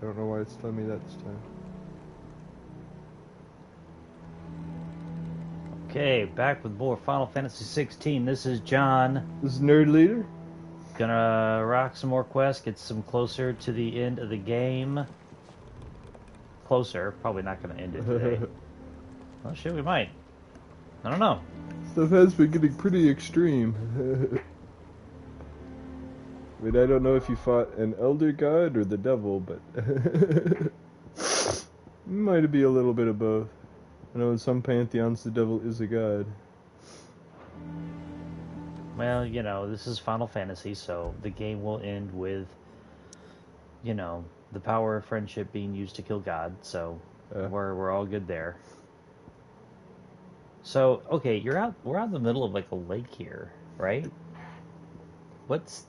I don't know why it's telling me that this time. Okay, back with more Final Fantasy 16. This is John. This is Nerd Leader. Gonna rock some more quests, get some closer to the end of the game. Closer, probably not gonna end it today. Well, shit, we might. I don't know. Stuff has been getting pretty extreme. I mean, I don't know if you fought an elder god or the devil, but might be a little bit of both. I know in some pantheons the devil is a god. Well, you know, this is Final Fantasy, so the game will end with, you know, the power of friendship being used to kill God, so we're all good there. So, okay, we're out in the middle of like a lake here, right? What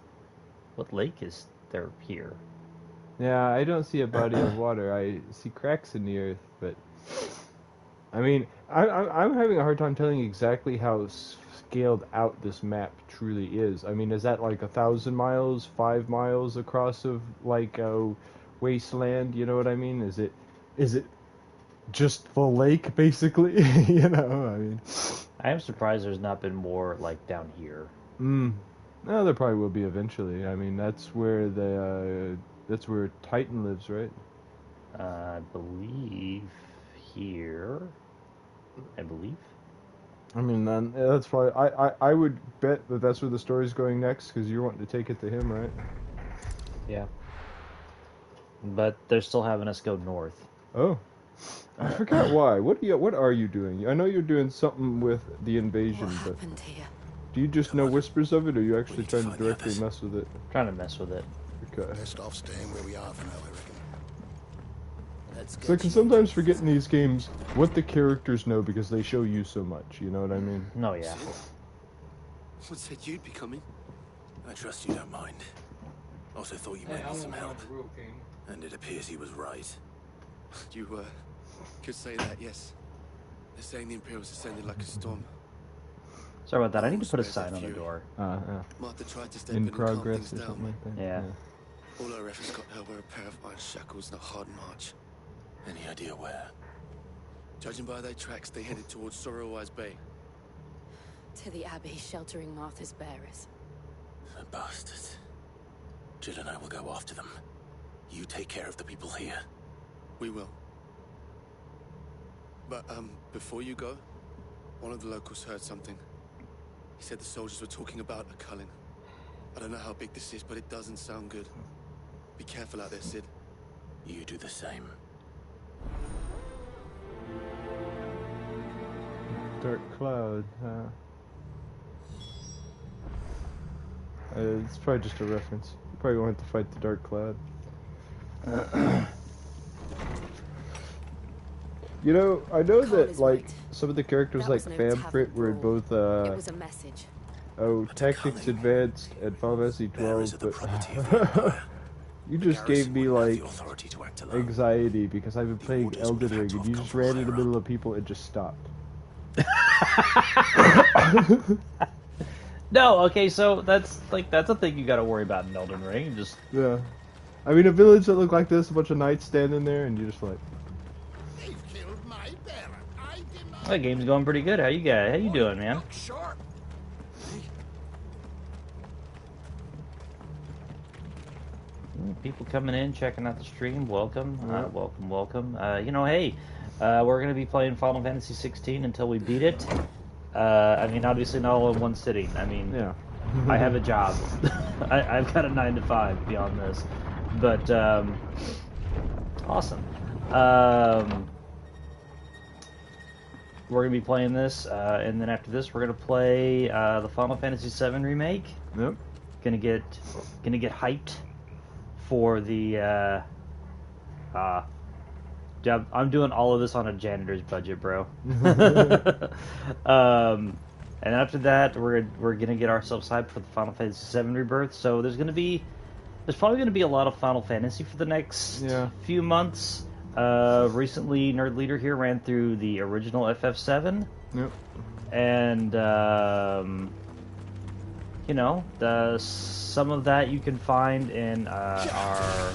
lake is there here? Yeah, I don't see a body of water. I see cracks in the earth, but I mean, I'm having a hard time telling exactly how scaled out this map truly is. I mean, is that like 1,000 miles, 5 miles across of like a wasteland? You know what I mean? Is it just the lake basically? You know, I mean, I am surprised there's not been more like down here. No, there probably will be eventually. I mean, that's where Titan lives, right? I believe here. I believe. I mean, then that's probably. I would bet that that's where the story's going next, because you're wanting to take it to him, right? Yeah. But they're still having us go north. Oh, I forgot why. What are you doing? I know you're doing something with the invasion, but do you just know whispers of it, or are you actually trying to directly mess with it? Trying to mess with it. Okay. Best off staying where we are for now, I reckon. So I can sometimes forget in these games what the characters know because they show you so much, you know what I mean? No, yeah. What said you'd be coming? I trust you don't mind. Also thought you might need some help. And it appears he was right. You, could say that, yes. They're saying the Imperials ascended like a storm. Sorry about that, I need to put a sign on the door. Martha tried to step In in and calm progress things or down. something like that? Yeah. All our efforts got her were a pair of iron shackles and a hard march. Any idea where? Judging by their tracks, they headed towards Sorrowwise Bay. To the Abbey sheltering Martha's bearers. The bastards. Jill and I will go after them. You take care of the people here. We will. But, before you go, one of the locals heard something. He said the soldiers were talking about a culling. I don't know how big this is, but it doesn't sound good. Be careful out there, Sid. You do the same. Dark Cloud, it's probably just a reference. You probably won't have to fight the Dark Cloud. You know, I know that, like, some of the characters like Famcrit were both, It was a message. Tactics Advanced and Final Fantasy 12, but you just gave me, like, anxiety because I've been playing Elden Ring and you just ran in the middle of people and just stopped. No, okay, so that's a thing you gotta worry about in Elden Ring. Just yeah, I mean a village that looked like this, a bunch of knights standing there, and you just like. that game's going pretty good. How you doing, man? People coming in, checking out the stream. Welcome, welcome. You know, hey, we're gonna be playing Final Fantasy 16 until we beat it. I mean, obviously not all in one sitting. I mean, yeah. I have a job. I've got a 9 to 5 beyond this, but awesome. We're gonna be playing this, and then after this, we're gonna play the Final Fantasy 7 remake. Yep. Gonna get hyped for the job. I'm doing all of this on a janitor's budget, bro. And after that, we're gonna get ourselves hyped for the Final Fantasy 7 Rebirth. So there's probably gonna be a lot of Final Fantasy for the next few months. Recently, Nerd Leader here ran through the original FF7. Yep. And you know, some of that you can find in our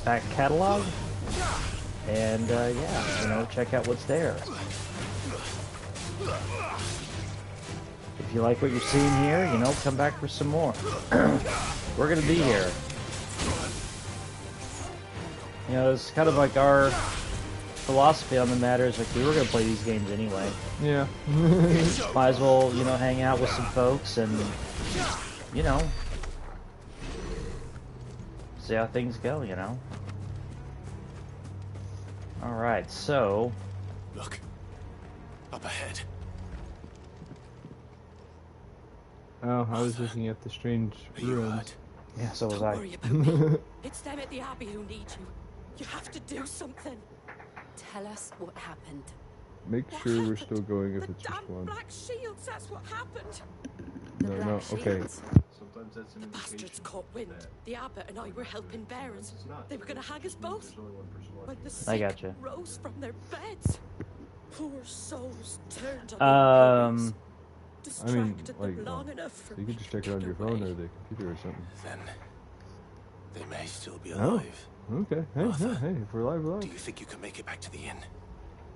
back catalog, and yeah, you know, check out what's there. If you like what you're seeing here, you know, come back for some more. We're gonna be here. You know, it's kind of like our philosophy on the matter is like we were gonna play these games anyway. Yeah. Might as well, you know, hang out with some folks and, you know, see how things go, you know. Alright, so... Look. Up ahead. Oh, I was looking at the strange ruins. Yeah, so was Don't I. worry about me. It's them at the Abbey who need you. You have to do something. Tell us what happened. Make What sure we're happened? still going if The it's damn just one. black shields, that's what happened. No, no, okay. Sometimes that's an The bastards caught wind. The abbot and I were helping bearers. They were gonna hang us both. When the sick gotcha. rose from their beds. Poor souls turned on their purpose. I mean, Distracted like, them long enough for so you me could just to check it on get your phone away. or the computer or something. Then they may still be Oh. alive. Okay, hey, Arthur, hey, if we're alive, we're Do alive. you think you can make it back to the inn?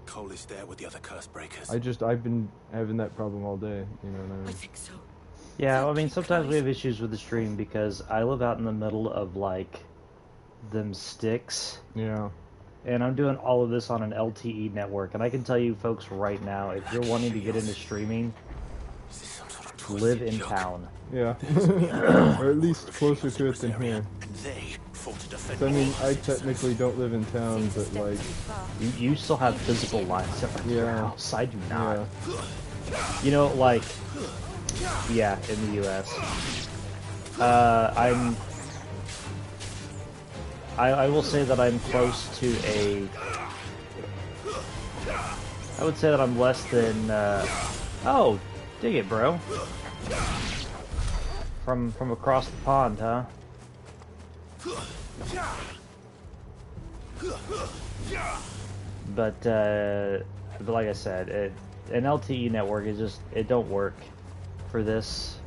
Cole is there with the other curse breakers. I've been having that problem all day, you know what I I mean? think so. Yeah, I Thank mean, you, sometimes we guys. have issues with the stream because I live out in the middle of, like, them sticks. Yeah. And I'm doing all of this on an LTE network. And I can tell you folks right now, if you're wanting to get into streaming, Is this some sort of live twisted in joke? town. Yeah. Or at least closer to it than here. And they fought to defend 'Cause, I mean, all I citizens. technically don't live in town, Seems a but step like, too far. You still have physical lines that run your Yeah. house. I do not. yeah. You know, like, yeah, in the U.S. I will say that I'm close to a... I would say that I'm less than, oh, dig it, bro. From across the pond, huh? But like I said, an LTE network is just, it don't work for this.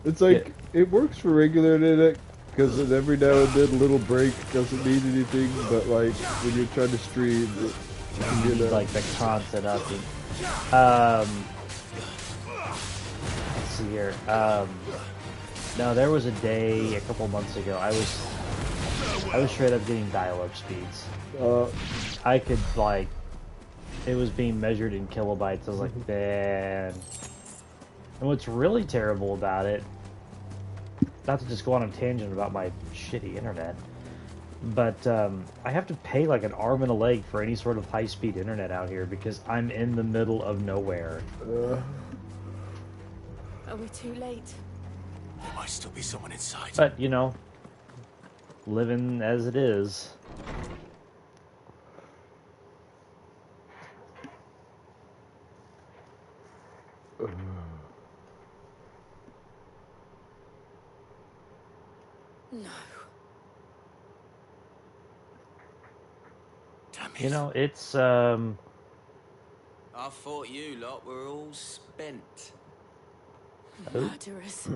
It's like, it works for regular internet, because every now and then a little break doesn't mean anything, but like, when you're trying to stream, it can You get need, like, the constant update. Let's see here. No, there was a day a couple months ago. I was straight up getting dial-up speeds. I could, like, it was being measured in kilobytes. I was like, man. And what's really terrible about it, not to just go on a tangent about my shitty internet, but I have to pay like an arm and a leg for any sort of high-speed internet out here because I'm in the middle of nowhere. Are we too late? There might still be someone inside. But, you know, living as it is. No. Damn it. You know, it's, I thought you lot were all spent. Murderers.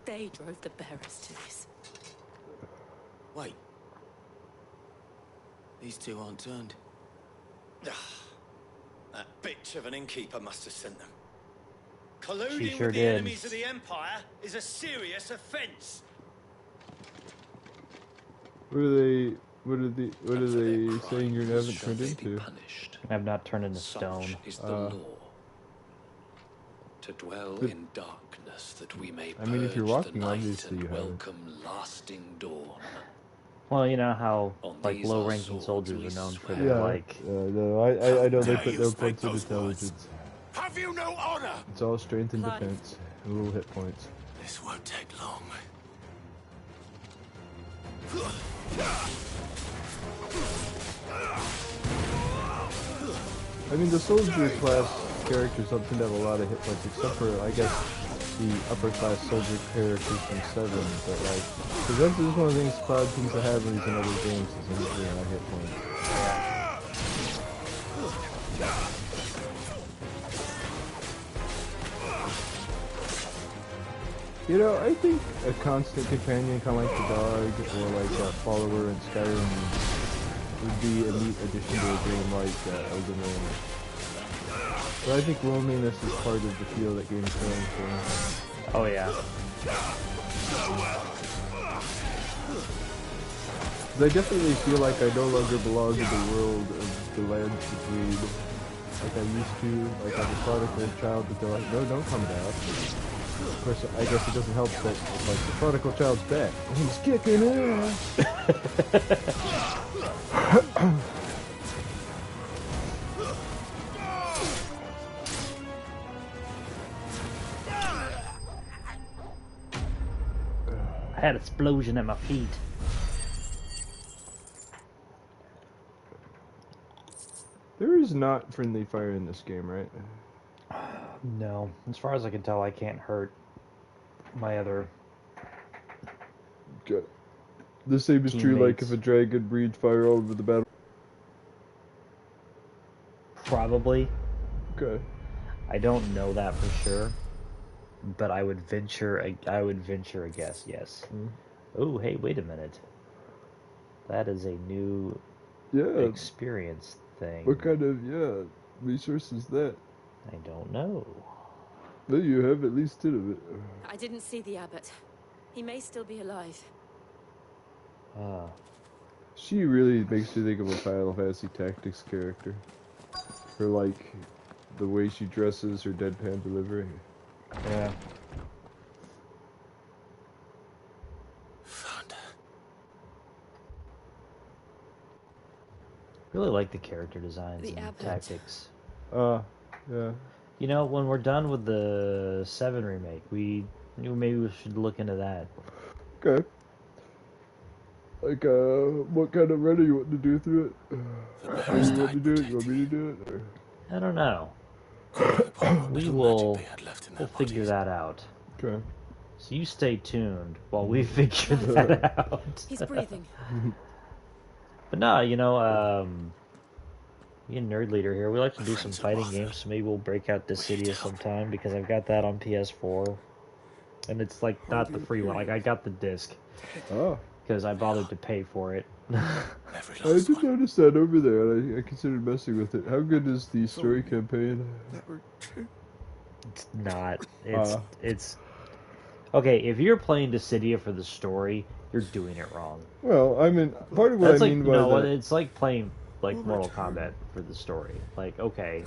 They drove the bearers to this. Wait. These two aren't turned. That bitch of an innkeeper must have sent them. She Colluding sure with the did. enemies of the Empire is a serious offense. What are they their saying you crimes haven't shall turned they be into? punished. I've not turned into stone. Such is the law. To dwell but- in darkness that we may I mean, if you're purge walking, the night obviously and you haven't. welcome lasting dawn. Well, you know how, On like, these low-ranking our soldiers swords are known we for swear. their, Yeah, like... no, I know they dare put you no speak points in those words? intelligence. Have you no honor? It's all strength and Clive. defense, and little hit points. This won't take long. I mean, the soldier class characters don't tend to have a lot of hit points, except for, I guess, the upper class soldier characters from 7, but like, because that's just one of the things Cloud seems to have when he's in other games, is usually a lot of hit points. You know, I think a constant companion, kind of like the dog, or like a follower in Skyrim, would be a neat addition to a game like Elden Ring. But I think loneliness is part of the feel that game's going for. Oh yeah. I definitely feel like I no longer belong in the world of the lands between, like I used to. Like I'm a prodigal child, but they're like, no, don't come back. Of course, I guess it doesn't help that like the prodigal child's back. And he's kicking ass. I had an explosion at my feet. There is not friendly fire in this game, right? No, as far as I can tell, I can't hurt my other. Okay. The same is true, like Teammates. if a dragon breathes fire all over the battle. Probably. Okay. I don't know that for sure, but I would venture a guess. Yes. Oh, hey, wait a minute. That is a new experience thing. What kind of resource is that? I don't know. No, you have at least 10 of it. I didn't see the abbot. He may still be alive. She really makes me think of a Final Fantasy Tactics character. Her, like, the way she dresses, her deadpan delivery. Yeah. Thunder. Really like the character designs The and abbot. tactics. Yeah. You know, when we're done with the 7 remake, maybe we should look into that. Okay. Like, what kind of run do you want to do through it? Do you want to do it? You want me to do it? Or? I don't know. We'll figure that out. Okay. So you stay tuned while we figure that out. He's breathing. But no, you know, me and Nerd Leader here, we like to do some fighting games, so maybe we'll break out Dissidia sometime, because I've got that on PS4. And it's like not the free one, like I got the disc. Oh. Because I bothered to pay for it. I did notice that over there, and I considered messing with it. How good is the story campaign? It's not. It's okay. If you're playing Dissidia for the story, you're doing it wrong. Well, I mean, part of what That's I like mean by that... it's like playing like Mortal Kombat for the story. Like, okay,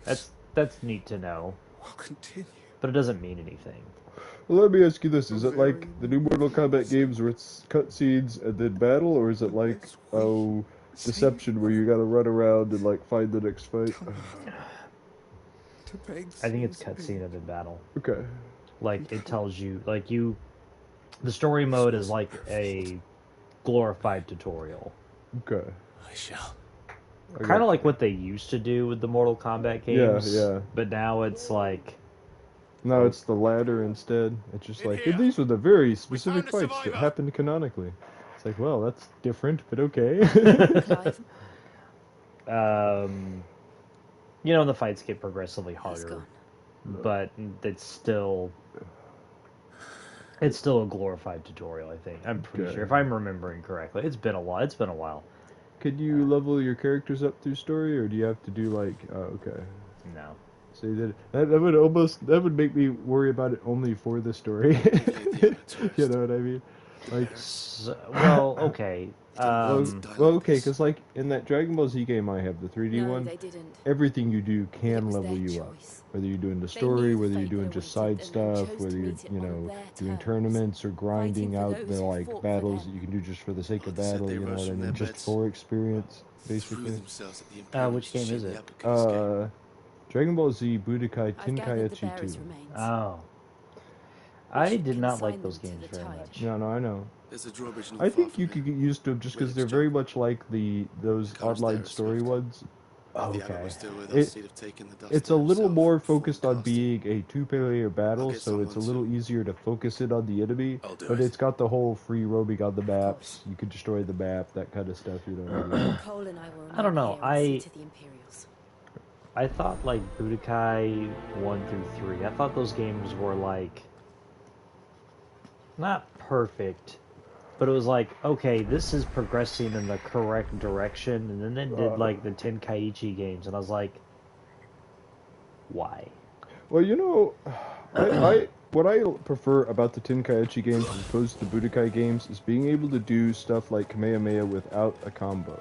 that's neat to know, but it doesn't mean anything. Well, let me ask you this: is it like the new Mortal Kombat games where it's cutscenes and then battle, or is it like Deception where you gotta run around and like find the next fight? I think it's cutscene and then battle. Okay. Like it tells you, like the story mode is like a glorified tutorial. Okay. I shall. Kind of like what they used to do with the Mortal Kombat games. Yeah. But now it's like. No, it's the ladder instead. It's just like, these were the very specific fights that happened canonically. It's like, well, that's different, but okay. You know, the fights get progressively harder, but it's still a glorified tutorial, I think. I'm pretty sure, if I'm remembering correctly. It's been a while. Could you level your characters up through story, or do you have to do like, okay. No. So that would make me worry about it only for the story. You know what I mean? Like, well, okay. Okay, because like in that Dragon Ball Z game I have, the 3D one, they didn't. everything you do can level you up. Whether you're doing the story, whether you're doing just side stuff, whether you're, doing tournaments or grinding out the like battles that you can do just for the sake of battle, you know what I mean? Just for experience, basically. Which game is it? Dragon Ball Z Budokai Tenkaichi 2. Oh. I did not like those games very much. No, I know. I think you could get used to them just because they're very much like those online story ones. Okay. It's a little more focused on being a two-player battle, so it's a little easier to focus in on the enemy. But it's got the whole free roaming on the maps. You can destroy the map, that kind of stuff. You know. I don't know. I thought like Budokai 1 through 3. I thought those games were like not perfect, but it was like, okay, this is progressing in the correct direction. And then they did like the Tenkaichi games, and I was like, why? Well, you know, I what I prefer about the Tenkaichi games as opposed to the Budokai games is being able to do stuff like Kamehameha without a combo.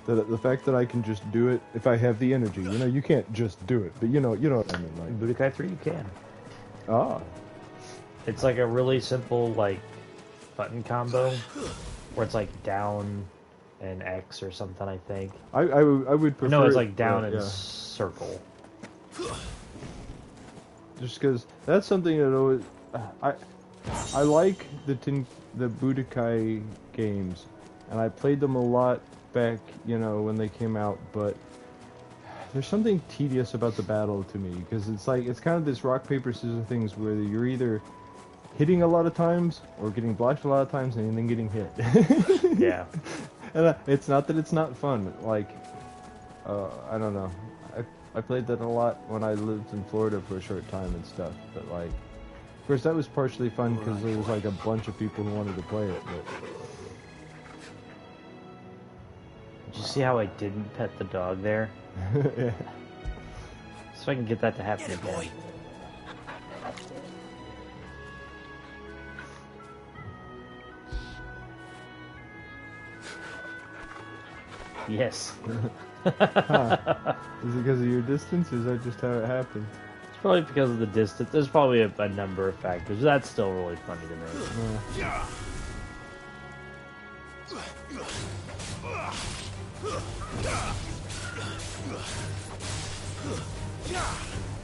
The fact that I can just do it if I have the energy. You know, you can't just do it, but you know what I mean. Like Budokai 3, you can. Ah. It's like a really simple, like, button combo, where it's like down and X or something, I think. I would prefer... No, it's like down and circle. Just because that's something that always... I like the Budokai games, and I played them a lot back, you know, when they came out, but there's something tedious about the battle to me, because it's like, it's kind of this rock, paper, scissors things where you're either hitting a lot of times, or getting blocked a lot of times, and then getting hit. Yeah. And it's not that it's not fun, like, I don't know. I played that a lot when I lived in Florida for a short time and stuff, but like, of course that was partially fun because there was like a bunch of people who wanted to play it, but... Did you see how I didn't pet the dog there? Yeah. So I can get that to happen again. Boy. Yes. Huh. Is it because of your distance, or is that just how it happened? It's probably because of the distance. There's probably a number of factors. That's still really funny to me.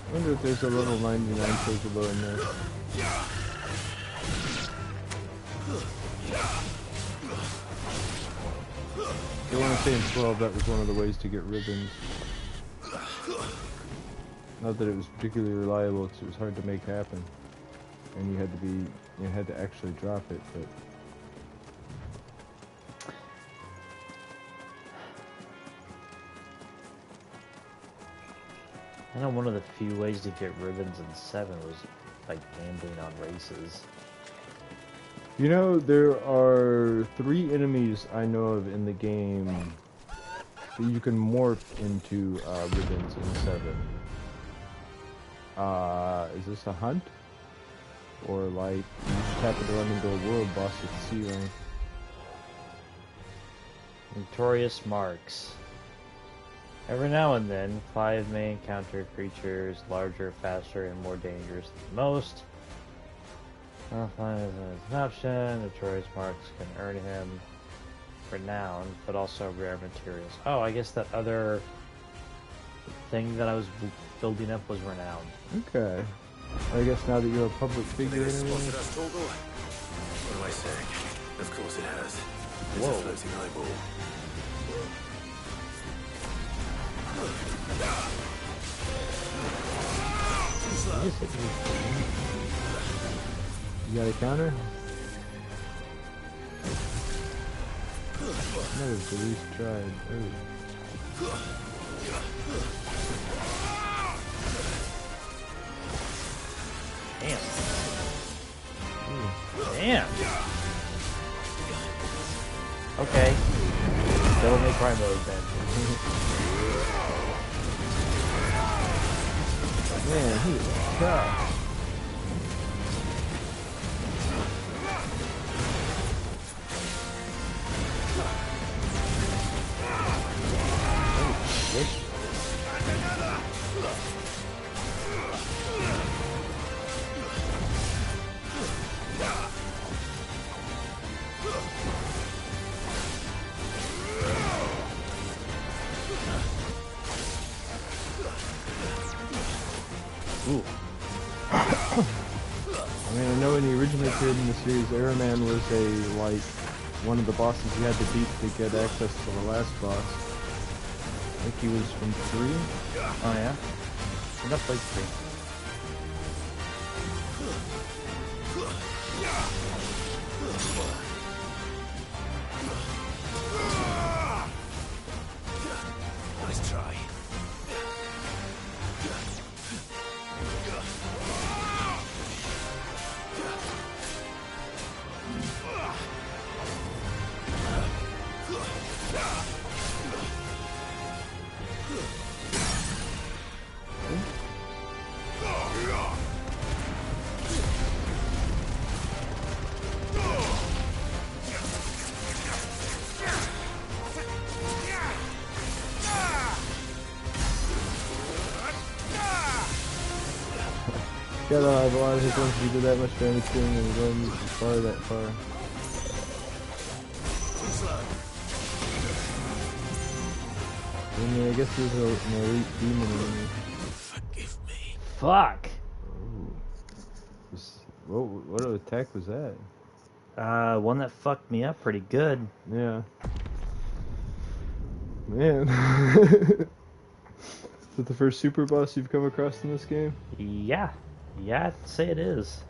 I wonder if there's a level 99 Chocobo in there. I want to say in 12 that was one of the ways to get ribbons. Not that it was particularly reliable, because it was hard to make happen, and you had to actually drop it. But I know one of the few ways to get ribbons in 7 was by gambling on races. you know, there are 3 enemies I know of in the game that you can morph into ribbons in 7. Is this a hunt? Or like, you just happen to run into a world boss at C rank? Notorious marks. Every now and then, Clive may encounter creatures larger, faster, and more dangerous than most. Flying is an option. Notorious marks can earn him renown, but also rare materials. Oh, I guess that other thing that I was building up was renown. Okay. I guess now that you're a public figure Has anyway. spotted us, Torgal? What am I saying? Of course it has. It's Whoa. a floating eyeball. You got a counter? That is the least tried. Ooh. Damn. Damn. Okay. Devil May Cry mode then. Man, he is tough. Ooh. I mean, I know when he originally appeared in the series, Airman was one of the bosses you had to beat to get access to the last boss. I think he was from 3? Oh yeah? I got played 3. Nice try. Gotta have a lot of hit points if you do that much damage to him and runs far that far. I mean, I guess there's an elite demon in there. Forgive me. Fuck. Oh. What attack was that? One that fucked me up pretty good. Yeah. Man. Is that the first super boss you've come across in this game? Yeah. Yeah, I'd say it is.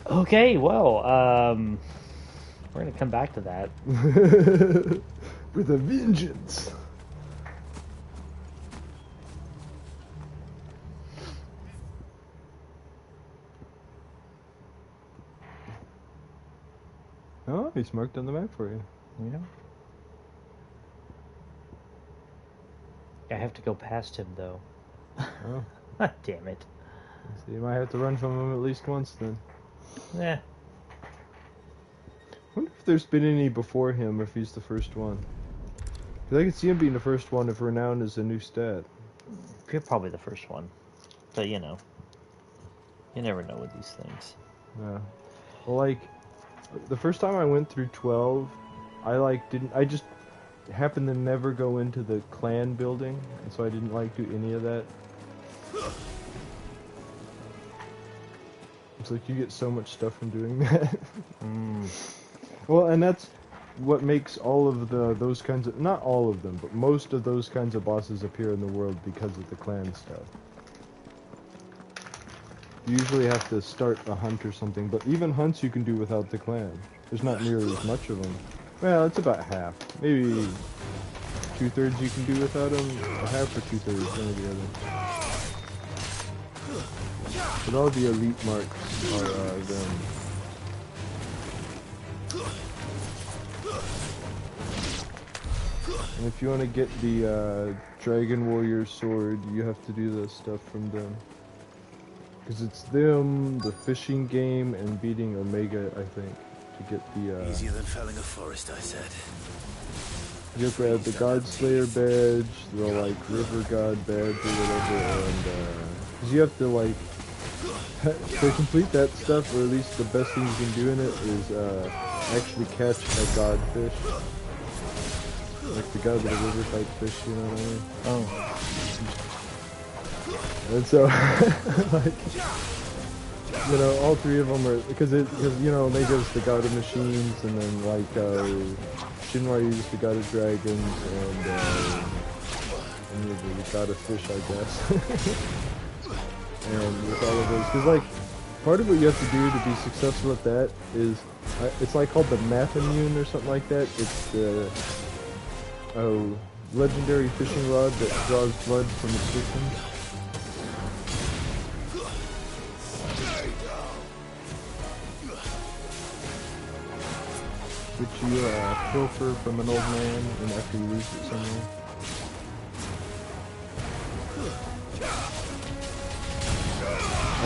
Okay, well, we're gonna come back to that. With a vengeance. Oh, he's marked on the map for you. Yeah. I have to go past him, though. Oh. Damn it. So you might have to run from him at least once then. Yeah. I wonder if there's been any before him or if he's the first one. Because I can see him being the first one if renown is a new stat. You're probably the first one. But, you know. You never know with these things. Yeah. Well, like, the first time I went through 12, I just happened to never go into the clan building, and so I didn't, do any of that. It's like you get so much stuff from doing that. Well, and that's what makes all of those kinds of, not all of them, but most of those kinds of bosses appear in the world because of the clan stuff. You usually have to start a hunt or something, but even hunts you can do without the clan. There's not nearly as much of them. Well, it's about half. Maybe 2/3 you can do without them. A half or 2/3, one or the other. But all the elite marks are them. And if you want to get the Dragon Warrior sword, you have to do the stuff from them. Because it's them, the fishing game, and beating Omega, I think, to get the... Easier than felling a forest, I said. You have to have the God Slayer badge, the, River God badge or whatever, and, because you have to, to complete that stuff, or at least the best thing you can do in it, is, actually catch a god fish. Like the god with the river type fish, you know what I mean? Oh. And so, all three of them are, because Omega's the god of machines, and then, Shinra is the god of dragons, and the god of fish, I guess. And with all of those, because, part of what you have to do to be successful at that is, it's called the Math Immune or something like that. It's the, legendary fishing rod that draws blood from its victims. Which you pilfer from an old man and after you lose it somewhere.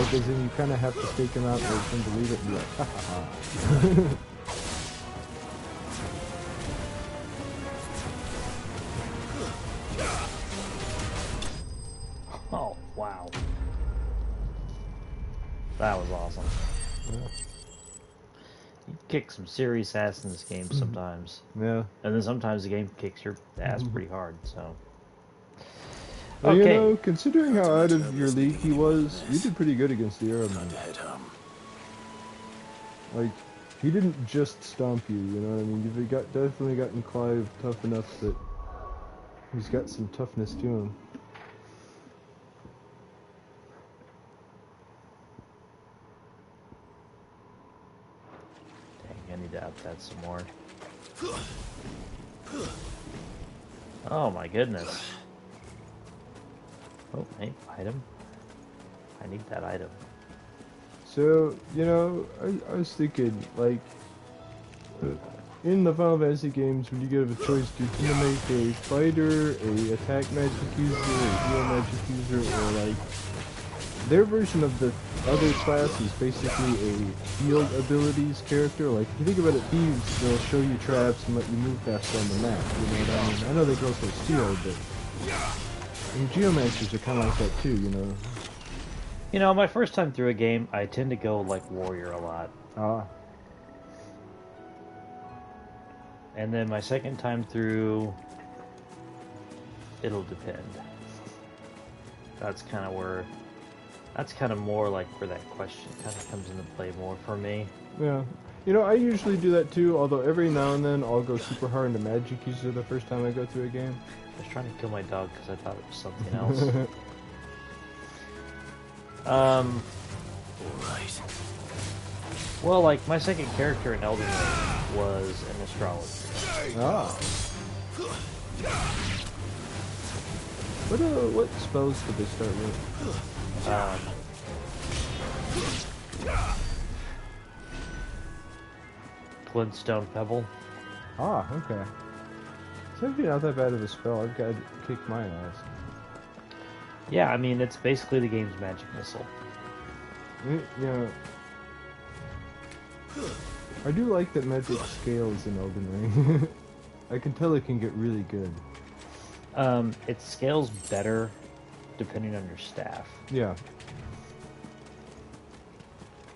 Because then you kind of have to stake him out for him to leave it and be like, ha ha ha. Oh, wow. That was awesome. Yeah. You kick some serious ass in this game sometimes. Yeah. And then sometimes the game kicks your ass pretty hard, so... Well, Okay. Considering how out of your league he was, you did pretty good against the Arrowman. Head home. He didn't just stomp you, you know what I mean? You've definitely gotten Clive tough enough that he's got some toughness to him. Dang, I need to up that some more. Oh my goodness. Oh, hey, item. I need that item. So, I was thinking, in the Final Fantasy games, when you get a choice, do you make a fighter, a attack magic user, a heal magic user, or their version of the other class is basically a healed abilities character. If you think about it, thieves, they'll show you traps and let you move faster on the map, you know what I mean? I know they can also steal, but... And geomancers are kind of like that too, You know, my first time through a game, I tend to go like warrior a lot. Ah. And then my second time through, it'll depend. That's kind of where, that's kind of more like where that question kind of comes into play more for me. Yeah. You know, I usually do that too, although every now and then I'll go super hard into magic user the first time I go through a game. I was trying to kill my dog because I thought it was something else. Alright. Well, like, my second character in Elden Ring was an astrologer. Ah. What spells did they start with? Glintstone Pebble. Ah, okay. It's actually not that bad of a spell. I've got to kick my ass. Yeah, I mean, it's basically the game's magic missile. Yeah. I do like that magic scales in Elden Ring. I can tell it can get really good. It scales better depending on your staff. Yeah.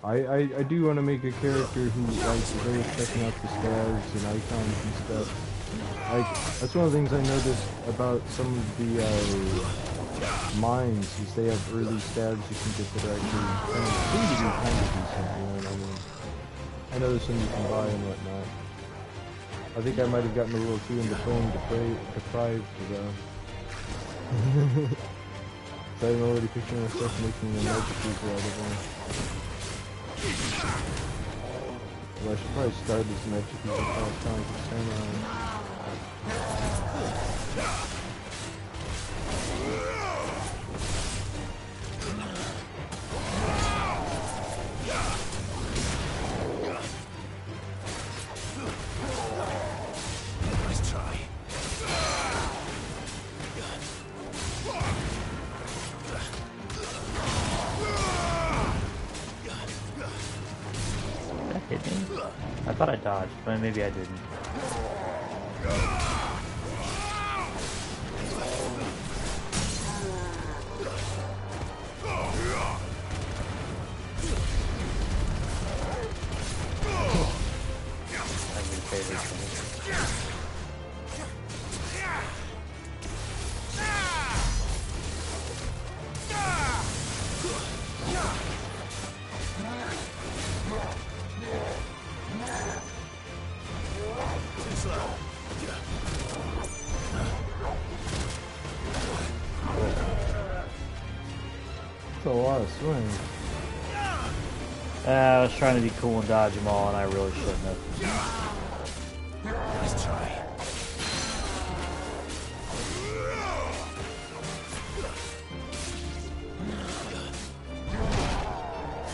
I do want to make a character who likes really checking out the stabs and icons and stuff. Like, that's one of the things I noticed about some of the mines, is they have early stabs you can get that are actually kind of decent, you know what I mean? I know there's some you can buy and whatnot. I think I might have gotten a little too into playing deprived, so I'm already picturing myself making a magic user out of them. Well, I should probably start this magic user fast time for Samurai. Nice try. That hit me? I thought I dodged, but maybe I didn't. That's my favorite thing. That's a lot of swing. I was trying to be cool and dodge them all, and I really shouldn't have. Nice try.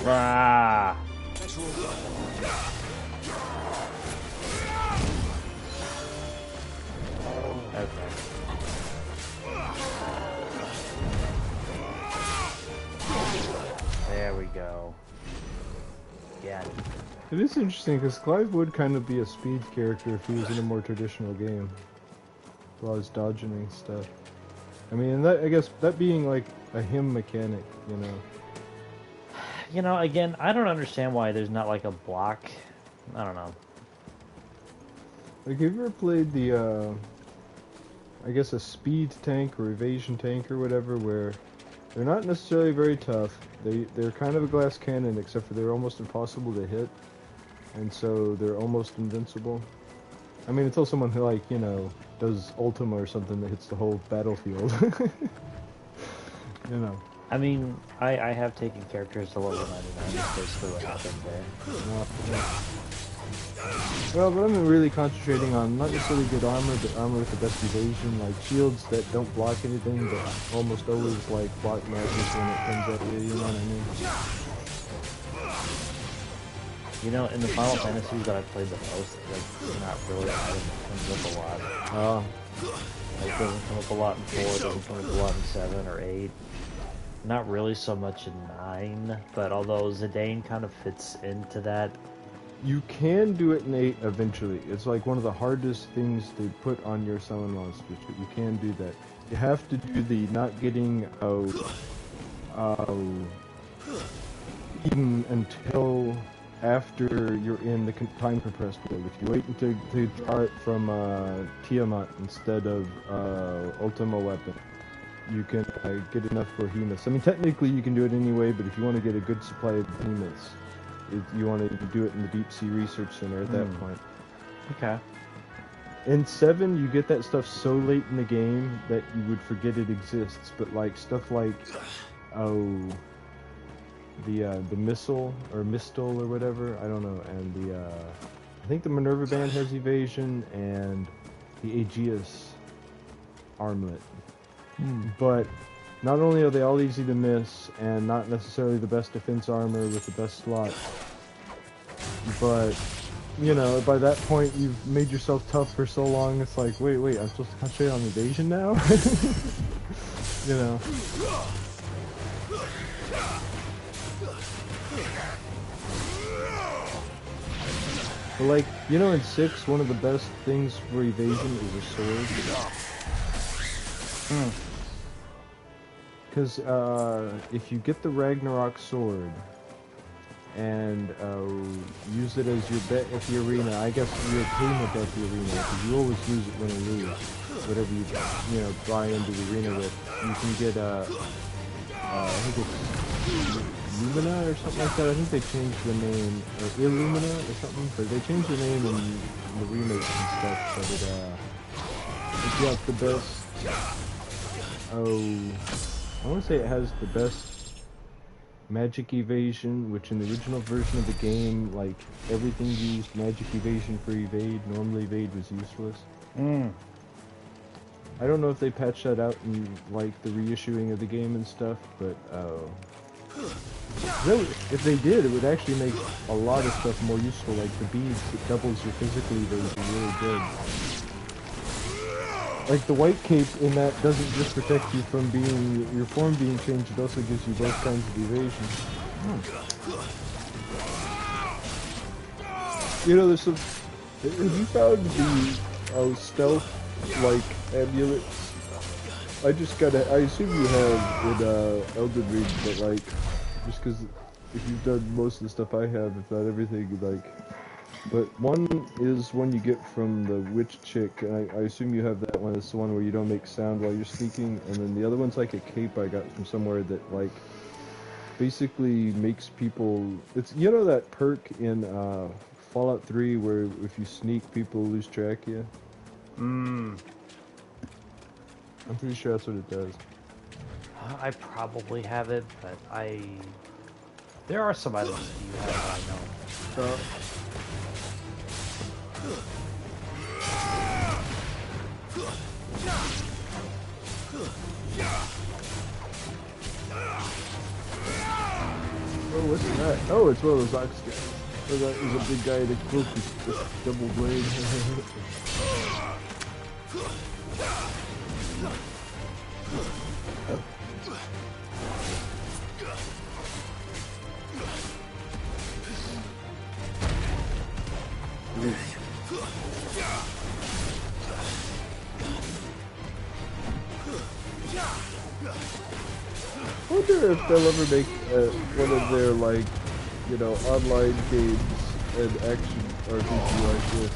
Ah! Okay. There we go. Got it. It is interesting because Clive would kind of be a speed character if he was in a more traditional game. While he's dodging and stuff. I mean, and that, I guess that being like a him mechanic, you know. You know, again, I don't understand why there's not like a block. I don't know. Like, have you ever played the, I guess a speed tank or evasion tank or whatever, where they're not necessarily very tough. They're kind of a glass cannon, except for they're almost impossible to hit, and so they're almost invincible. I mean, until someone who, like, you know, does Ultima or something that hits the whole battlefield. You know. I mean, I have taken characters to level 99. That's basically what happened there. Well, but I'm really concentrating on not necessarily good armor, but armor with the best evasion, like shields that don't block anything, but almost always like block magic when it comes at you. You know what I mean? You know, in the Final Fantasies that I played the most, like, not really an item that comes up a lot. Like, it doesn't come up a lot in 4, it doesn't come up a lot in 7 or 8. Not really so much in 9, but although Zidane kind of fits into that. You can do it in 8 eventually. It's like one of the hardest things to put on your summon monsters, but you can do that. You have to do the not getting even until after you're in the time compressed mode. If you wait until to draw it from Tiamat instead of Ultima weapon, you can get enough behemoths. I mean, technically you can do it anyway, but if you want to get a good supply of behemoths, you want to do it in the Deep Sea Research Center at that point. Okay. In 7, you get that stuff so late in the game that you would forget it exists, but like stuff like, the missile or mistle or whatever, I don't know, and I think the Minerva Band has evasion and the Aegeus armlet. But not only are they all easy to miss and not necessarily the best defense armor with the best slot, but you know, by that point you've made yourself tough for so long, it's like, wait, I'm supposed to concentrate on evasion now? You know. But like, you know, in 6, one of the best things for evasion is a sword. Because if you get the Ragnarok sword and use it as your bet at the arena, I guess your payment at the arena, because you always use it when you lose. Whatever you know, buy into the arena with, you can get I think it's Lumina or something like that. I think they changed the name, or Illumina or something, but they changed the name in the remakes and stuff, but it's got the best, I want to say it has the best magic evasion, which in the original version of the game, like, everything used magic evasion for evade. Normal evade was useless. I don't know if they patched that out in, like, the reissuing of the game and stuff, but, really, if they did, it would actually make a lot of stuff more useful, like the beads that doubles your physical evasion really good. Like the white cape in that doesn't just protect you from being your form being changed, it also gives you both kinds of evasion. You know, there's some. Have you found the stealth like amulets? I just gotta. I assume you have in Elden Ring, but like, just because if you've done most of the stuff I have, if not everything, like. But one is one you get from the witch chick, and I assume you have that one. It's the one where you don't make sound while you're sneaking, and then the other one's like a cape I got from somewhere that like basically makes people. It's, you know, that perk in Fallout 3 where if you sneak, people lose track of you. I'm pretty sure that's what it does. I probably have it, but there are some items that you have that I know. Oh, what's that? Oh, it's one of those ox guys. Oh, that is a big guy in a cloak with double blade. I wonder if they'll ever make one of their, like, you know, online games an action RPG like this.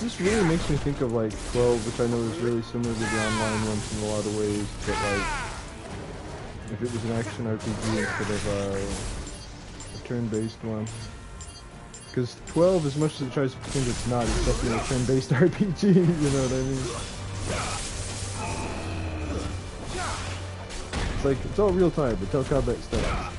This really makes me think of, like, 12, which I know is really similar to the online ones in a lot of ways, but, like, if it was an action RPG instead of a turn-based one. Because 12, as much as it tries to pretend it's not, it's definitely a turn-based RPG, you know what I mean? It's like, it's all real time, but tell combat stuff.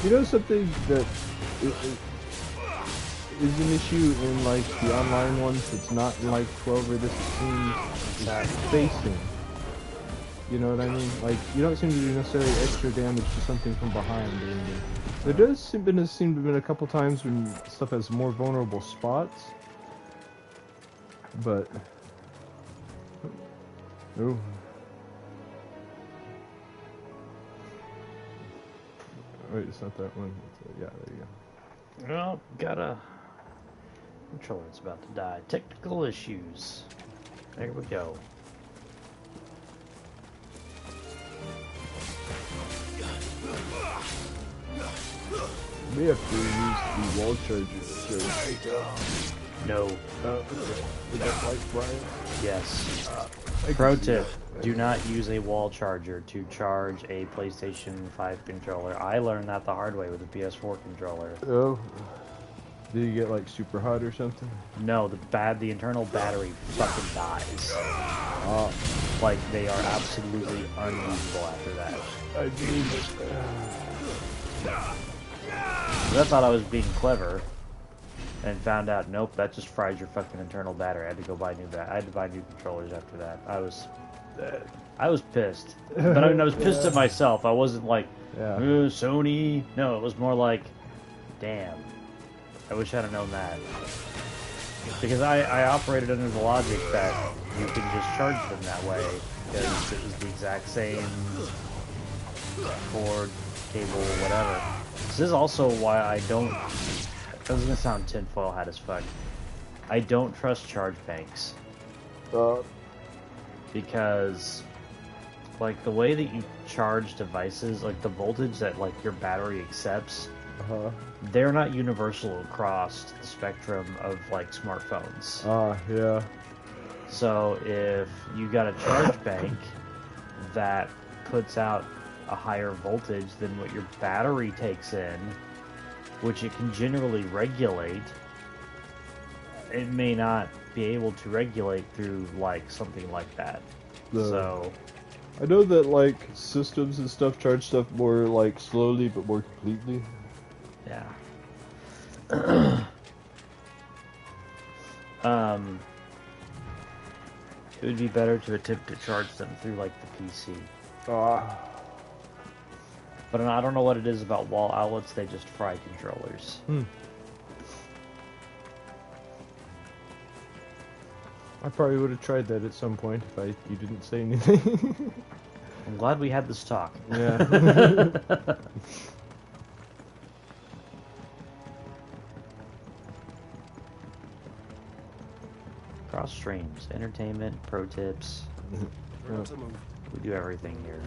You know something that is an issue in, like, the online ones that's not in, like, 12 or this, it seems, that spacing. You know what I mean? Like, you don't seem to do necessarily extra damage to something from behind. There does seem to have been a couple times when stuff has more vulnerable spots, but oh. Wait, it's not that one. Yeah, there you go. Well, controller's about to die. Technical issues. There we go. We have to use the wall charges. No. Is that right, Brian? Yes. I Pro can see tip: that. do not use a wall charger to charge a PlayStation 5 controller. I learned that the hard way with a PS4 controller. Oh. Did you get like super hot or something? No, the internal battery fucking dies. Like they are absolutely unusable after that. I believe it. I thought I was being clever, and found out nope, that just fries your fucking internal battery. I had to go buy I had to buy new controllers after that. I was pissed, but I mean I was pissed at myself. I wasn't like, Sony. No, it was more like, damn. I wish I'd have known that. Because I operated under the logic that you can just charge them that way, because it was the exact same cord, cable, whatever. This is also why I don't... This is going to sound tinfoil hat as fuck. I don't trust charge banks. Because, like, the way that you charge devices, like the voltage that, like, your battery accepts, they're not universal across the spectrum of like smartphones. Yeah. So if you got a charge bank that puts out a higher voltage than what your battery takes in, which it can generally regulate, it may not be able to regulate through like something like that. So I know that like systems and stuff charge stuff more like slowly but more completely. Yeah. It would be better to attempt to charge them through like the PC. But I don't know what it is about wall outlets, they just fry controllers. I probably would have tried that at some point if you didn't say anything. I'm glad we had this talk. Yeah. Cross streams, entertainment, pro tips. We do everything here.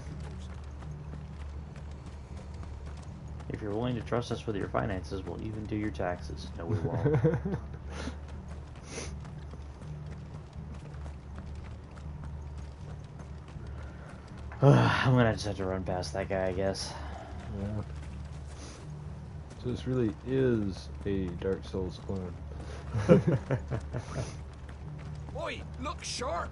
If you're willing to trust us with your finances, we'll even do your taxes. No, we won't. I'm gonna just have to run past that guy, I guess. Yeah. So this really is a Dark Souls clone. Oi, look sharp!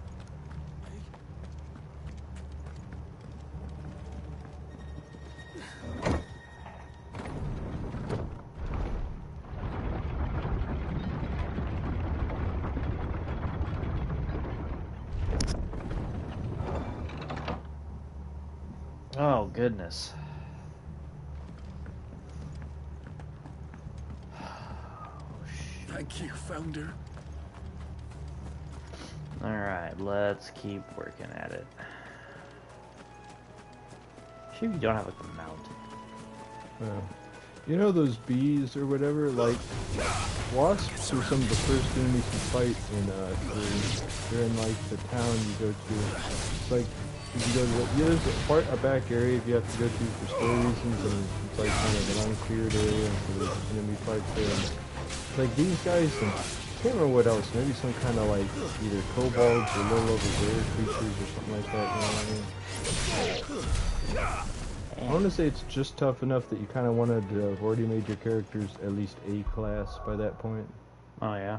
Oh, goodness. Thank you, Founder. Alright, let's keep working at it. Sure you don't have like a mount. You know those bees or whatever, like wasps are some of the first enemies you fight in they're in like the town you go to. It's like you can go to there's a back area you have to go to for story reasons, and it's like kind of an uncleared area, and so there's enemy fights there. And it's like these guys, and I can't remember what else, maybe some kind of like either kobolds or low level bear creatures or something like that, you know what I mean? I want to say it's just tough enough that you kind of wanted to have already made your characters at least A class by that point. Oh yeah?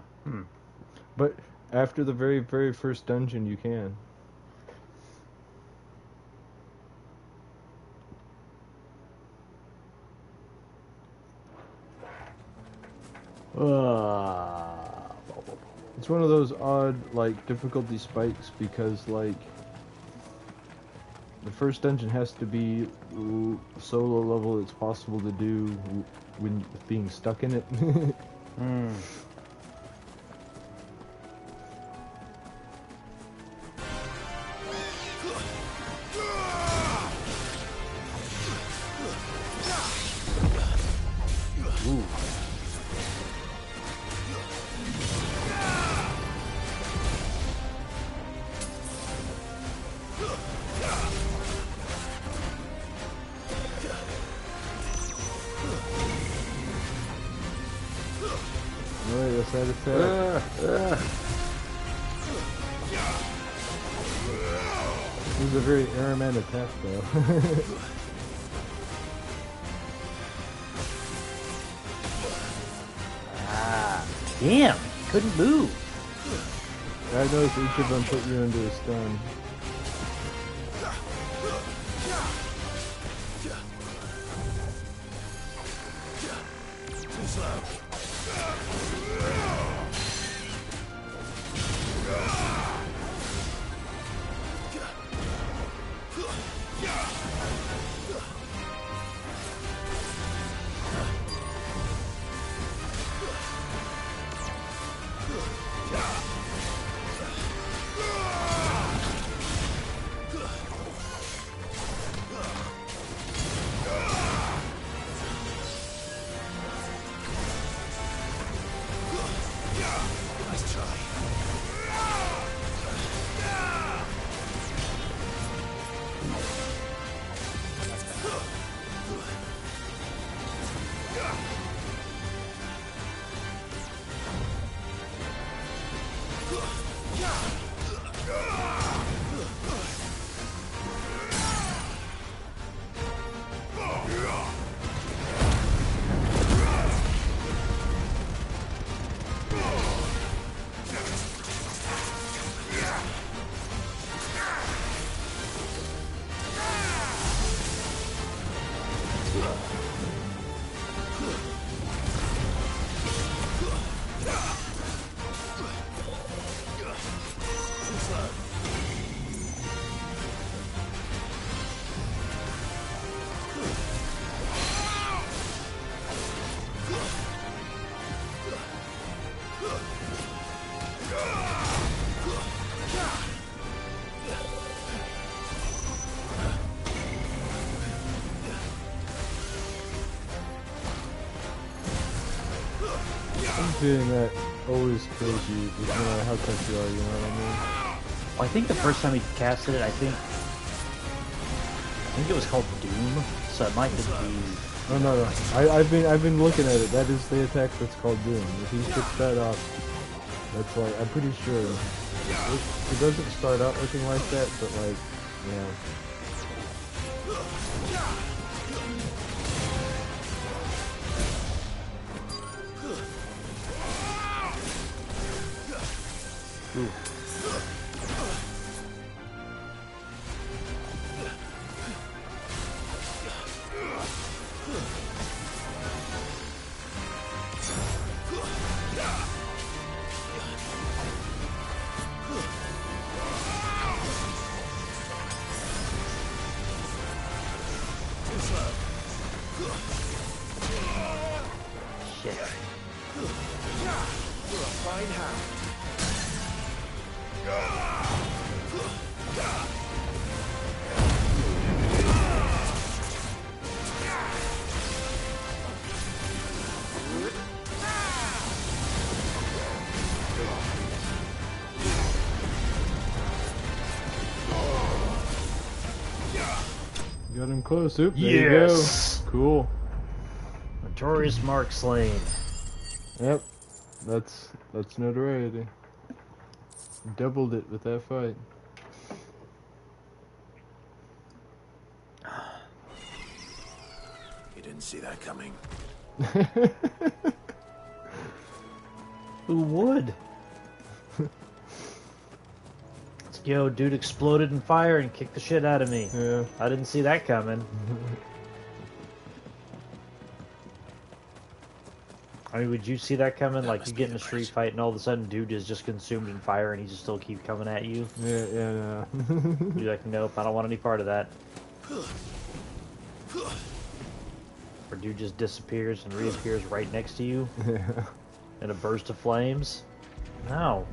But after the very, very first dungeon you can. It's one of those odd, like, difficulty spikes because, like, the first dungeon has to be so low level it's possible to do when being stuck in it. Alright, that's that attack. This is a very Airman attack, though. Damn, couldn't move. I noticed each of them put you into a stun. Too slow. Nice try. Doing that always kills you, no matter how tough you are, you know what I mean? I think the first time he casted it, I think it was called Doom, so it might just be... Oh no, I've been looking at it. That is the attack that's called Doom. If he gets that off, that's like, I'm pretty sure it doesn't start out looking like that, but like, yeah. Ooh. Shit. You're a fine hound. Got him close. Oop, there Yes! you go. Cool. Notorious Mark slain. Yep. That's notoriety. Doubled it with that fight. You didn't see that coming. Who would? Yo, dude exploded in fire and kicked the shit out of me. Yeah. I didn't see that coming. I mean, would you see that coming? Like, you get in a street fight and all of a sudden dude is just consumed in fire and he just still keep coming at you? Yeah. You're like, nope, I don't want any part of that. Or dude just disappears and reappears right next to you Yeah. in a burst of flames? No.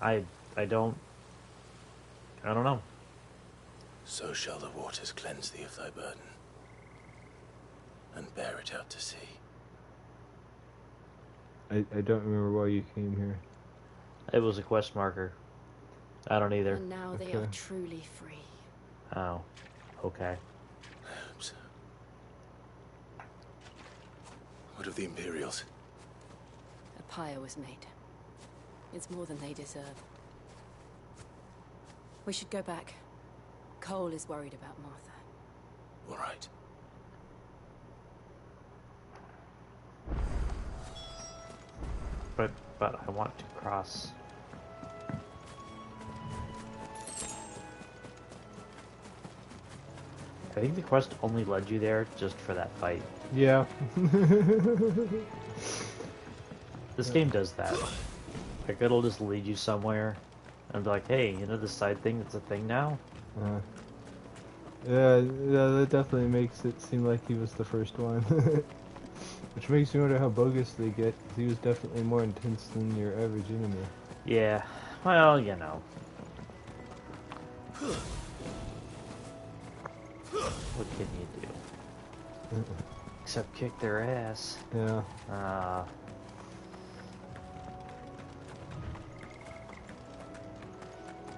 I don't know. So shall the waters cleanse thee of thy burden, and bear it out to sea. I don't remember why you came here. It was a quest marker. I don't either. And now they are truly free. Oh, okay. What of the Imperials? A pyre was made. It's more than they deserve. We should go back. Cole is worried about Martha. All right. But I want to cross. I think the quest only led you there just for that fight. Yeah. This game does that. Like, it'll just lead you somewhere and be like, hey, you know this side thing that's a thing now? Yeah, that definitely makes it seem like he was the first one. Which makes me wonder how bogus they get, 'cause he was definitely more intense than your average enemy. Yeah, well, you know. What can you do? Except kick their ass. Yeah.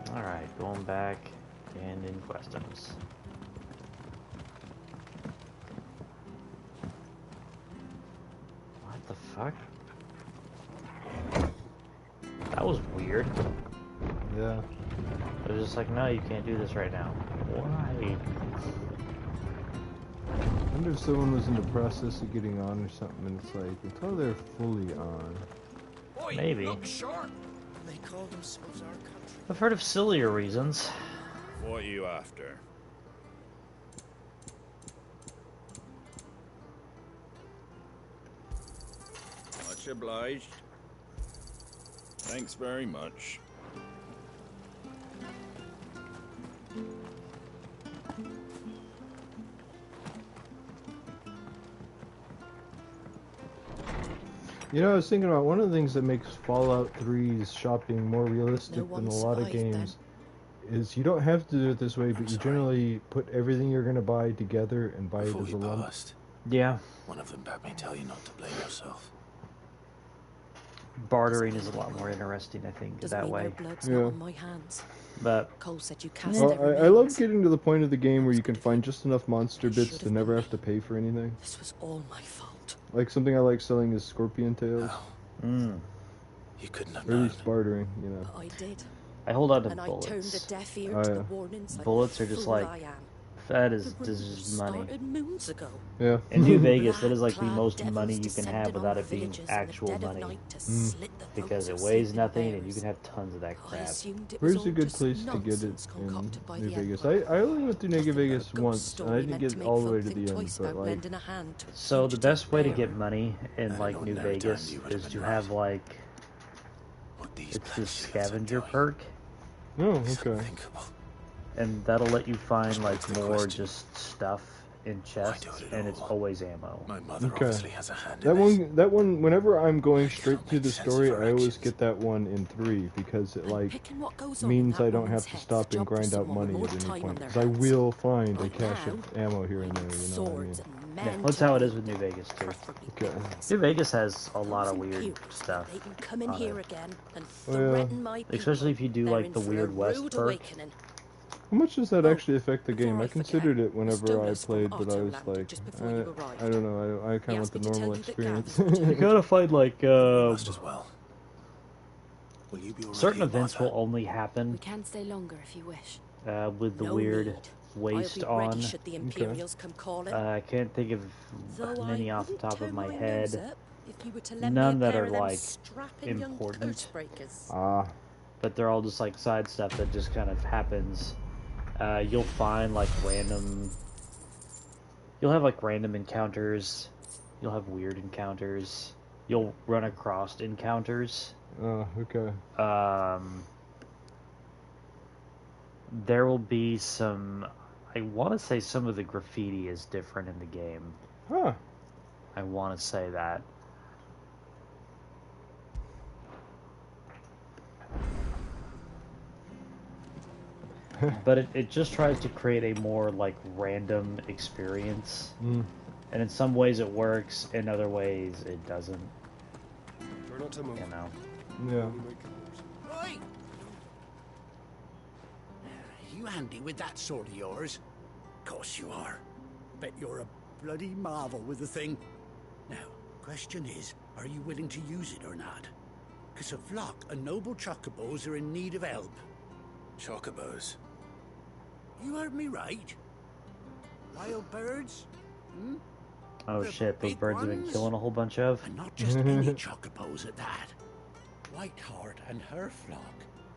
Alright, going back and in customs. What the fuck? That was weird. Yeah. They're just like, no, you can't do this right now. Why? I wonder if someone was in the process of getting on or something, and it's like, until they're fully on. Oi, Maybe. look sharp. They call themselves our country. I've heard of sillier reasons. What are you after? Much obliged. Thanks very much. You know, I was thinking about one of the things that makes Fallout 3's shopping more realistic than a lot of games is you don't have to do it this way, but you generally put everything you're going to buy together and buy Before it as a we lump. burst, Yeah. one of them bade me tell you not to blame yourself. Bartering is a lot more interesting, I think, Doesn't that mean way. no blood's Yeah. not on my hands. But Cole said you cast Well, their I love remains. getting to the point of the game where you can find just enough monster bits to never have to pay for anything. This was all my fault. Like, something I like selling is scorpion tails. You couldn't have Or at known. least bartering, you know. But I did. I hold on to And I turned a bullets. deaf ear Oh, to yeah. the warnings like Bullets the are just fool like- I am. That is, The this rumors is money. started moons ago. Yeah. In New Vegas, that is like the Black-clad most devils money you can descended have on without it being villages in the actual dead of money. night to slit the Because throats it of weighs sleeping nothing and you bears. can have tons of that I crap. assumed it was Where's a all good just place to get it nonsense in concocted by New the Vegas? Empire. I only went to New Nothing but a Vegas ghost once, and story I didn't meant get to make all the way folk to think the end, twice but about like, lending a hand to a So the fugitive best way to bear. get money in At like an New ordinary Vegas time, you would have is been to right. have like What these it's black this shields are scavenger doing perk, oh, is okay. unthinkable. and that'll let you find like What's the more question? just stuff in Why chests, do it and it's all? always ammo. My mother Okay. obviously has a hand That in this. one, whenever I'm going straight can't through make the sense of story, her I always actions. get that one in 3, because it, I'm like, picking what goes on means in I that don't woman's have to head stop and job for grind out someone with money more at any time point, on their because I hands. will find a Right cache now, of ammo here and I there, need you know what I mean? swords and Yeah, men that's to how it is lead, with New Vegas too. preferably Okay. brigands. New Vegas has a lot Those of weird Imperials, stuff. They can come in on here it. again and Oh, yeah. threaten my people. Especially if you do They're like in the for a Weird West rude perk. awakening. How much does that Oh, actually affect the before game? I I forget, considered it whenever I Stolas from played, but I Otto was landed like, just before you arrived. I don't know, I He kind of asked want the me to tell normal you that experience. Gavin's You returned. gotta find like Must as well. Will you be all right certain here, events Martha? will only We happen can stay longer if you wish. with the No weird need. waste I'll be ready on. should the Imperials come calling. I can't think of Though many I off the wouldn't top of turn my nose head, up if you were to lend none me a that pair are, of them like, strapping young important. curse breakers. Ah, but they're all just like side stuff that just kind of happens. You'll find like random. You'll have like random encounters. You'll have weird encounters. You'll run across encounters. oh, okay. There will be some. I want to say some of the graffiti is different in the game. Huh. I want to say that. But it just tries to create a more like random experience. Mm. And in some ways it works, in other ways it doesn't. Not to move. You know. Yeah. Only make it worse. Oi! You handy with that sword of yours? Course you are. Bet you're a bloody marvel with the thing. Now, question is, are you willing to use it or not? 'Cause a flock of noble chocobos are in need of help. Chocobos. You heard me right. Wild birds? Hmm? Oh The shit, those big birds have been ones? killing a whole bunch of. And not just any chocobos at that. Whiteheart and her flock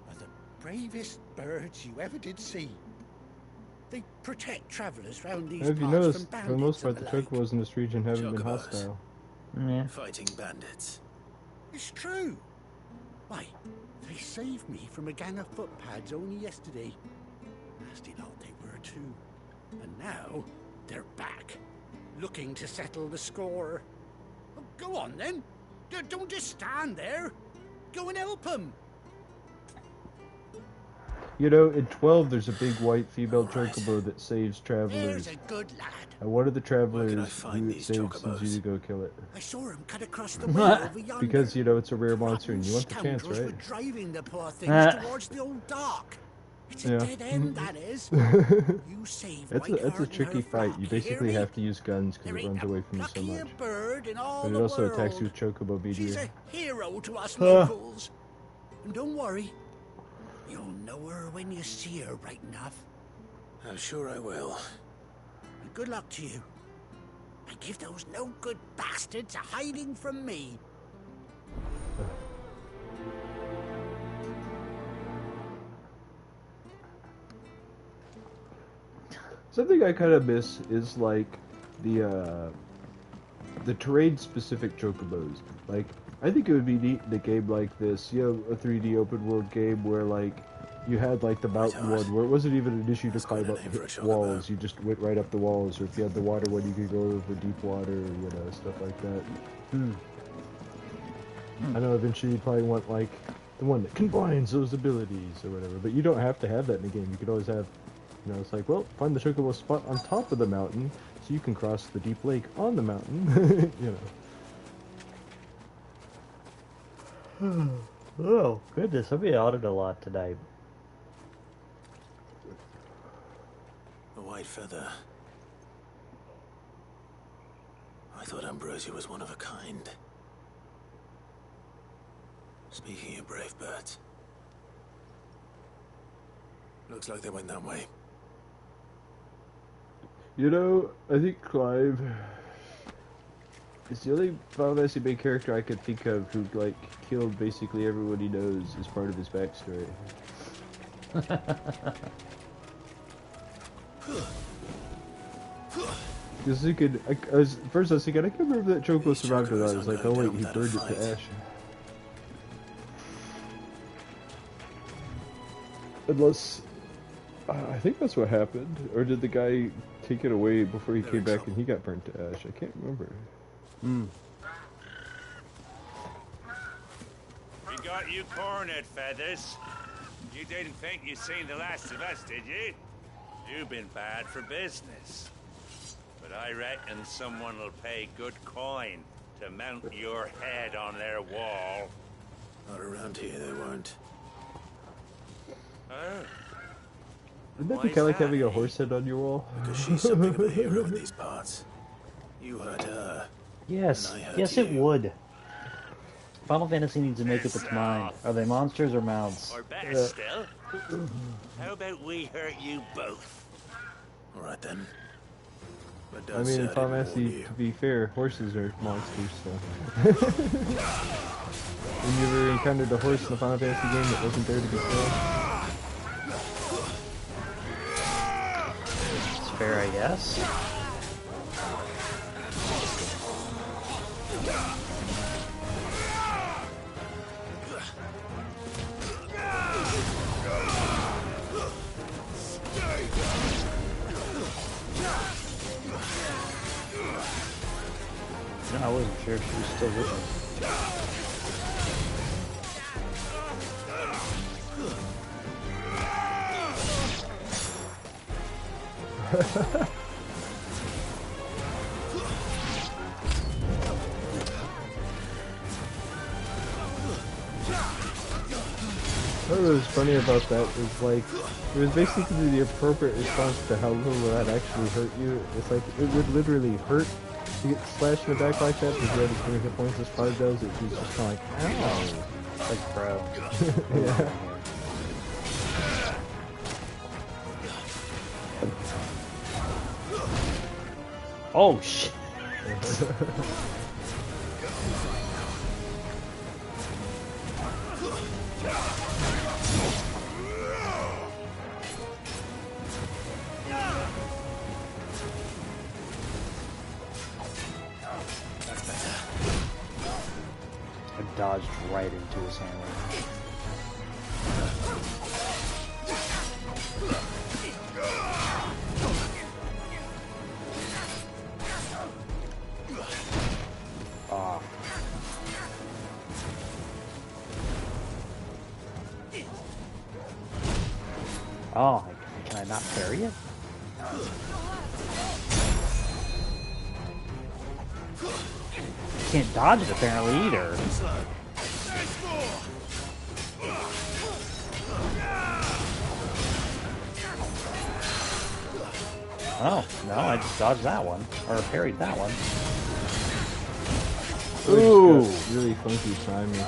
are the bravest birds you ever did see. They protect travellers round these Have you parts noticed, from for the most part, bandits the and the like. chocobos in this region haven't been Chocobos. hostile. Yeah. Fighting bandits. It's true. Why, they saved me from a gang of footpads only yesterday. Nasty lot they were too. And now, they're back, looking to settle the score. Well, go on then. Don't just stand there. Go and help them. You know, in 12, there's a big white female Alright. chocobo that saves travelers. There's a good lad. And one of the Where can I travelers find who it these saves chocobos? needs you to go kill it. I saw him cut across the way over yonder. Because, you know, it's a rare monster and you want the chance, Scoundrels right? were driving the poor things towards the old dock. It's a Yeah. dead end, that is. You save That's a Whiteheart and tricky her fight. flock, You hear basically me? have to use guns because There it ain't runs a away from you so pluckier much. bird in all But the it also world. attacks you with chocobo She's meteor. a hero to us Ah. locals. And don't worry, you'll know her when you see her, right enough. I'm sure I will. And good luck to you. And give those no-good bastards a hiding from me. Something I kind of miss is like the terrain-specific chocobos. Like, I think it would be neat in a game like this, you know, a 3D open world game where like you had like the mountain one where it wasn't even an issue to That's quite climb a up name for a chocobo. walls. You just went right up the walls, or if you had the water one, you could go over deep water, or, you know, stuff like that. I know eventually you probably want like the one that combines those abilities or whatever, but you don't have to have that in the game. You could always have, you know, it's like, well, find the chocobo spot on top of the mountain so you can cross the deep lake on the mountain, you know. Oh goodness, I've been on it a lot today. A white feather. I thought Ambrosia was one of a kind. Speaking of brave birds. Looks like they went that way. You know, I think Clive is the only Final Fantasy main character I could think of who, like, killed basically everyone he knows as part of his backstory. Because he could, first I was thinking, I can't remember that Chocobo survived or not. I was like, oh wait, he burned it to ash. Unless, I think that's what happened. Or did the guy take it away before he came back and he got burnt to ash? I can't remember. We got you cornered, Feathers. You didn't think you'd seen the last of us, did you? You've been bad for business. But I reckon someone will pay good coin to mount your head on their wall. Not around here, they won't. Oh. Wouldn't that Why be is kind of like that, having a eh? horse head on your wall? Because she's something of a hero in these parts. You hurt her. Yes, And I hurt yes, it you. would. Final Fantasy needs to make up its mind. Are they monsters or mouths? Or better still, how about we hurt you both? Alright then. But I don't mean, say in I Final didn't warn Fantasy, you. to be fair, horses are monsters, so. Have you ever encountered a horse in a Final Fantasy game that wasn't there to be killed? It's fair, I guess. No, I wasn't sure if she was still with us. What was funny about that is like it was basically the appropriate response to how little that actually hurt you. It's like it would literally hurt to get slashed in the back like that because you had as many hit points as Sparta does. It was just kind of like, ow. Like, bro. Yeah. Oh shit. I dodged right into his hammer. Ah. Oh, can I not parry it? Can't dodge it apparently either. Oh, no, I just dodged that one. Or parried that one. Ooh! Really funky timing.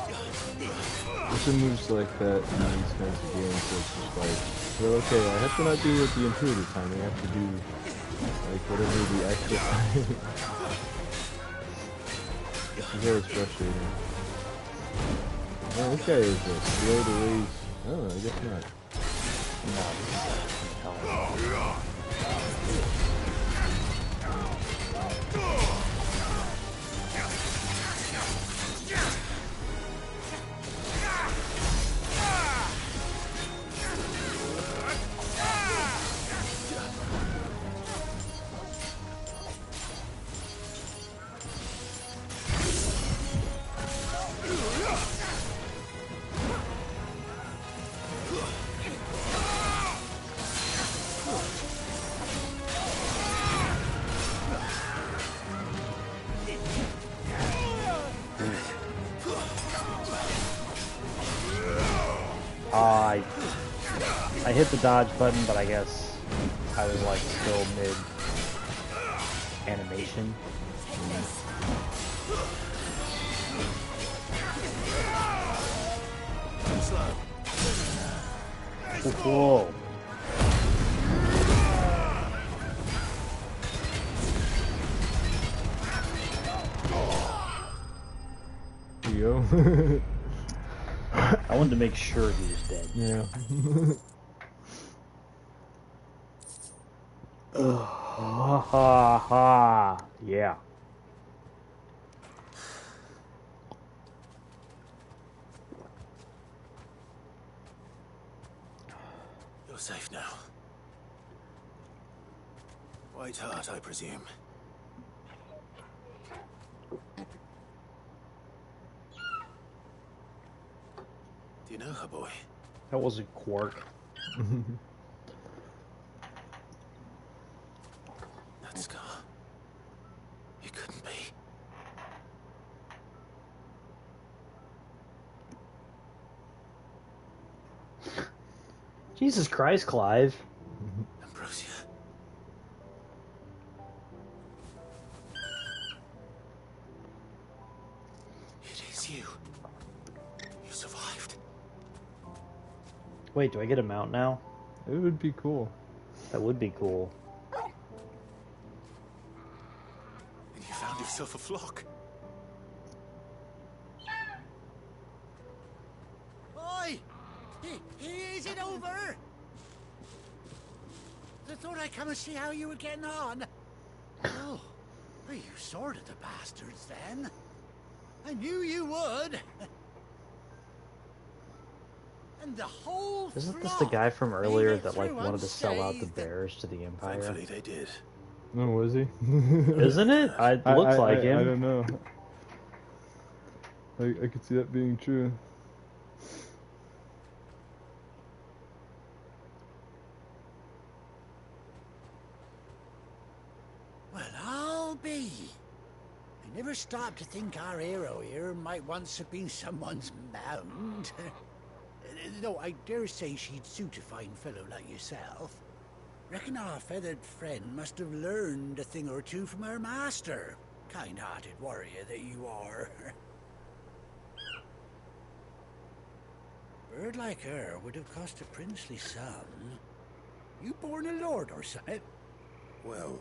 There's some moves like that in these kinds of games where it's just like, well, okay, I have to not do with the intuitive timing, I have to do, like, whatever the actual timing. It's always frustrating. Oh, this guy is slow to raise. Oh, I guess not. No, this is hell. I hit the dodge button, but I guess I was like still mid animation. Whoa. There you go. I wanted to make sure he was dead. Yeah. Ha ha ha. Yeah. You're safe now. White Heart, I presume. Do you know her, boy? That was a Quark. That scar. It couldn't be. Jesus Christ, Clive. Ambrosia. It is you. You survived. Wait, do I get a mount now? It would be cool. That would be cool. And you found yourself a flock. Oi! Is it over? I thought I'd come and see how you were getting on. Oh, well, you sorted the bastards then. I knew you would. And the whole Isn't this flock the guy from made earlier it that like through wanted to sell out the unscathed. bears to the Empire? Thankfully they did. Oh, was he? Isn't it? It looks like him. I don't know. I could see that being true. Well, I'll be. I never stopped to think our hero here might once have been someone's mount. No, I dare say she'd suit a fine fellow like yourself. Reckon our feathered friend must have learned a thing or two from her master. Kind-hearted warrior that you are. Bird like her would have cost a princely sum. You born a lord or something? Well,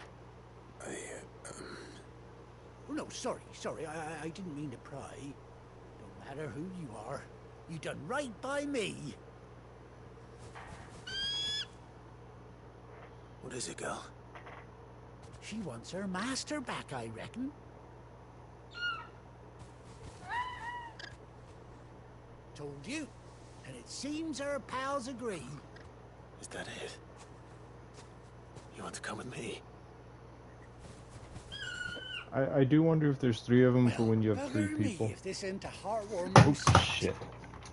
Oh, no, sorry. I didn't mean to pry. Don't matter who you are. You done right by me. what is it, girl? She wants her master back, I reckon. Told you. And it seems her pals agree. Is that it? You want to come with me? I do wonder if there's 3 of them for Well, when you have 3 bugger me people. if this ain't a heartwarming Oh, shit.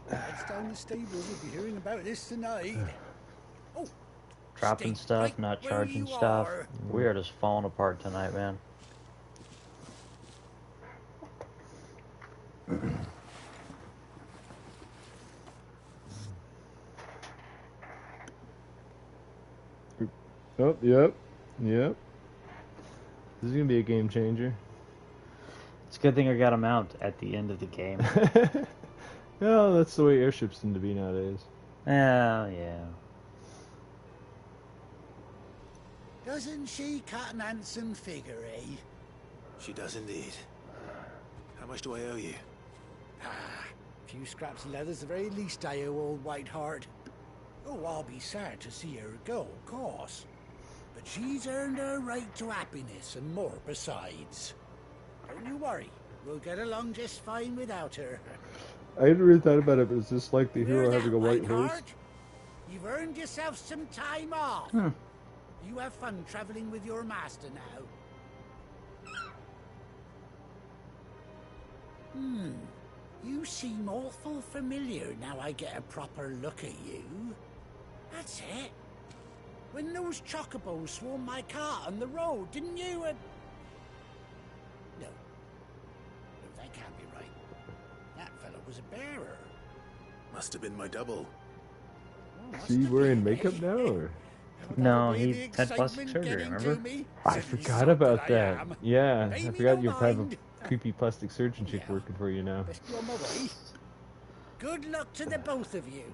Lads down the stables will be hearing about this tonight. Oh, Dropping stay stuff, right not where charging you stuff. are. We are just falling apart tonight, man. Oh, yep. This is gonna be a game changer. It's a good thing I got him out at the end of the game. Well, that's the way airships tend to be nowadays. Yeah. Doesn't she cut an handsome figure, eh? She does indeed. How much do I owe you? A few scraps of leather's the very least I owe old Whiteheart. Oh, I'll be sad to see her go, of course. But she's earned her right to happiness and more besides. Don't you worry. We'll get along just fine without her. I hadn't really thought about it, but is this like the hero Hear having that, a white Whiteheart? horse? You've earned yourself some time off. You have fun traveling with your master now. You seem awful familiar now I get a proper look at you. That's it. When those chocobos swarmed my cart on the road, didn't you? No, that can't be right. That fellow was a bearer. Must have been my double. Oh, must Is he have wearing been, makeup eh? now, or? No, That'll he be the had plastic excitement surgery, getting remember? to me. I Silly forgot sod about that I that. am. Yeah, Pay I me forgot no you have a mind. creepy plastic surgeon chick Yeah. working for you now. Best be on my way. Good luck to the both of you.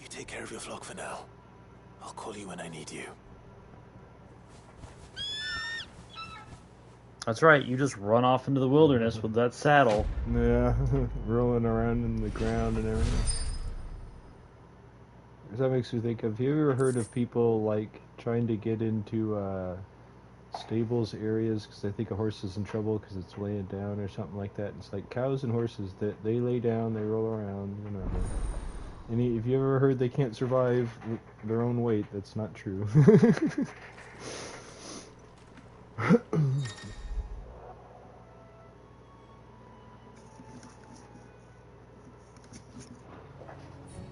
You take care of your flock for now. I'll call you when I need you. That's right, you just run off into the wilderness with that saddle. Yeah, rolling around in the ground and everything. That makes me think of, have you ever heard of people like trying to get into stables areas because they think a horse is in trouble because it's laying down or something like that? It's like cows and horses that they lay down, they roll around, you know. And if you ever heard they can't survive their own weight, that's not true.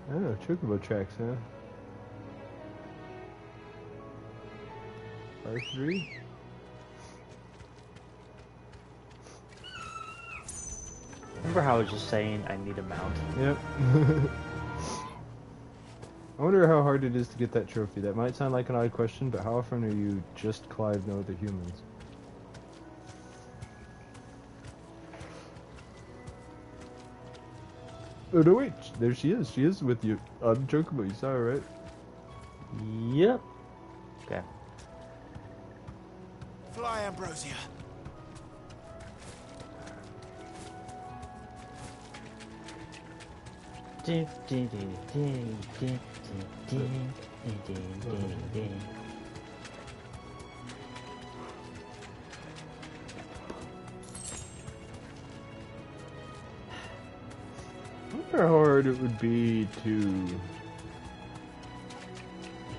Oh, chocobo tracks, huh? R3? Remember how I was just saying I need a mount? Yep. I wonder how hard it is to get that trophy. That might sound like an odd question, but how often are you just Clive, no other humans? Oh no, wait, there she is. She is with you on Chocobo. You saw her, right? Yep. Okay. Fly, Ambrosia. I wonder how hard it would be to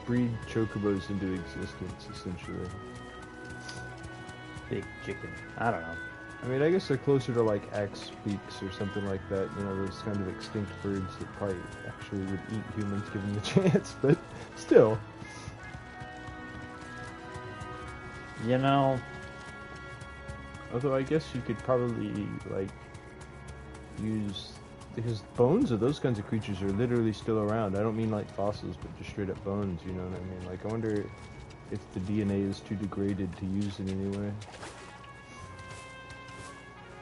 breed chocobos into existence, essentially. Big chicken. I don't know. I mean, I guess they're closer to like axe beaks or something like that, you know, those kind of extinct birds that probably actually would eat humans given the chance, but still. You know, Although I guess you could probably, like, use... Because bones of those kinds of creatures are literally still around. I don't mean like fossils, but just straight up bones, you know what I mean? Like, I wonder if the DNA is too degraded to use in any way.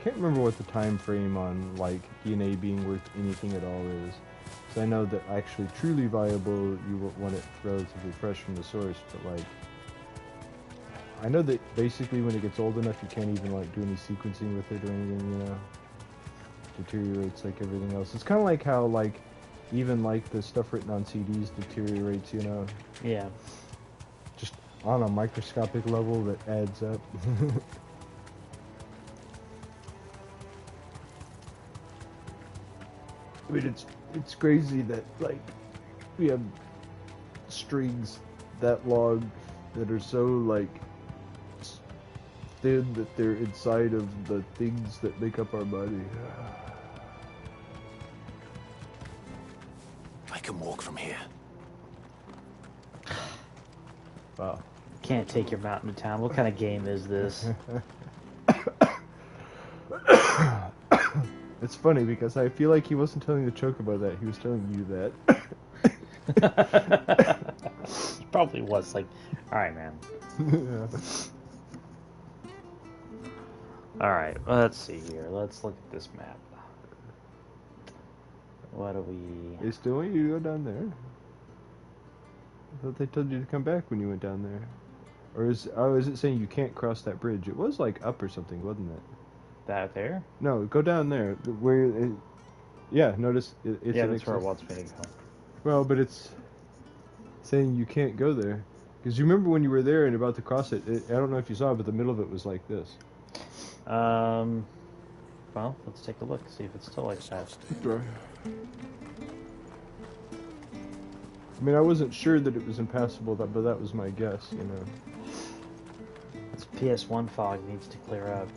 Can't remember what the time frame on, like, DNA being worth anything at all is. So I know that actually truly viable, you want it relatively fresh from the source, but like... I know that basically when it gets old enough, you can't even, like, do any sequencing with it or anything, you know? Deteriorates like everything else. It's kind of like how, like, even, like, the stuff written on CDs deteriorates, you know? Yeah. Just on a microscopic level that adds up. I mean, it's crazy that, like, we have strings that long that are so, like, thin that they're inside of the things that make up our body. I can walk from here. Wow. Can't take your mountain to town. What kind of game is this? It's funny because I feel like he wasn't telling the Chocobo that, he was telling you that. Probably was like, alright, man. Yeah. Alright, let's see here. Let's look at this map. What do we... They still want you to go down there. I thought they told you to come back when you went down there. Or is it saying you can't cross that bridge? It was like up or something, wasn't it? That there? No, go down there. Where it, yeah, notice it's... Yeah, that's where it wants me to go. Well, but it's saying you can't go there. Because you remember when you were there and about to cross it, I don't know if you saw it, but the middle of it was like this. Well, let's take a look, see if it's still like that. I mean, I wasn't sure that it was impassable, but that was my guess, you know. This PS1 fog needs to clear up.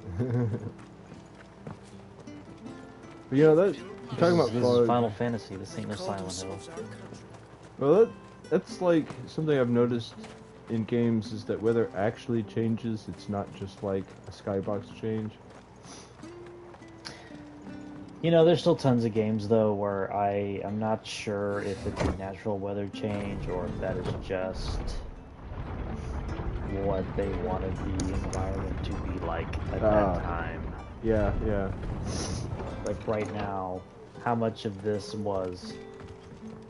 But, you know, that... You're talking about this fog. is Final Fantasy, this ain't no Silent Hill. Well, that's like something I've noticed in games is that weather actually changes. It's not just like a skybox change. You know, there's still tons of games though where I am not sure if it's a natural weather change or if that is just what they wanted the environment to be like at that time. Yeah, yeah. Like right now, how much of this was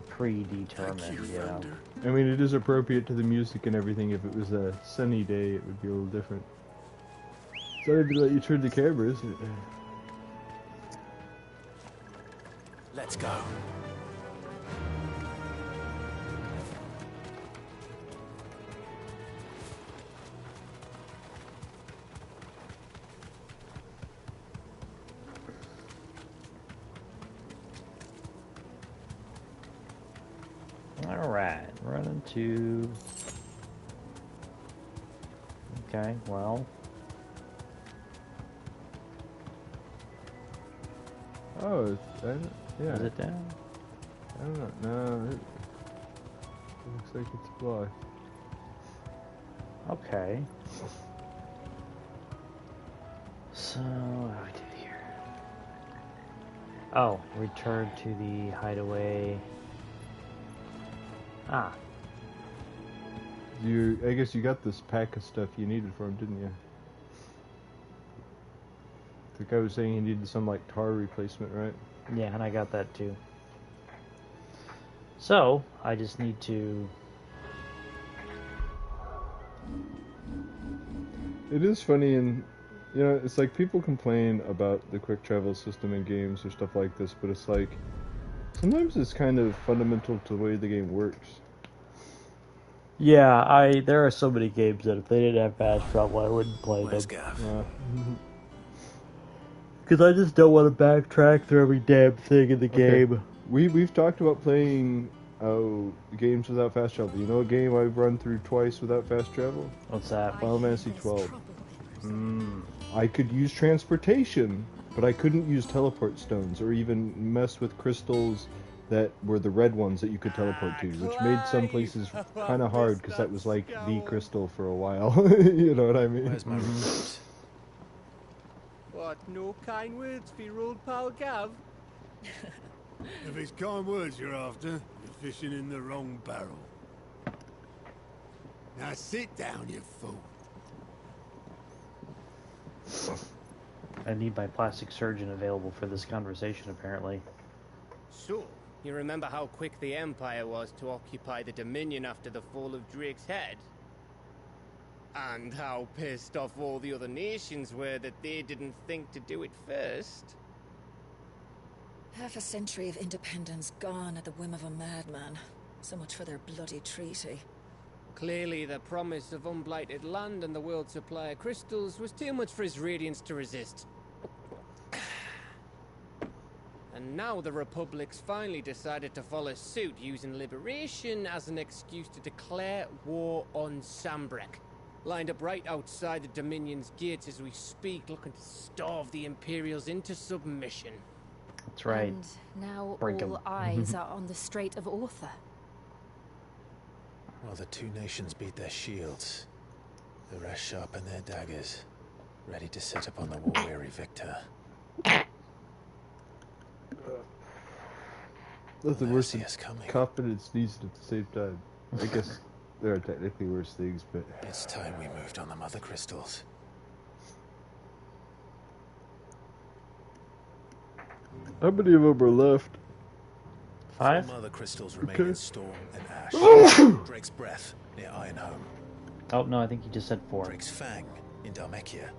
predetermined, you know? I mean, it is appropriate to the music and everything. If it was a sunny day, it would be a little different. Sorry to let you turn the camera, isn't it? Let's go. Alright, running to... Okay, well... Oh, yeah. Is it down? I don't know. No, it looks like it's blocked. Okay. So, what do I do here? Oh, return to the hideaway. Ah. I guess you got this pack of stuff you needed for him, didn't you? The guy was saying he needed some, like, tar replacement, right? Yeah, and I got that too. So, I just need to... It is funny, and, you know, it's like people complain about the quick travel system in games or stuff like this, but it's like, sometimes it's kind of fundamental to the way the game works. Yeah, there are so many games that if they didn't have fast travel, I wouldn't play them. Gav? Because I just don't want to backtrack through every damn thing in the game. We've talked about playing games without fast travel. You know a game I've run through twice without fast travel? What's that? Final Fantasy 12. I could use transportation, but I couldn't use teleport stones or even mess with crystals that were the red ones that you could teleport to, which made some places kind of hard because that was like the crystal for a while. You know what I mean? Where's my route? What, no kind words for your old pal Gav? If it's kind words you're after, you're fishing in the wrong barrel. Now sit down, you fool. I need my plastic surgeon available for this conversation, apparently. So, you remember how quick the Empire was to occupy the Dominion after the fall of Drake's head? And how pissed off all the other nations were that they didn't think to do it first? Half a century of independence gone at the whim of a madman. So much for their bloody treaty. Clearly, the promise of unblighted land and the world's supply of crystals was too much for his radiance to resist. And now the Republic's finally decided to follow suit, using liberation as an excuse to declare war on Sambrek. Lined up right outside the Dominion's gates as we speak, looking to starve the Imperials into submission. That's right. And now Break 'em. all eyes are on the Strait of Author. While the two nations beat their shields, the rest sharpen their daggers, ready to set upon the war-weary victor. Nothing worse than coming. coughing and sneezing at the same time. I guess there are technically worse things, but... It's time we moved on the mother crystals. How many of them are left? 5? 4 mother crystals remain Okay. in Storm and Ash. Drake's Breath near Ironhome. Oh, no, I think you just said 4. Drake's Fang in Dhalmekia.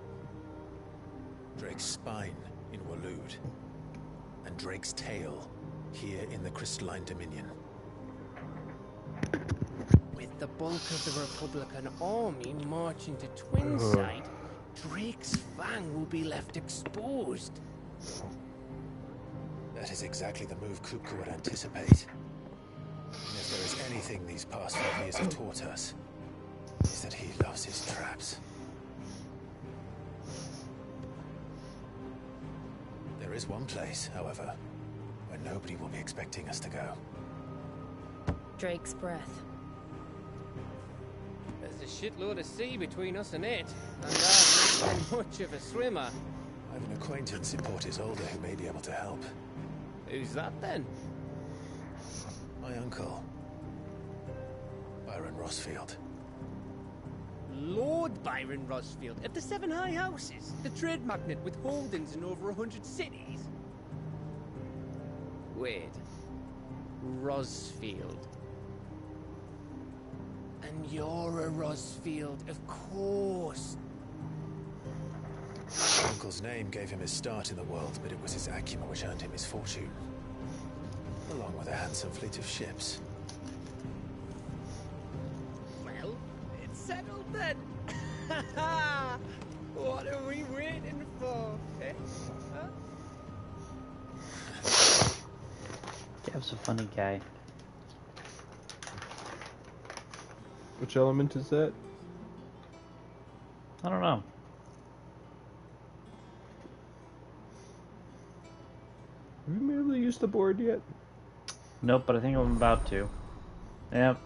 Drake's Spine in Waloed. And Drake's Tail here in the Crystalline Dominion. With the bulk of the Republican army marching to Twinside, Drake's Fang will be left exposed. That is exactly the move Kupka would anticipate. And if there is anything these past 5 years have taught us, is that he loves his traps. There is one place, however, where nobody will be expecting us to go. Drake's Breath. There's a shitload of sea between us and it, and I've not been much of a swimmer. I have an acquaintance in Port Isolde who may be able to help. Who's that then? My uncle, Byron Rossfield. Lord Byron Rossfield of the 7 High Houses, the trade magnate with holdings in over 100 cities. Wait, Rossfield. And you're a Rossfield, of course. My uncle's name gave him his start in the world, but it was his acumen which earned him his fortune, along with a handsome fleet of ships. Well, it's settled then. What are we waiting for, eh? Huh? Gav's a funny guy. Which element is that? I don't know. Have you merely used the board yet? Nope, but I think I'm about to. Yep.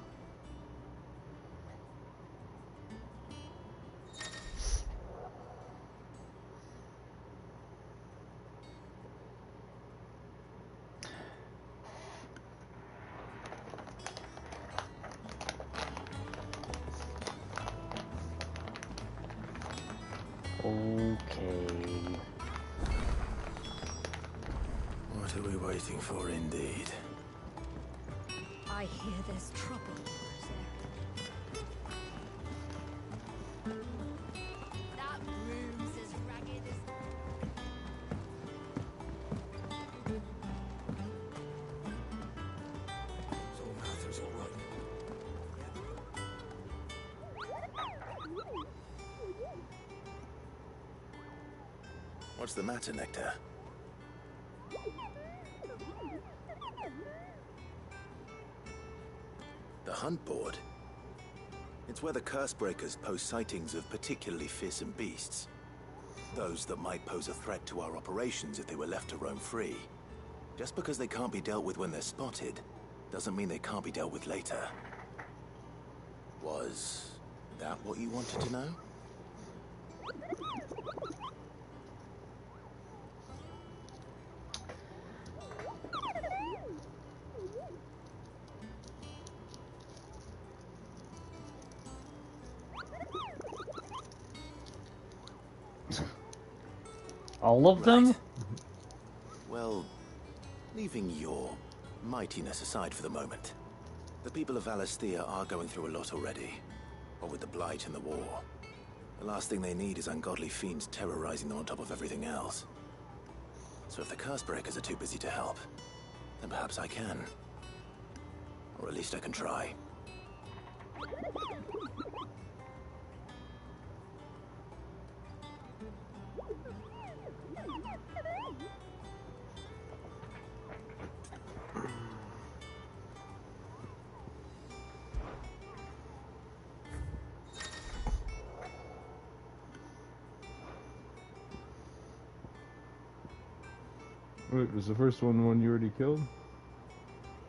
Okay. What are we waiting for, indeed? I hear there's trouble. That room's as ragged as... So Arthur's all right. What's the matter, Nectar? The hunt board? It's where the Cursebreakers post sightings of particularly fearsome beasts. Those that might pose a threat to our operations if they were left to roam free. Just because they can't be dealt with when they're spotted, doesn't mean they can't be dealt with later. Was that what you wanted to know? All of them? Well, leaving your mightiness aside for the moment, the people of Valisthea are going through a lot already. What with the Blight and the war. The last thing they need is ungodly fiends terrorizing them on top of everything else. So if the Cursebreakers are too busy to help, then perhaps I can. Or at least I can try. Wait, was the first one you already killed?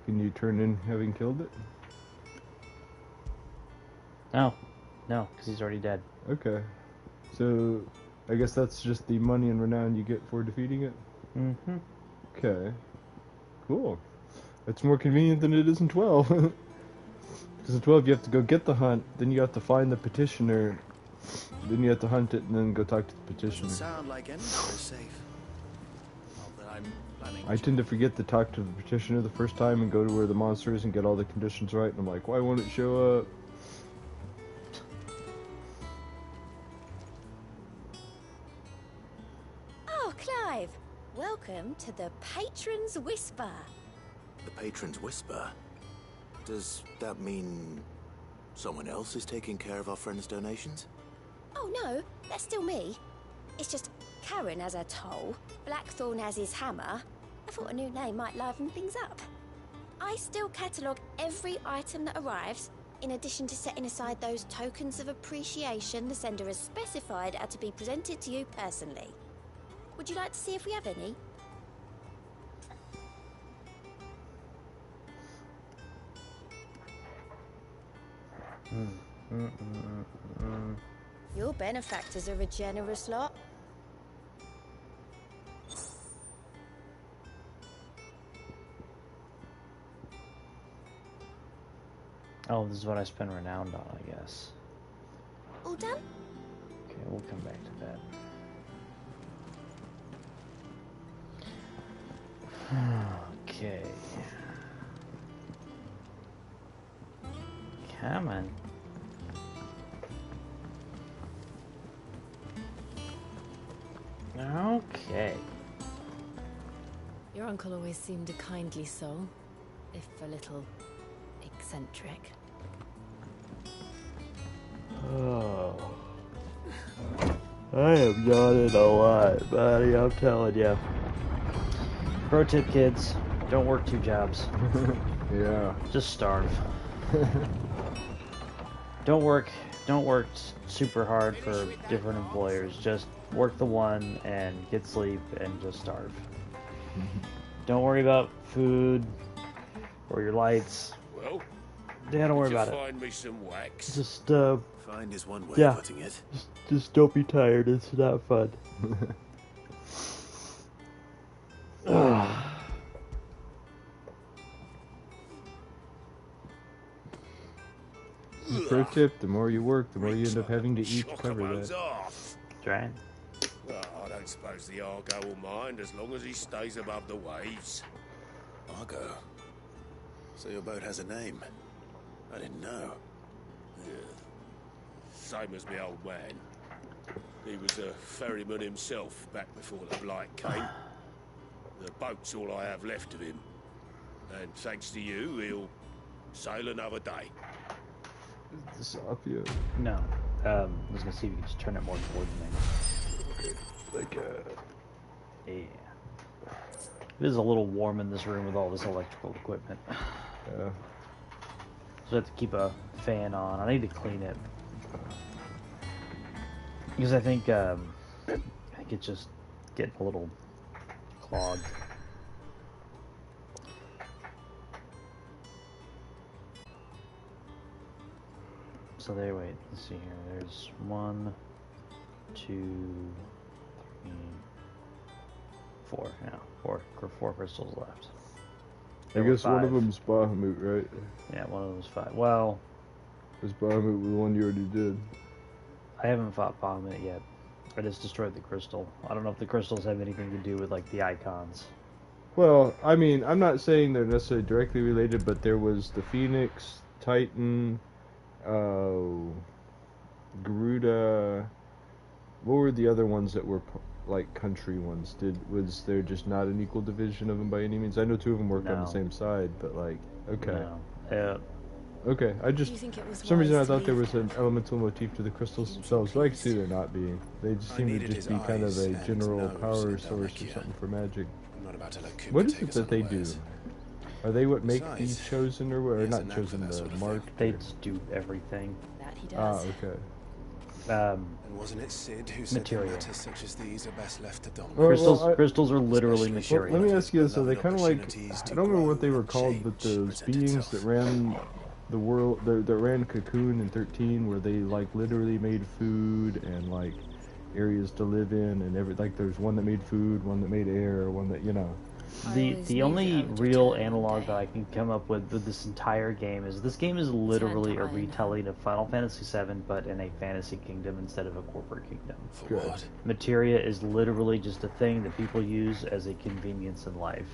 Can you turn in having killed it? No, because he's already dead. Okay. So, I guess that's just the money and renown you get for defeating it? Mm-hmm. Okay. Cool. It's more convenient than it is in 12. Because in 12 you have to go get the hunt, then you have to find the petitioner, then you have to hunt it, and then go talk to the petitioner. Doesn't sound like anywhere is safe. Not that I'm planning. I tend to forget to talk to the petitioner the first time and go to where the monster is and get all the conditions right, and I'm like, why won't it show up? Oh, Clive! Welcome to the Patron's Whisper. The Patron's Whisper? Does that mean someone else is taking care of our friend's donations? Oh no, that's still me. It's just Karen has her toll, Blackthorn has his hammer. I thought a new name might liven things up. I still catalogue every item that arrives, in addition to setting aside those tokens of appreciation the sender has specified are to be presented to you personally. Would you like to see if we have any? Your benefactors are a generous lot. Oh, this is what I spend renowned on, I guess. All done? Okay, we'll come back to that. Okay. Come on. Okay. Your uncle always seemed a kindly soul, if a little eccentric. Oh. I am yawning a lot, buddy, I'm telling you. Pro tip, kids, don't work 2 jobs. Yeah. Just starve. Don't work super hard for different employers. Just work the one and get sleep and just starve. Don't worry about food or your lights. Well, yeah, don't worry about find me some wax. Just Find is one way yeah, of putting it. just don't be tired. It's not fun. Pro tip, the more you work, the more you end up having to eat to cover that. Right. Well, I don't suppose the Argo will mind as long as he stays above the waves. Argo? So your boat has a name? I didn't know. Yeah. Same as my old man. He was a ferryman himself back before the Blight came. The boat's all I have left of him. And thanks to you, he'll sail another day. Is this off yet? No. I was gonna see if you could just turn it more towards me. Okay. Like, yeah. It is a little warm in this room with all this electrical equipment. Yeah. So I have to keep a fan on. I need to clean it. Because I think it's just getting a little clogged. So there, wait, let's see here. There's 1, 2, 3, 4. Yeah, four crystals left. I guess one of them's Bahamut, right? Yeah, one of them's 5. Well, is Bahamut the one you already did? I haven't fought Bahamut yet. I just destroyed the crystal. I don't know if the crystals have anything to do with like the icons. Well, I mean, I'm not saying they're necessarily directly related, but there was the Phoenix, Titan, Garuda. What were the other ones that were like country ones? Was there just not an equal division of them by any means? I know two of them worked on the same side, but like, okay. No. Okay, for some reason I thought there was an elemental motif to the crystals themselves, but I can see there not being. They just seem to just be kind of a general power source or something for magic. What is it that they do? Are they what make the chosen or not chosen, the marked? They just do everything. That he does. Okay. And wasn't it Sid who said Materia. that matters such as these are best left to Dom? Crystals are literally materia. Well, let me ask you this: so they kind of like, I don't remember what they were called, but those beings that ran the world, that ran Cocoon in 13, where they like literally made food and like areas to live in, and like there's one that made food, one that made air, one that The only real analog that I can come up with this entire game is this game is literally a retelling of Final Fantasy VII, but in a fantasy kingdom instead of a corporate kingdom. For what? Materia is literally just a thing that people use as a convenience in life.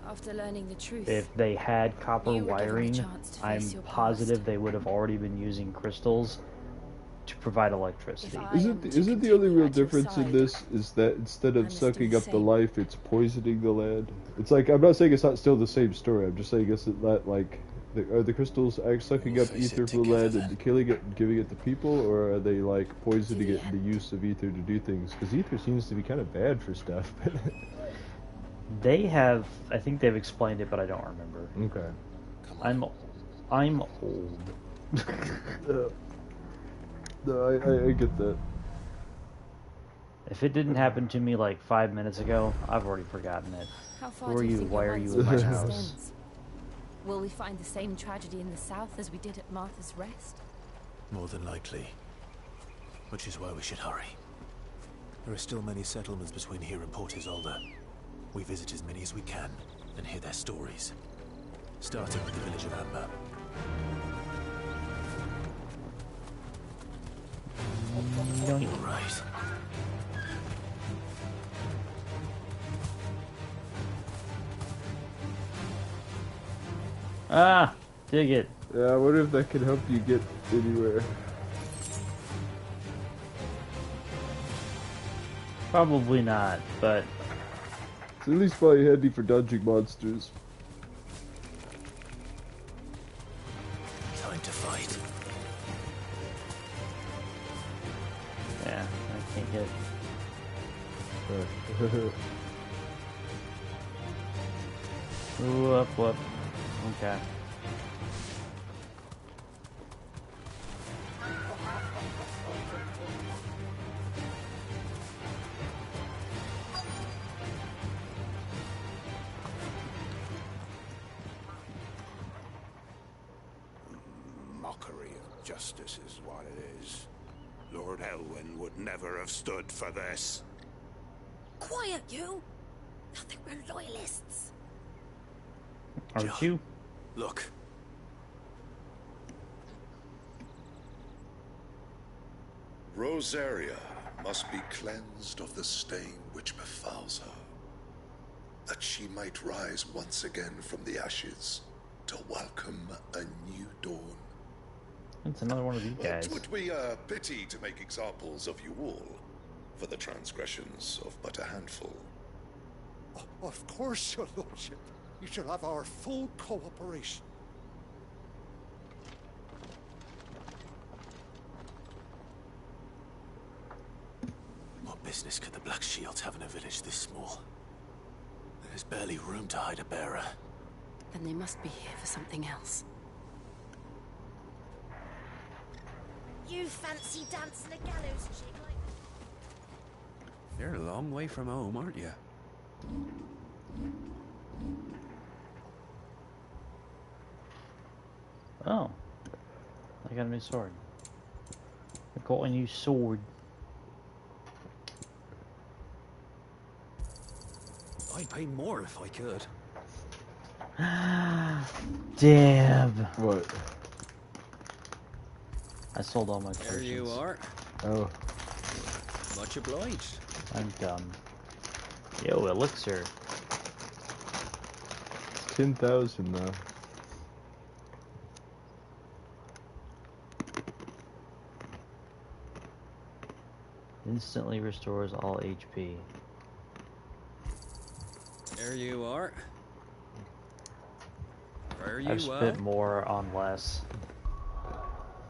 After learning the truth, If they had copper you were given a wiring, chance to I'm face your positive past. they would have already been using crystals to provide electricity. Isn't the only real difference in this is that instead of sucking up the life, it's poisoning the land? It's like, I'm not saying it's not still the same story. I'm just saying it's that like, are the crystals sucking up ether from the land and killing it and giving it to people, or are they like poisoning it in the use of ether to do things? Because ether seems to be kind of bad for stuff. I think they've explained it, but I don't remember. Okay. I'm old. No, I get that. If it didn't happen to me like 5 minutes ago, I've already forgotten it. How far Who are do you you? think Why your are you months in my will house? extend? Will we find the same tragedy in the south as we did at Martha's Rest? More than likely. Which is why we should hurry. There are still many settlements between here and Port Isolde. We visit as many as we can and hear their stories. Starting with the village of Amber. Right. Ah, dig it. Yeah, I wonder if that could help you get anywhere. Probably not, but It's at least probably handy for dodging monsters. Time to fight. yeah, I can't get. Whoop. Okay. Mockery of justice is what it is. Lord Elwyn would never have stood for this. Quiet, you! I think we're loyalists. Aren't you? Look. Rosaria must be cleansed of the stain which befouls her, that she might rise once again from the ashes to welcome a new dawn. It's another one of you guys. It would be a pity to make examples of you all for the transgressions of but a handful. Of course, your lordship. You shall have our full cooperation. What business could the Black Shields have in a village this small? There's barely room to hide a bearer. Then they must be here for something else. You fancy dancing a gallows chick like that? You're a long way from home, aren't you? Oh. I got a new sword. I got a new sword. I'd pay more if I could. Damn. What? I sold all my There potions. you are. Oh. Much obliged. I'm done. Yo, elixir. 10,000 though. Instantly restores all HP. There you are. There you I've spent more on less.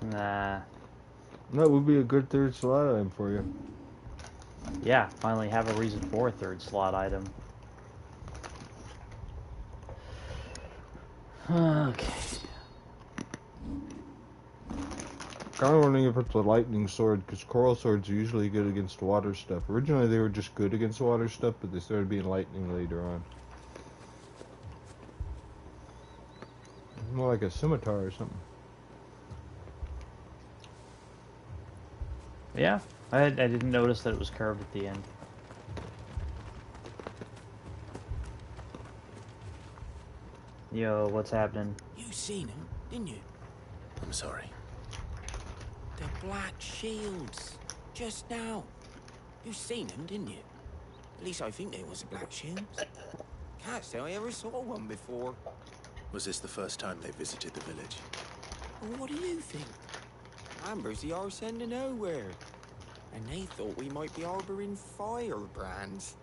Nah. That would be a good third slot item for you. Yeah, finally have a reason for a third slot item. Okay. Kind of wondering if it's a lightning sword, because coral swords are usually good against water stuff. Originally they were just good against water stuff, but they started being lightning later on. More like a scimitar or something. Yeah, I didn't notice that it was curved at the end. Yo, what's happening? You seen him, didn't you? I'm sorry. The black shields. Just now. You seen them, didn't you? At least I think they was black shields. Can't say I ever saw one before. Was this the first time they visited the village? Well, what do you think? Amber's the arse end of nowhere. And they thought we might be harboring firebrands.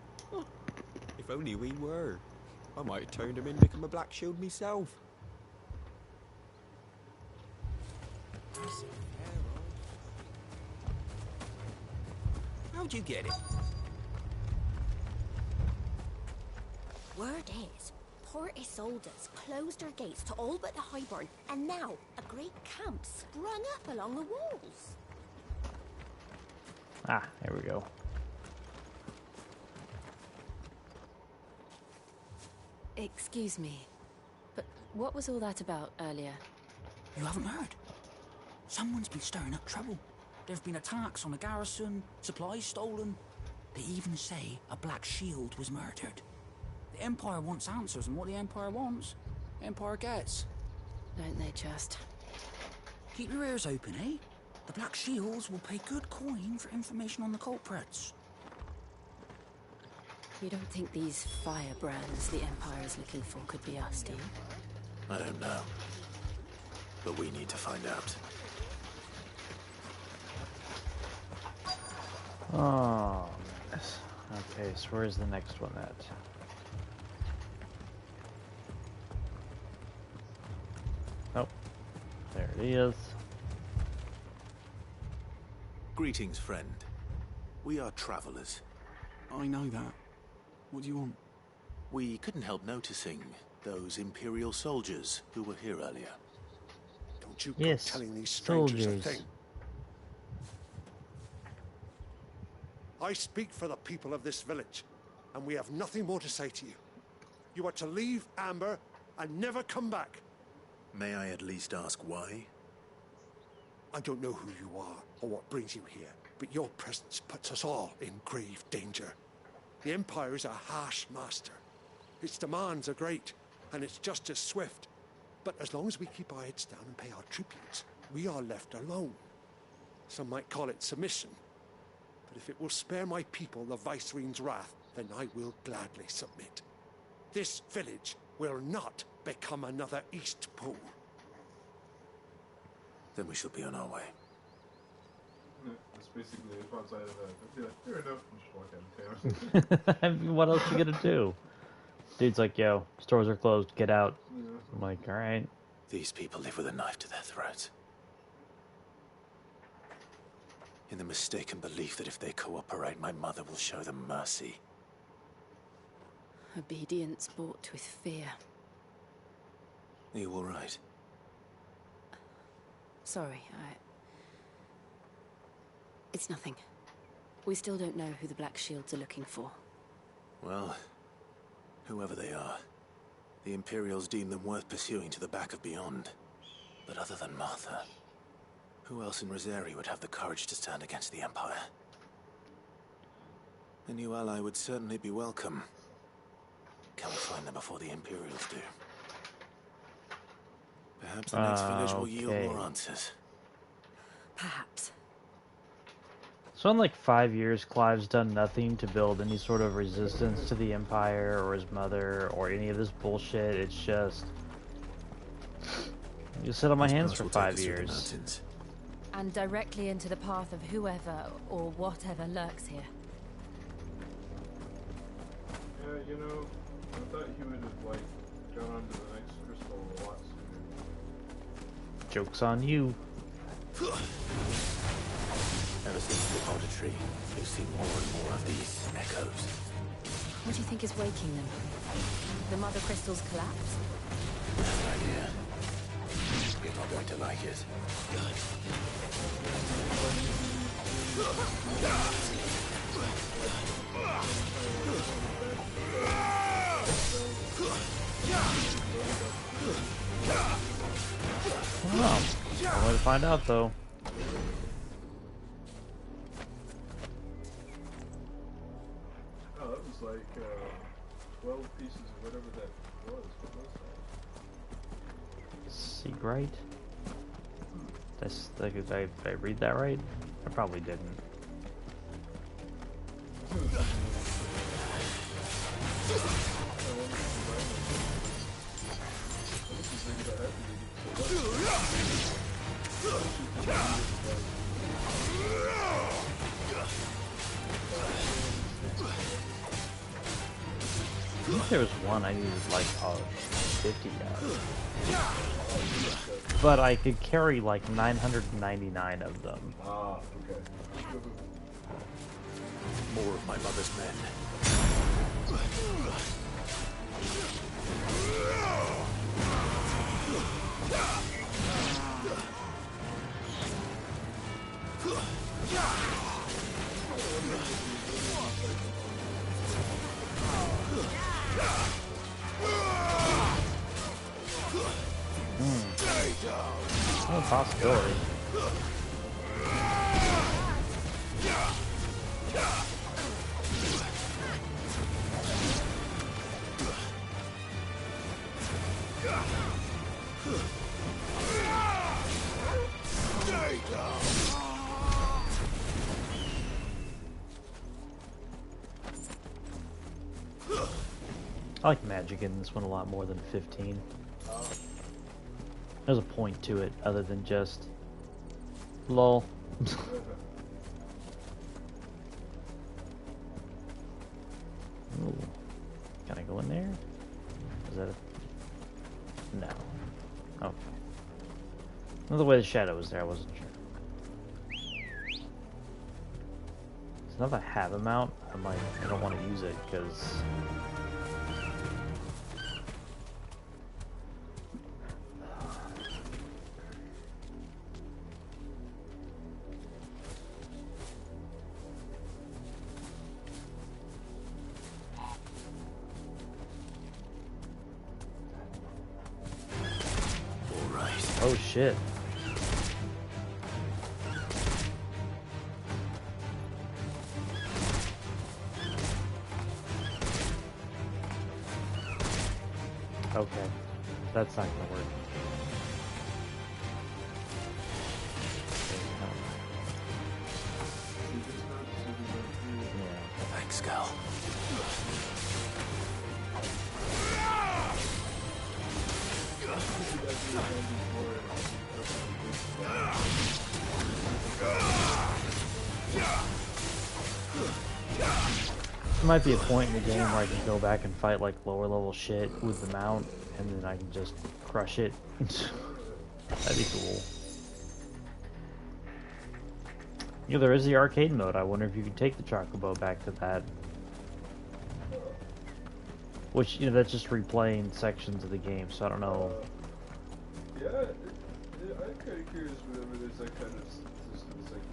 If only we were. I might have turned him in and become a black shield myself. How'd you get it? Word is, Port Isolde's closed her gates to all but the Highborn, and now a great camp sprung up along the walls. Ah, there we go. Excuse me, but what was all that about earlier? You haven't heard? Someone's been stirring up trouble. There've been attacks on the garrison, supplies stolen. They even say a black shield was murdered. The Empire wants answers, and what the Empire wants, the Empire gets. Don't they just? Keep your ears open, eh? The Black Shields will pay good coin for information on the culprits. You don't think these firebrands the Empire is looking for could be us, do you? I don't know. But we need to find out. Oh, yes. Okay, so where's the next one at? Oh, there it is. Greetings, friend. We are travelers. I know that. What do you want? We couldn't help noticing those Imperial soldiers who were here earlier. Don't you go telling these strangers a thing. I speak for the people of this village, and we have nothing more to say to you. You are to leave Amber and never come back. May I at least ask why? I don't know who you are or what brings you here, but your presence puts us all in grave danger. The Empire is a harsh master. Its demands are great, and its justice swift. But as long as we keep our heads down and pay our tributes, we are left alone. Some might call it submission. But if it will spare my people the Viceroy's wrath, then I will gladly submit. This village will not become another East Pool. Then we shall be on our way. That's basically the response I have. Like, fair enough, and just walk out. I mean, what else you gonna do? Dude's like, yo, stores are closed, get out. Yeah. I'm like, alright. These people live with a knife to their throats. In the mistaken belief that if they cooperate, my mother will show them mercy. Obedience bought with fear. Are you all right? Sorry, It's nothing. We still don't know who the Black Shields are looking for. Well, whoever they are, the Imperials deem them worth pursuing to the back of beyond. But other than Martha, who else in Rosari would have the courage to stand against the Empire? A new ally would certainly be welcome. Can we find them before the Imperials do? Perhaps the next village will yield more answers. Perhaps. So So in like 5 years, Clive's done nothing to build any sort of resistance to the Empire or his mother or any of this bullshit. It's just you sit on my hands for 5 years. And directly into the path of whoever or whatever lurks here. Yeah, you know, I thought he would have like gone on to the next crystal a lot sooner. Joke's on you. Ever since the auditory, we've seen more and more of these echoes. What do you think is waking them? The mother crystal's collapse? No idea. You're not going to like it. Wow. One way to find out, though. Oh, that was like 12 pieces of whatever that was. What was that? Seagrite? Did I read that right? I probably didn't. I think there was one I needed like 50 yards. But I could carry like 999 of them. Ah, okay. More of my mother's men. No possibility. I like magic in this one a lot more than 15. There's a point to it other than just lol. Ooh. Can I go in there? Is that a... No. Okay. Another way the shadow was there, I wasn't sure. So now that I have a mount, I don't want to use it because oh shit. Okay. That's not gonna work. Thanks, Cal. There might be a point in the game where I can go back and fight like lower level shit with the mount, and then I can just crush it. That'd be cool. You know, there is the arcade mode. I wonder if you could take the Chocobo back to that. Which, you know, that's just replaying sections of the game, so I don't know. Yeah, I'm kind of curious whether there's that kind of system. It's like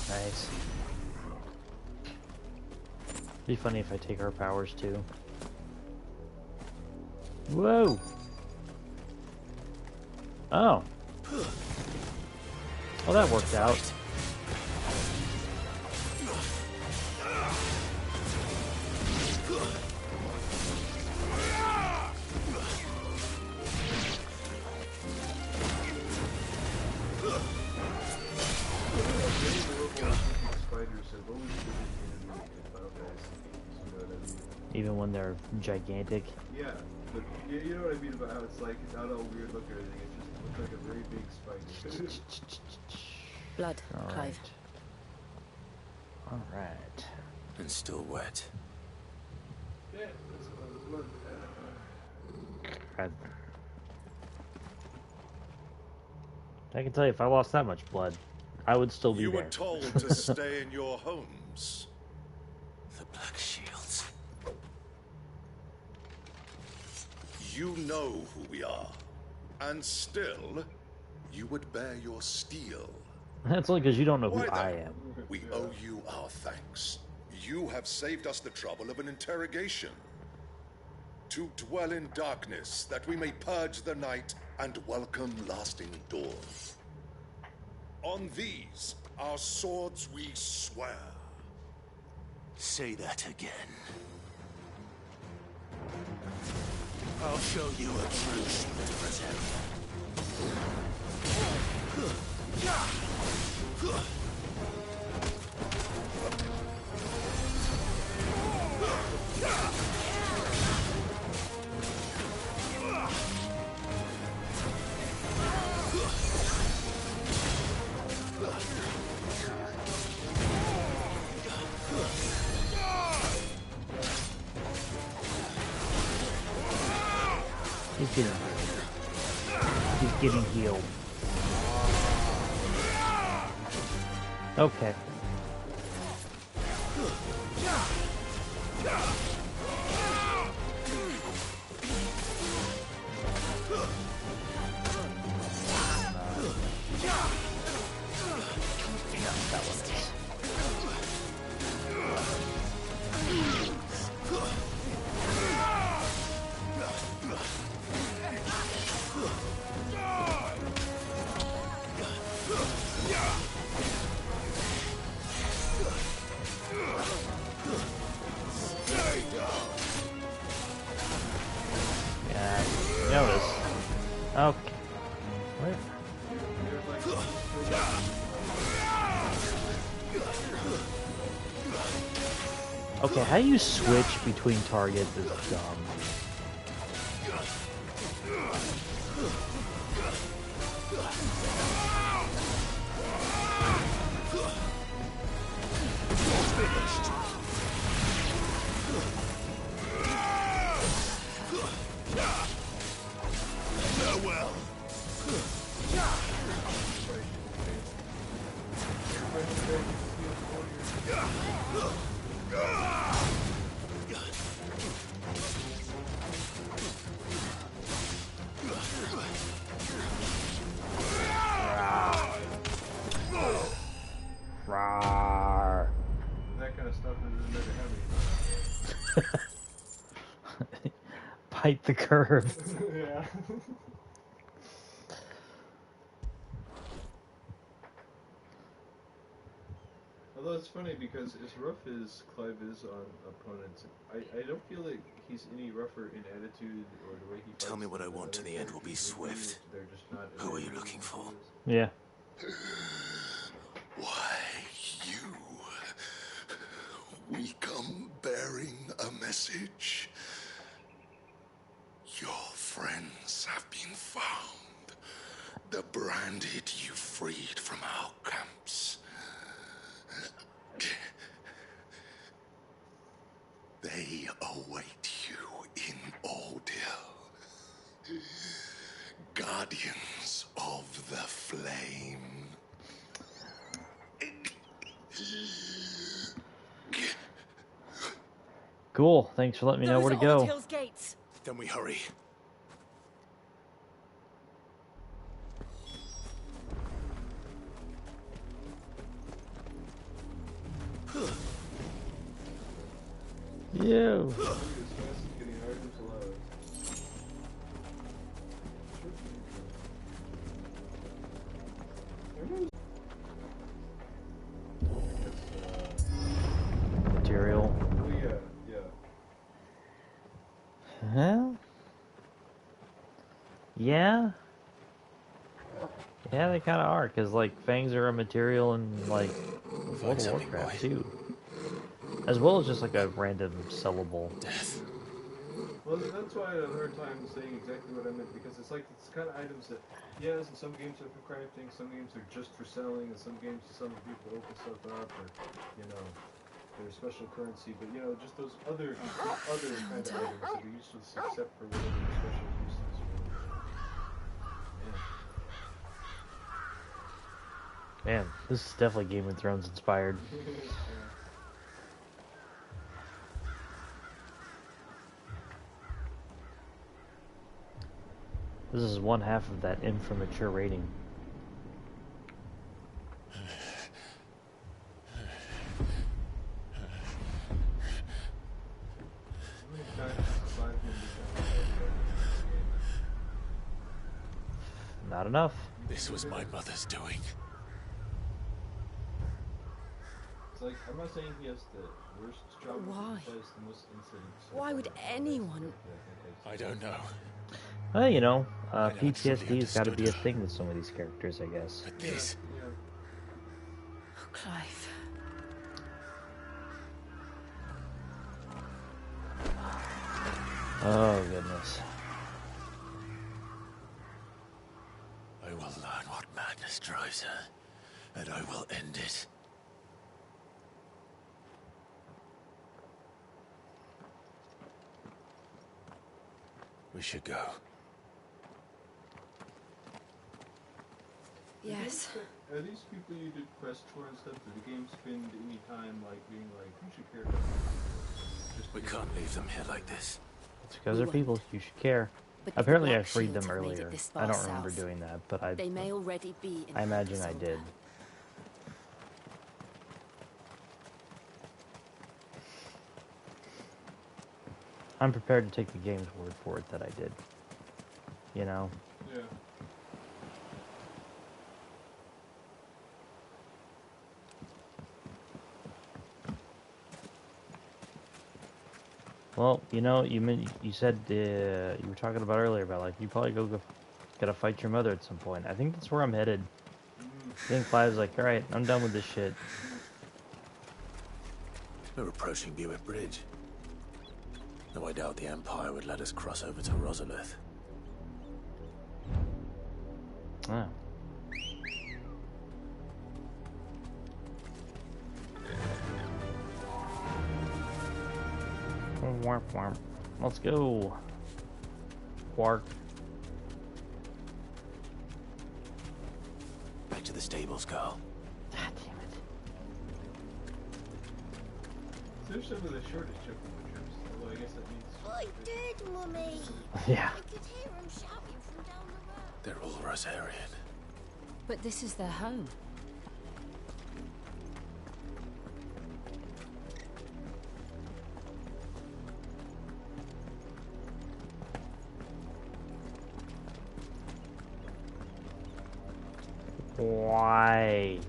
Nice. Be funny if I take her powers too. Whoa! Oh. Oh, that worked out. Even when they're gigantic. Yeah, but you know what I mean about how it's like not all weird look or anything. It just looks like a very big spider. Blood, All Clive. right. All right. And still wet. Yeah, that's blood. Right. I can tell you, if I lost that much blood, I would still be You there. were told to stay in your homes. The Black Shields. You know who we are. And still, you would bear your steel. That's only because you don't know who Why I then? am. We owe you our thanks. You have saved us the trouble of an interrogation. To dwell in darkness, that we may purge the night and welcome lasting dawn. On these, our swords we swear. Say that again. I'll show you a true shield to protect. He's getting healed. Okay. Notice. Okay. Where? Okay, how you switch between targets is dumb. Farewell. Rawr. That kind of stuff is never heavy. Bite the curve. Yeah. Although it's funny because as rough as Clive is on opponents, I don't feel like he's any rougher in attitude or the way he fights. Tell me what I want in the end will be swift. They're just not. Who are you looking for? Yeah. Why, you. We come bearing a message. Your friends have been found. The branded you freed from our camps. They await you in old guardians of the flame. Cool. Thanks for letting me know where to go. Hill's gates. Then we hurry. You. Material. Well, yeah. Yeah, they kind of are, because, like, fangs are a material in, like, World of Warcraft, too. As well as just, like, a random sellable. Death. Well, that's why I had a hard time saying exactly what I meant, because it's like, it's kind of items that, yes, in some games are for crafting, some games are just for selling, and some games are some people to open stuff up, or, you know, their special currency, but, you know, just those other kind of items that are useless except for whatever the special use is. Man, this is definitely Game of Thrones inspired. This is one half of that M for mature rating. Not enough. This was my mother's doing. It's like, I'm not saying he has the worst job. Why? He has the most incidents. Why would anyone? I don't know. Well, you know, PTSD's got to be a thing with some of these characters, I guess. But this... Oh, Clive. Oh, goodness. I will learn what madness drives her, and I will end it. We should go. Yes. Are these people you did quests for and stuff? Did the game spend any time like being like, you should care about them? We can't leave them here like this. It's because they're people. You should care. But Apparently, I Black freed Shields them have made it earlier. this I far don't remember south. doing that, but They may already be in I imagine I Carcassonne. did. I'm prepared to take the game's word for it that I did. You know? Yeah. Well, you know, you said you were talking about earlier about like you probably gotta fight your mother at some point. I think that's where I'm headed. I think Clive's like, all right, I'm done with this shit. We're approaching Buick Bridge. Though I doubt the Empire would let us cross over to Rosalith. Ah. Warp, warp. Let's go. Quark. Back to the stables, Carl. God damn it. They're some of the shortest Chuckle trips, although I guess that means... I did, Mummy. Yeah. I could hear him shouting from down the road. They're all Rosarian. But this is their home. Why?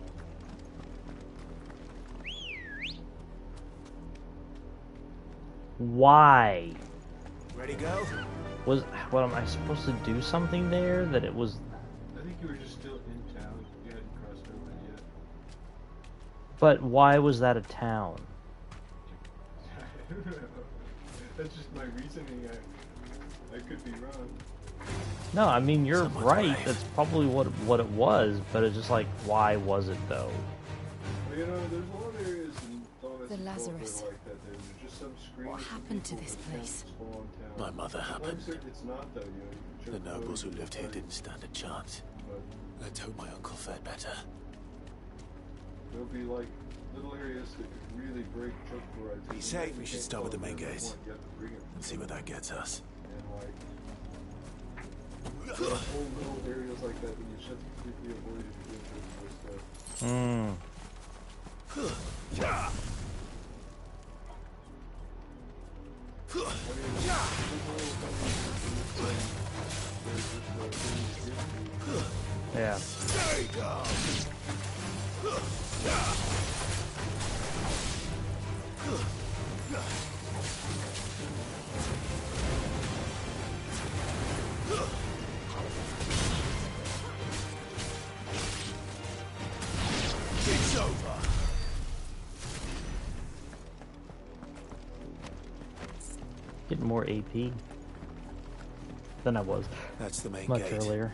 Why? Ready, go? What am I supposed to do something there? That it was... I think you were just still in town. You hadn't crossed over yet. But why was that a town? I don't know. That's just my reasoning. I could be wrong. No, I mean, you're right. That's probably what it was, but it's just like, why was it though? Well, you know, there's a lot of areas in Thomas The and Lazarus. Colfer like that. There's just What happened to this place? My mother happened. The nobles who lived here didn't stand a chance. Let's hope my uncle fared better. There'll be like little areas that could really break choke rides. Be safe. We should start with the main gate and see what that gets us. And like whole little areas like that that you should completely avoid if you didn't do this stuff. Yeah. There you go. It's over. Getting more AP than I was. That's the main much gate. Earlier.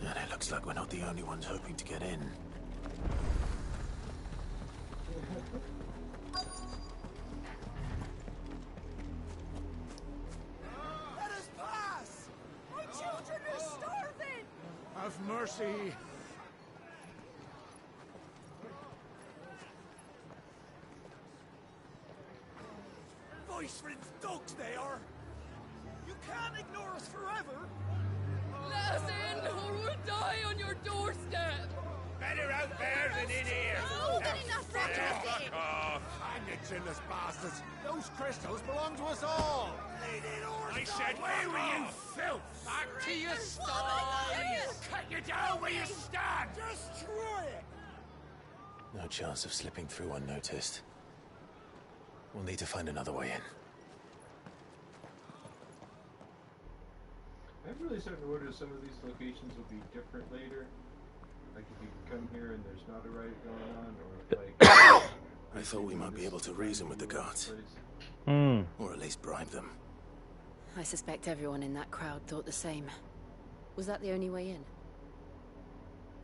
And it looks like we're not the only ones hoping to get in. Let us pass! My children are starving! Have mercy! Voice-friends dogs they are! You can't ignore us forever! Let us in, or we'll die on your doorstep! Better out there than in here. Oh, get enough Fuck off. Hang it, chinless bastards! Those crystals belong to us all! I said, where were you, filth? Back to your I'll cut you down where you stand. Destroy it! No chance of slipping through unnoticed. We'll need to find another way in. I'm really starting to wonder if some of these locations will be different later. Like if you can come here and there's not a riot going on, or like... I thought we might be able to reason with the guards. Or at least bribe them. I suspect everyone in that crowd thought the same. Was that the only way in?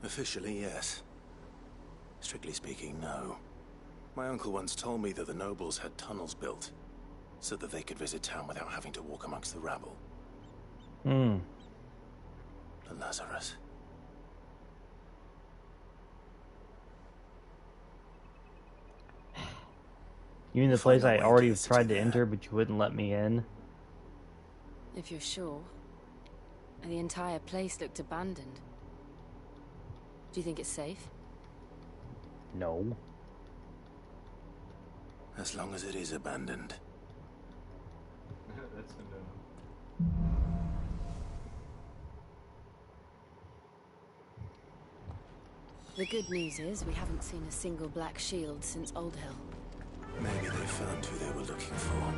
Officially, yes. Strictly speaking, no. My uncle once told me that the nobles had tunnels built, so that they could visit town without having to walk amongst the rabble. The Lazarus. You mean the place I already tried to enter, but you wouldn't let me in? If you're sure. The entire place looked abandoned. Do you think it's safe? No. As long as it is abandoned. That's a no. The good news is we haven't seen a single black shield since Old Hill. Maybe they found who they were looking for.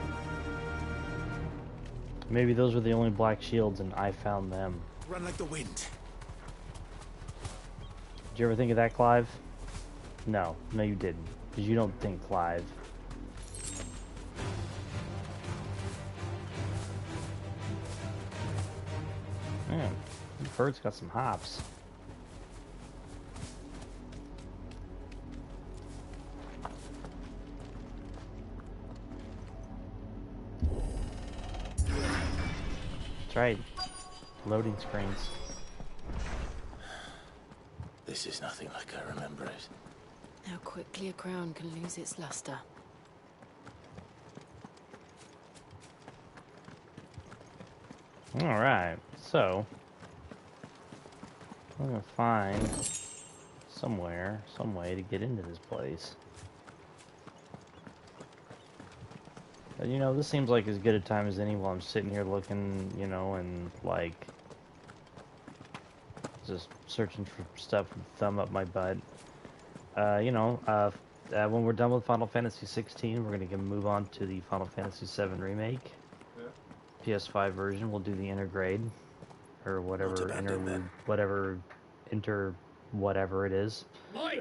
Maybe those were the only black shields and I found them. Run like the wind. Did you ever think of that, Clive? No, you didn't. Because you don't think Clive. Man, the bird's got some hops. That's right. Loading screens. This is nothing like I remember it. How quickly a crown can lose its luster. Alright, so I'm gonna find some way to get into this place. But you know, this seems like as good a time as any while I'm sitting here looking, you know, and like just searching for stuff with thumb up my butt. When we're done with Final Fantasy 16, we're gonna move on to the Final Fantasy 7 remake. PS5 version. We'll do the intergrade or whatever whatever it is. Oi,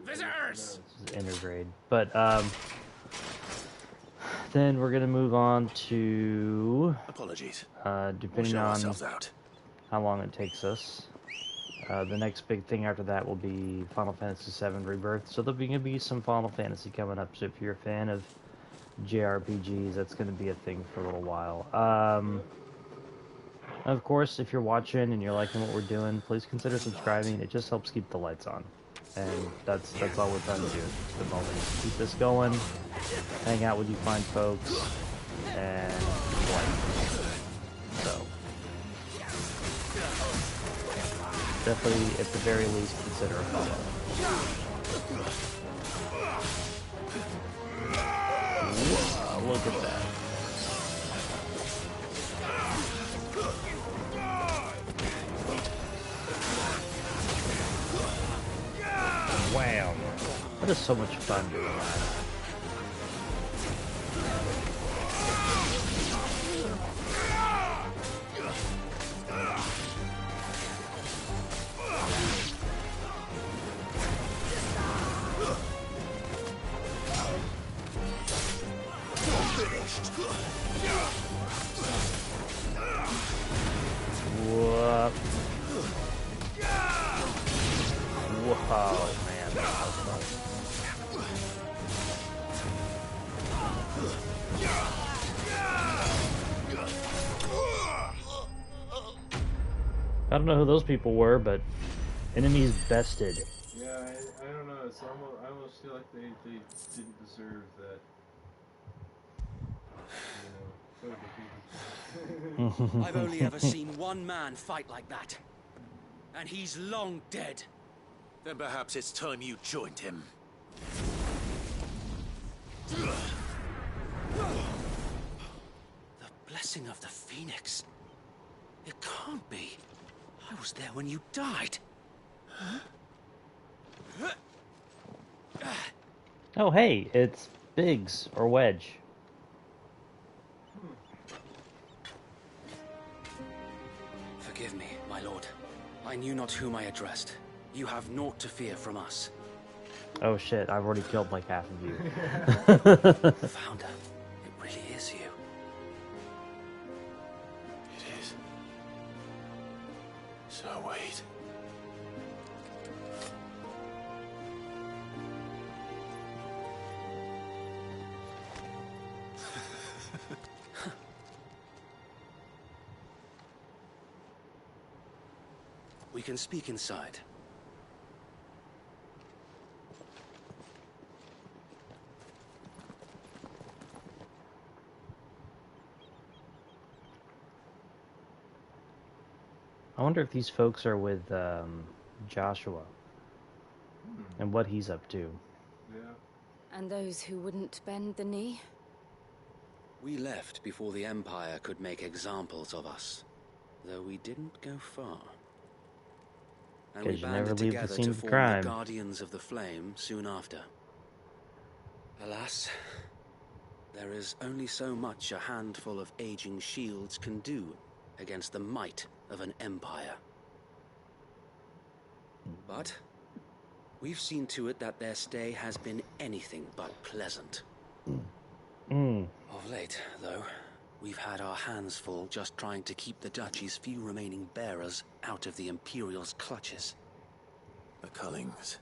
visitors! Intergrade. But then we're gonna move on to apologies. Depending We'll show on ourselves out. how long it takes us. The next big thing after that will be Final Fantasy VII Rebirth. So there'll be gonna be some Final Fantasy coming up. So if you're a fan of JRPGs. That's going to be a thing for a little while. Of course, if you're watching and you're liking what we're doing, please consider subscribing. It just helps keep the lights on. And that's all we're trying to do at the moment. Keep this going, hang out with you fine folks, and like. So, definitely, at the very least, consider a follow. Whoa, look at that. Wow. That is so much fun doing that. What? Whoa, man, that was fun. I don't know who those people were, but enemies bested. Yeah, I don't know. It's almost, I almost feel like they didn't deserve that. I've only ever seen one man fight like that. And he's long dead. Then perhaps it's time you joined him. The blessing of the Phoenix. It can't be. I was there when you died. Oh, hey, it's Biggs or Wedge. Forgive me, my lord. I knew not whom I addressed. You have naught to fear from us. Oh shit, I've already killed like half of you. Founder, it really is you. It is. So wait. We can speak inside. I wonder if these folks are with Joshua and what he's up to. Yeah. And those who wouldn't bend the knee? We left before the Empire could make examples of us, though we didn't go far. And we 'Cause you never banded leave the together scene to of the form crime. the Guardians of the Flame soon after. Alas, there is only so much a handful of aging shields can do against the might of an empire. But we've seen to it that their stay has been anything but pleasant. Of late, though, we've had our hands full just trying to keep the Duchy's few remaining bearers out of the Imperial's clutches. The Cullings.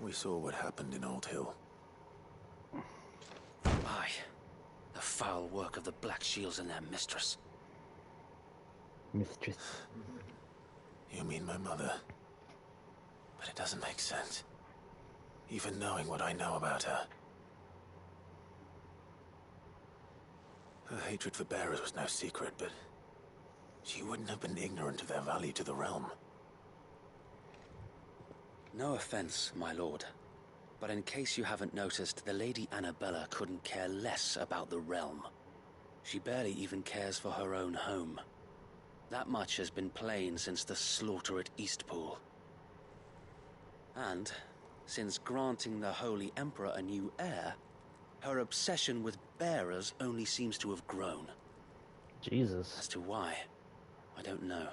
We saw what happened in Old Hill. Aye, the foul work of the Black Shields and their mistress. Mistress. You mean my mother? But it doesn't make sense. Even knowing what I know about her. Her hatred for bearers was no secret, but she wouldn't have been ignorant of their value to the realm. No offense, my lord, but in case you haven't noticed, the Lady Annabella couldn't care less about the realm. She barely even cares for her own home. That much has been plain since the slaughter at Eastpool. And, since granting the Holy Emperor a new heir, her obsession with bearers only seems to have grown. Jesus. As to why, I don't know.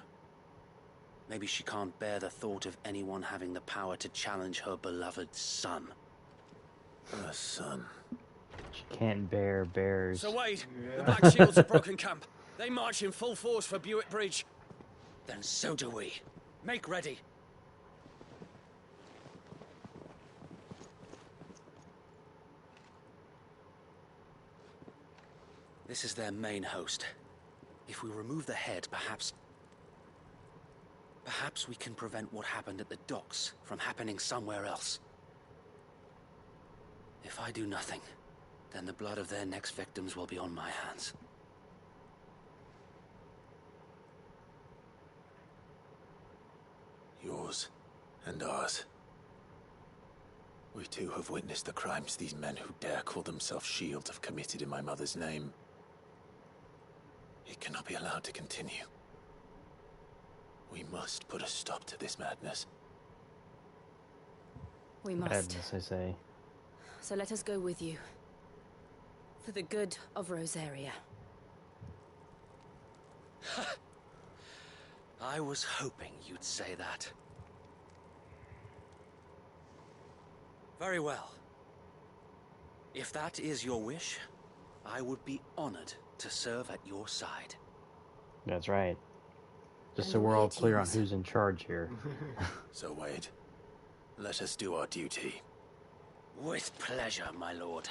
Maybe she can't bear the thought of anyone having the power to challenge her beloved son. Her son. She can't bear bears. So Wade, the Black Shields have broken camp. They march in full force for Buick Bridge. Then so do we. Make ready. This is their main host. If we remove the head, perhaps we can prevent what happened at the docks from happening somewhere else. If I do nothing, then the blood of their next victims will be on my hands. Yours and ours. We too have witnessed the crimes these men who dare call themselves Shield have committed in my mother's name. It cannot be allowed to continue. We must put a stop to this madness. We must. Madness, I say. So let us go with you. For the good of Rosaria. I was hoping you'd say that. Very well. If that is your wish, I would be honored to serve at your side. That's right. Just so we're all clear on who's in charge here. So, Wade, let us do our duty. With pleasure, my lord.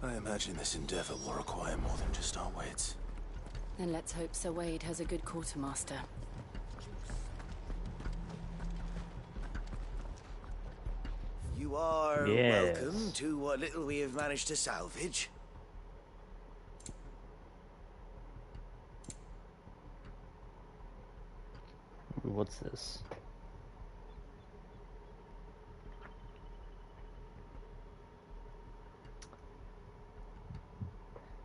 I imagine this endeavor will require more than just our wits. Then let's hope Sir Wade has a good quartermaster. You are Yes. welcome to what little we have managed to salvage. What's this?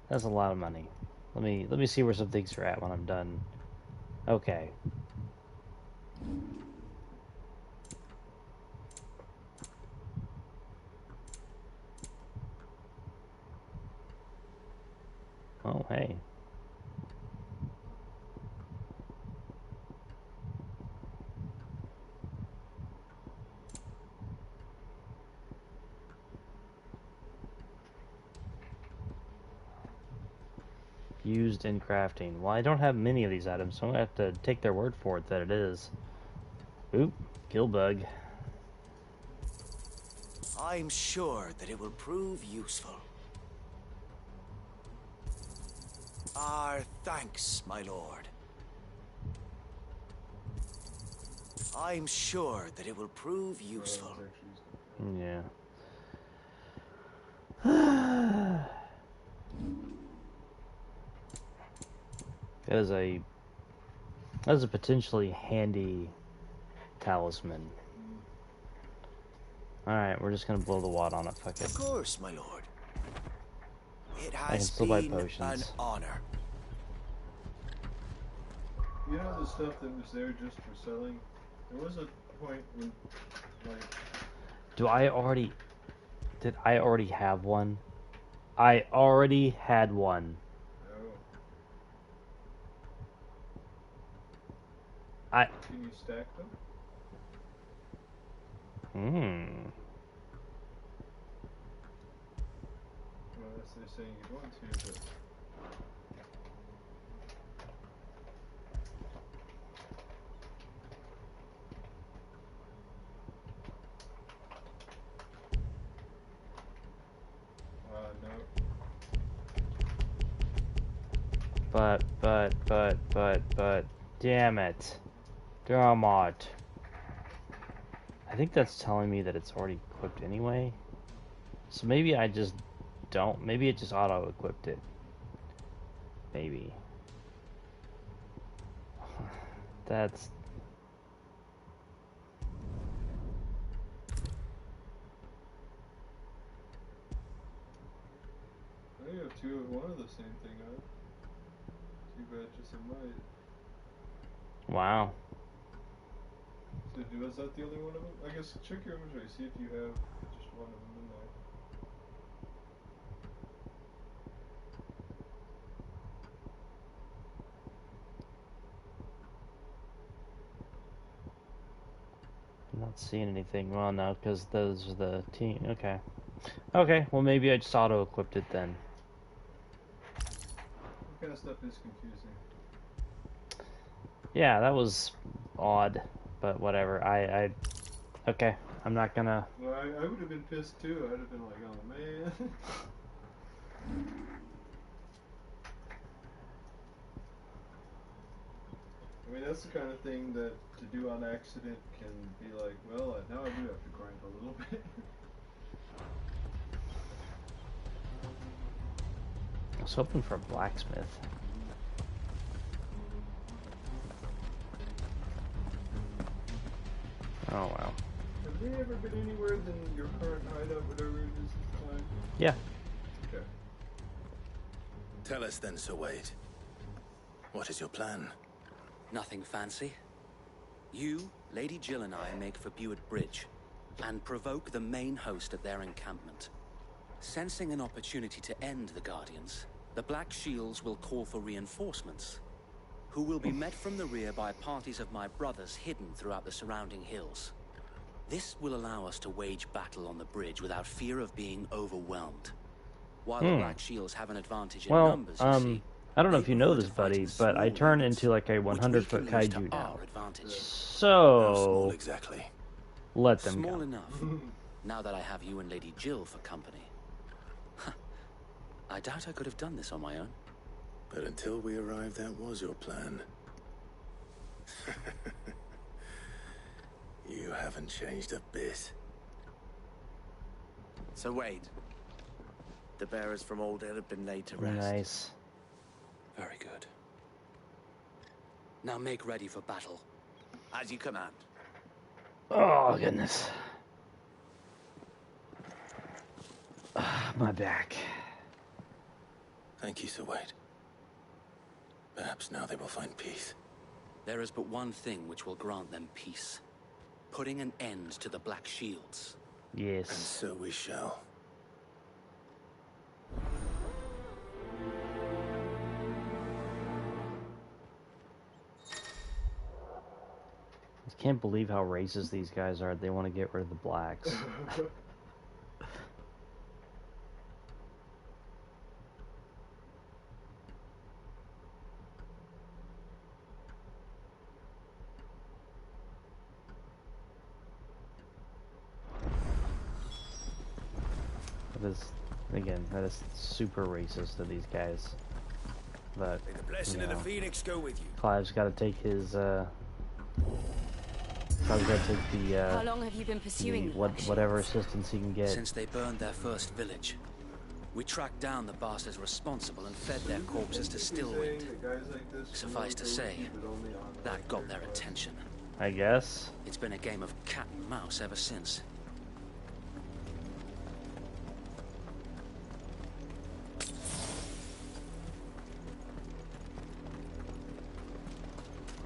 That's a lot of money. Let me see where some things are at when I'm done. Okay. Oh, hey. Used in crafting. Well, I don't have many of these items, so I'm gonna have to take their word for it that it is. Oop, kill bug. I'm sure that it will prove useful. Our thanks, my lord. I'm sure that it will prove useful. Yeah. That is a potentially handy talisman. Alright, we're just gonna blow the wad on it, fuck it. Of course, my lord. It I can has still buy been an potions. honor. You know the stuff that was there just for selling? There was a point when, like... Did I already have one? I already had one. Can you stack them? Well, that's they're saying you want to, but... no. But, damn it. Dammit. I think that's telling me that it's already equipped anyway. So maybe I just don't. Maybe it just auto-equipped it. Maybe. That's... I have one of the same thing on. Two batches of might. Wow. So was that the only one of them? I guess check your inventory, see if you have just one of them in there. I'm not seeing anything. Well, no, because those are the team. Okay. Okay, well maybe I just auto-equipped it then. What kind of stuff is confusing? Yeah, that was odd, but whatever. Okay, I'm not gonna... Well, I would have been pissed too. I'd have been like, oh man. I mean, that's the kind of thing that to do on accident can be like, well, now I do have to grind a little bit. I was hoping for a blacksmith. Oh, wow. Have they ever been anywhere than your current hideout, whatever it is this time? Yeah. Okay. Tell us then, Sir Wade. What is your plan? Nothing fancy. You, Lady Jill and I make for Buett Bridge and provoke the main host at their encampment. Sensing an opportunity to end the Guardians, the Black Shields will call for reinforcements, who will be met from the rear by parties of my brothers hidden throughout the surrounding hills. This will allow us to wage battle on the bridge without fear of being overwhelmed. While the Black Shields have an advantage in numbers, you see, I don't know if you know this, buddy, but I turn into like a 100-foot kaiju now. So, exactly. Let them Small go. enough. Now that I have you and Lady Jill for company. I doubt I could have done this on my own. But until we arrived, that was your plan. You haven't changed a bit. So Wade, the bearers from Oldale have been laid to rest. Nice. Very good. Now make ready for battle. As you command. Oh, goodness. My back. Thank you, Sir Wade. Perhaps now they will find peace. There is but one thing which will grant them peace. Putting an end to the Black Shields. Yes. And so we shall. I can't believe how racist these guys are. They want to get rid of the blacks. That is super racist of these guys. But May the blessing of the Phoenix go with you. Clive's got to take his. Clive's got to take the. How long have you been pursuing whatever assistance he can get? Since they burned their first village, we tracked down the bastards responsible and fed their corpses to Stillwind. Suffice to say, that got their attention. I guess. It's been a game of cat and mouse ever since.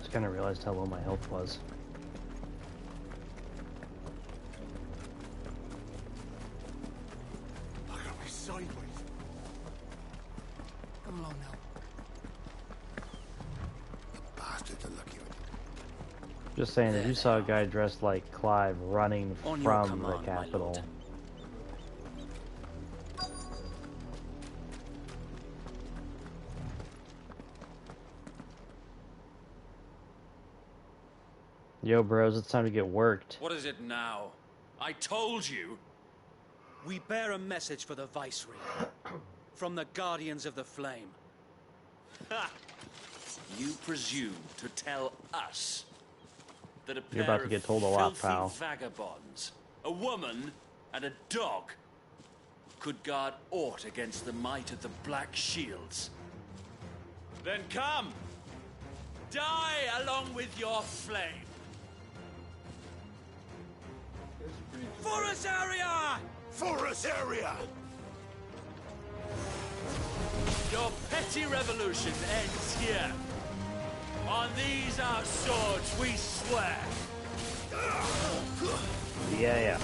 I kind of realized how low my health was. Look at me sideways. Come along now. The bastards are lucky with you. Just saying, if you saw a guy dressed like Clive running from the capital. Yo, bros, it's time to get worked. What is it now? I told you! We bear a message for the Viceroy. From the Guardians of the Flame. Ha! You presume to tell us that a You're pair about to get of told a lot, filthy pal. vagabonds, a woman and a dog, could guard aught against the might of the Black Shields? Then come! Die along with your flame! For us area! For us area! Your petty revolution ends here. On these our swords we swear. Yeah.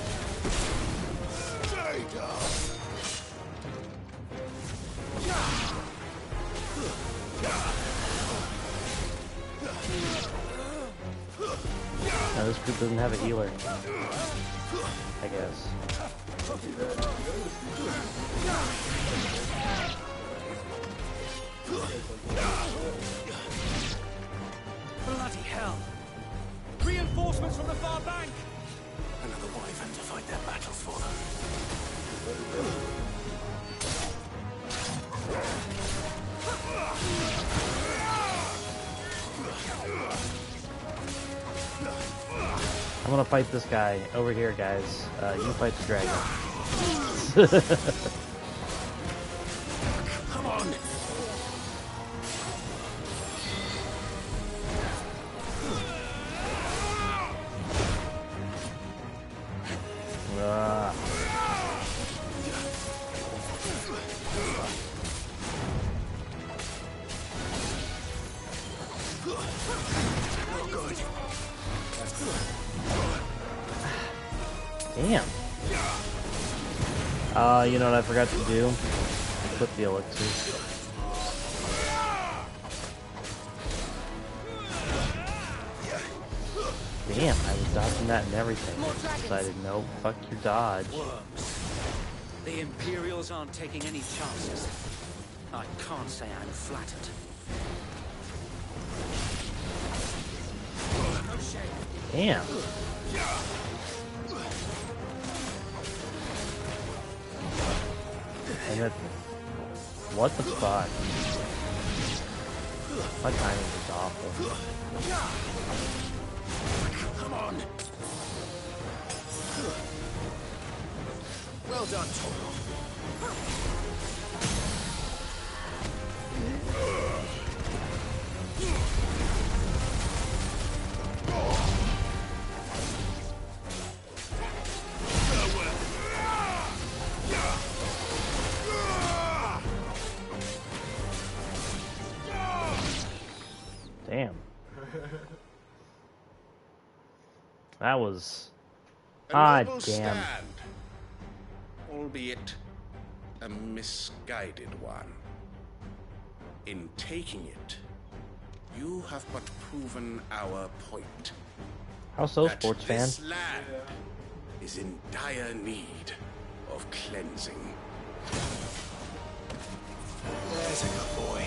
Now this group doesn't have a healer, I guess. Bloody hell! Reinforcements from the far bank! An I'm gonna fight this guy over here, guys. You fight the dragon. Come on. Damn. You know what I forgot to do? Put the elixir. Damn, I was dodging that and everything. I decided, no, fuck your dodge. Worms. The Imperials aren't taking any chances. I can't say I'm flattered. Damn. And that, what the fuck? My timing is awful. Come on. Well done, Toro. Damn. That was... A damn. noble stand, albeit a misguided one. In taking it, you have but proven our point. How so, that sports fan? this land is in dire need of cleansing. There's a good boy.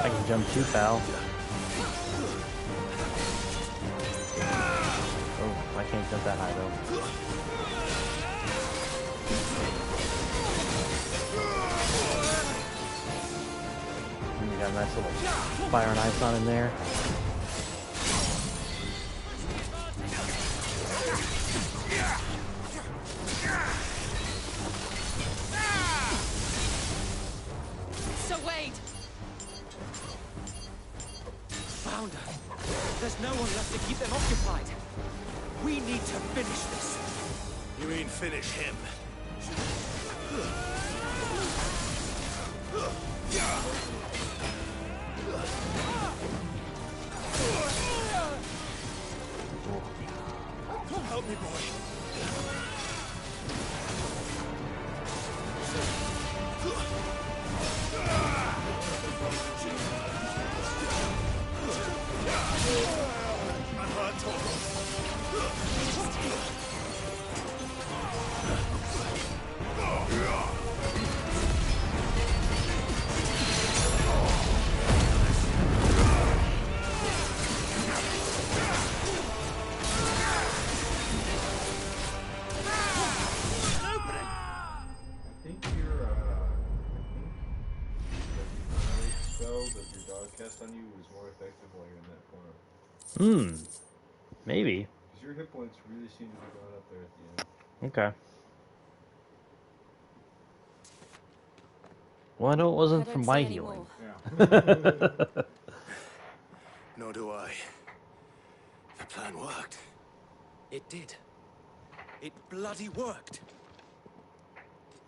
I can jump too, pal. Oh, I can't jump that high though. And you got a nice little fire and ice on in there. So Wade! Founder, there's no one left to keep them occupied. We need to finish this. You mean finish him? Help me, boy. I'm hurt, Toro. I think your spell that your dog cast on you is more effective while you're in that form. Maybe. Because your hit points really seem to be going up there at the end. Okay. Well, I know it wasn't from my healing. Nor do I. The plan worked. It did. It bloody worked.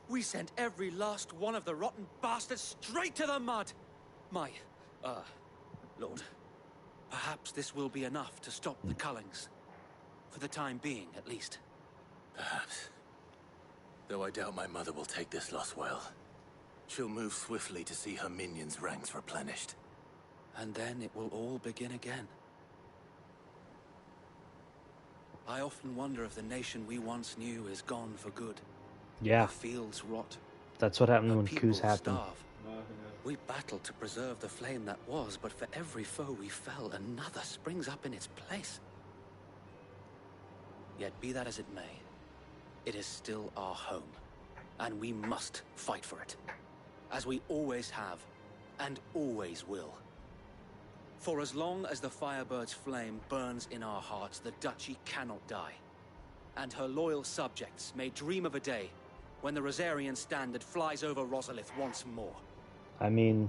We sent every last one of the rotten bastards straight to the mud. My, Lord, Perhaps this will be enough to stop the Cullings. For the time being, at least. Perhaps. Though I doubt my mother will take this loss well. She'll move swiftly to see her minions' ranks replenished. And then it will all begin again. I often wonder if the nation we once knew is gone for good. Yeah. The fields rot. That's what happened when People coups happened. starve. We battled to preserve the flame that was, but for every foe we fell, another springs up in its place. Yet be that as it may, it is still our home, and we must fight for it, as we always have, and always will. For as long as the Firebird's flame burns in our hearts, the Duchy cannot die, and her loyal subjects may dream of a day when the Rosarian standard flies over Rosalith once more. I mean,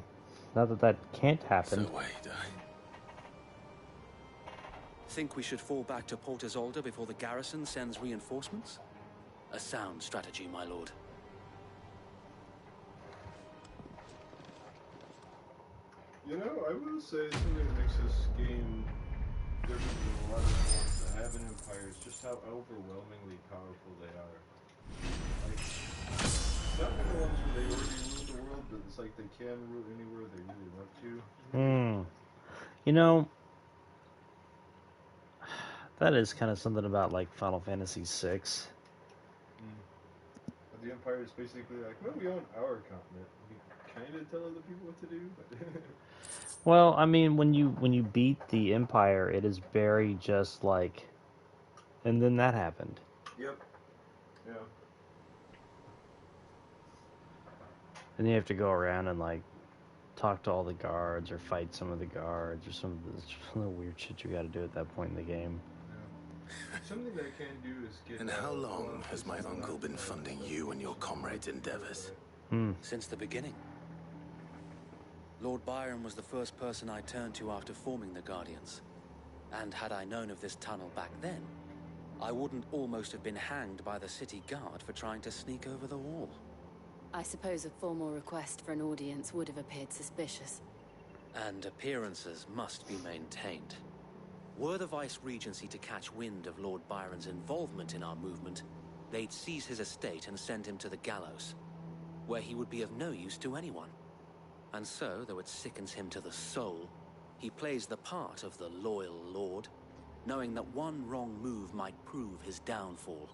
not that that can't happen. So wait, Think we should fall back to Port Isolde before the garrison sends reinforcements? A sound strategy, my lord. You know, I will say something that makes this game different than a lot of the ones that have an empire is just how overwhelmingly powerful they are. Like, it's not like the ones where they already rule the world, but it's like they can rule anywhere they really want to. You know, that is kind of something about like Final Fantasy VI. But the empire is basically like, well, we own our continent. We kind of tell other people what to do, but. Well, I mean, when you beat the Empire, it is very just like, and then that happened. Yep. Yeah. And you have to go around and like talk to all the guards or fight some of the guards or some of the weird shit you got to do at that point in the game. Yeah. Something that I can do is get. And how long has my uncle been funding you and your comrades' endeavors? Since the beginning. Lord Byron was the first person I turned to after forming the Guardians. And had I known of this tunnel back then, I wouldn't almost have been hanged by the city guard for trying to sneak over the wall. I suppose a formal request for an audience would have appeared suspicious. And appearances must be maintained. Were the Vice-Regency to catch wind of Lord Byron's involvement in our movement, they'd seize his estate and send him to the gallows, where he would be of no use to anyone. And so, though it sickens him to the soul, he plays the part of the loyal lord, knowing that one wrong move might prove his downfall.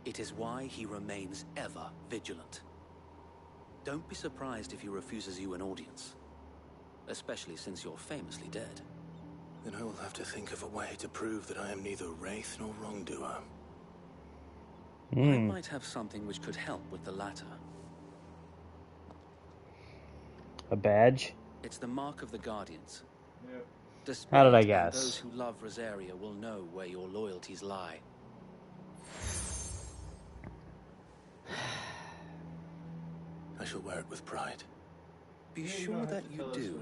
It is why he remains ever vigilant. Don't be surprised if he refuses you an audience, especially since you're famously dead. Then I will have to think of a way to prove that I am neither wraith nor wrongdoer. I might have something which could help with the latter. A badge? It's the mark of the Guardians. Yep. How did I And guess? those who love Rosaria will know where your loyalties lie. I shall wear it with pride. Be sure that you do.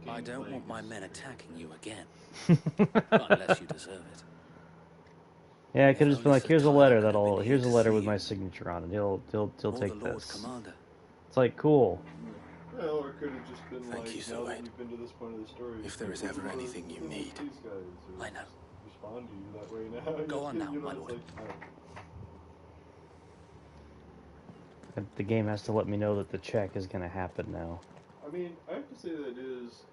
I don't want my men attacking you again. Unless you deserve it. Yeah, I could have just been like, here's a letter here's a letter with my signature on it. He'll take this. Commander. It's like, cool. Well, or it could have just been Thank like, you, now that Zoe. you've been to this point of the story. If there is ever anything you need. These guys, or I know. respond to you that way now. Go on now, You know, my it's lord. like, The game has to let me know that the check is going to happen now. I mean, I have to say that it is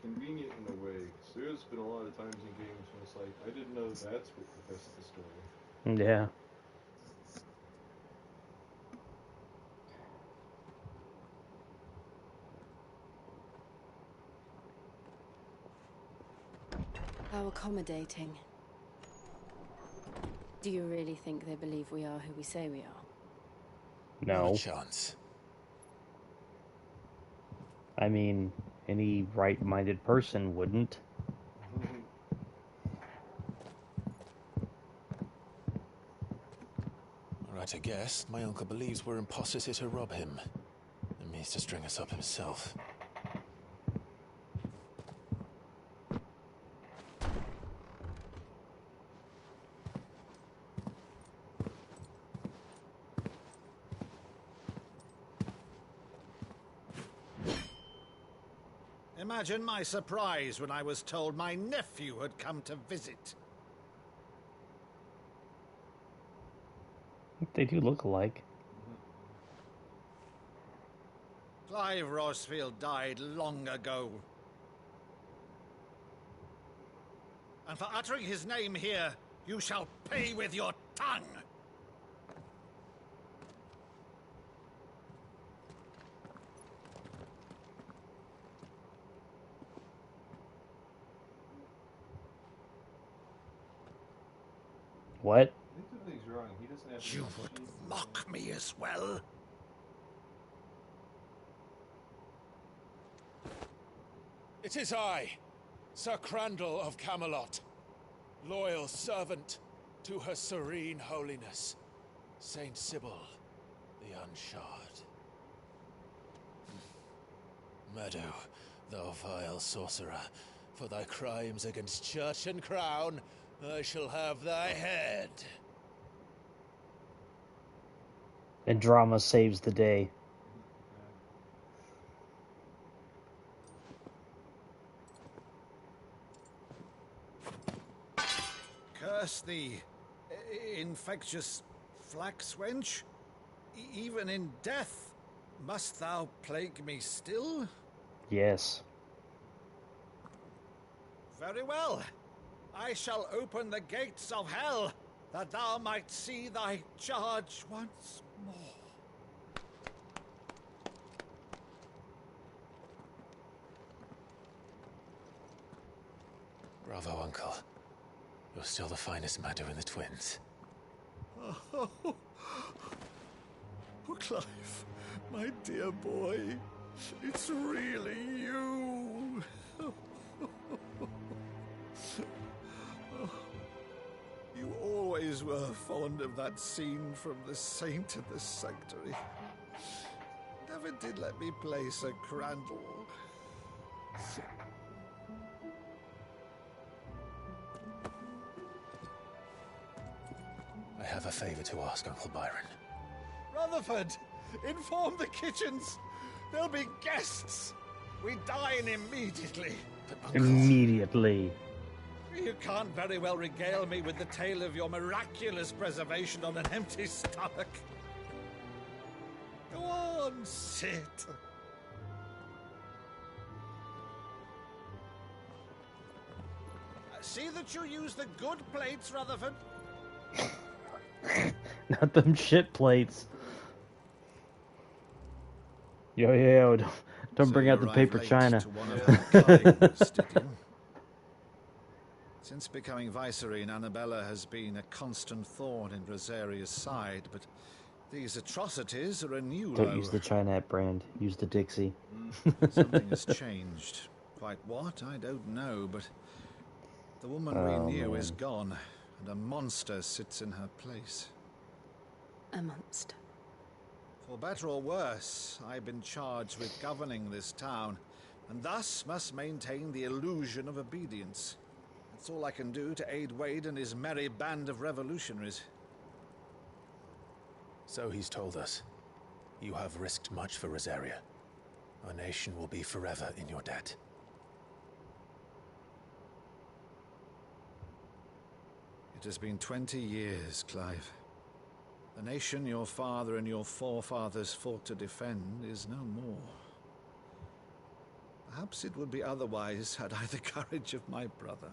convenient in a way. Because there's been a lot of times in games when it's like, I didn't know that's what the rest of the story. Yeah. How accommodating. Do you really think they believe we are who we say we are? No. Not a chance. I mean, any right-minded person wouldn't. Right, I guess. My uncle believes we're imposters here to rob him. And means to string us up himself. Imagine my surprise when I was told my nephew had come to visit. They do look alike. Clive Rosfield died long ago. And for uttering his name here, you shall pay with your tongue! What? Something's wrong. He doesn't have You would mock me as well? It is I, Sir Crandall of Camelot, loyal servant to Her Serene Holiness, Saint Sybil the Unshod. Meadow, thou vile sorcerer, for thy crimes against church and crown, I shall have thy head. And drama saves the day. Curse thee, infectious flax wench. Even in death, must thou plague me still? Yes. Very well. I shall open the gates of hell, that thou might see thy charge once more. Bravo, Uncle. You're still the finest Meadow in the twins. Oh, Clive, my dear boy, it's really you. You always were fond of that scene from The Saint of the Sanctuary. Never did let me play Sir Crandall. I have a favor to ask, Uncle Byron. Rutherford, inform the kitchens. There'll be guests. We dine immediately. Immediately. You can't very well regale me with the tale of your miraculous preservation on an empty stomach. Go on, sit. See that you use the good plates, Rutherford. Not them shit plates. Yo, don't bring out the paper china. Since becoming Vicereine, Annabella has been a constant thorn in Rosaria's side, but these atrocities are a new low. Don't use the Chinette brand. Use the Dixie. Something has changed. Quite what, I don't know, but the woman we knew is gone, and a monster sits in her place. A monster. For better or worse, I've been charged with governing this town, and thus must maintain the illusion of obedience. That's all I can do to aid Wade and his merry band of revolutionaries. So he's told us. You have risked much for Rosaria. Our nation will be forever in your debt. It has been 20 years, Clive. The nation your father and your forefathers fought to defend is no more. Perhaps it would be otherwise had I the courage of my brother.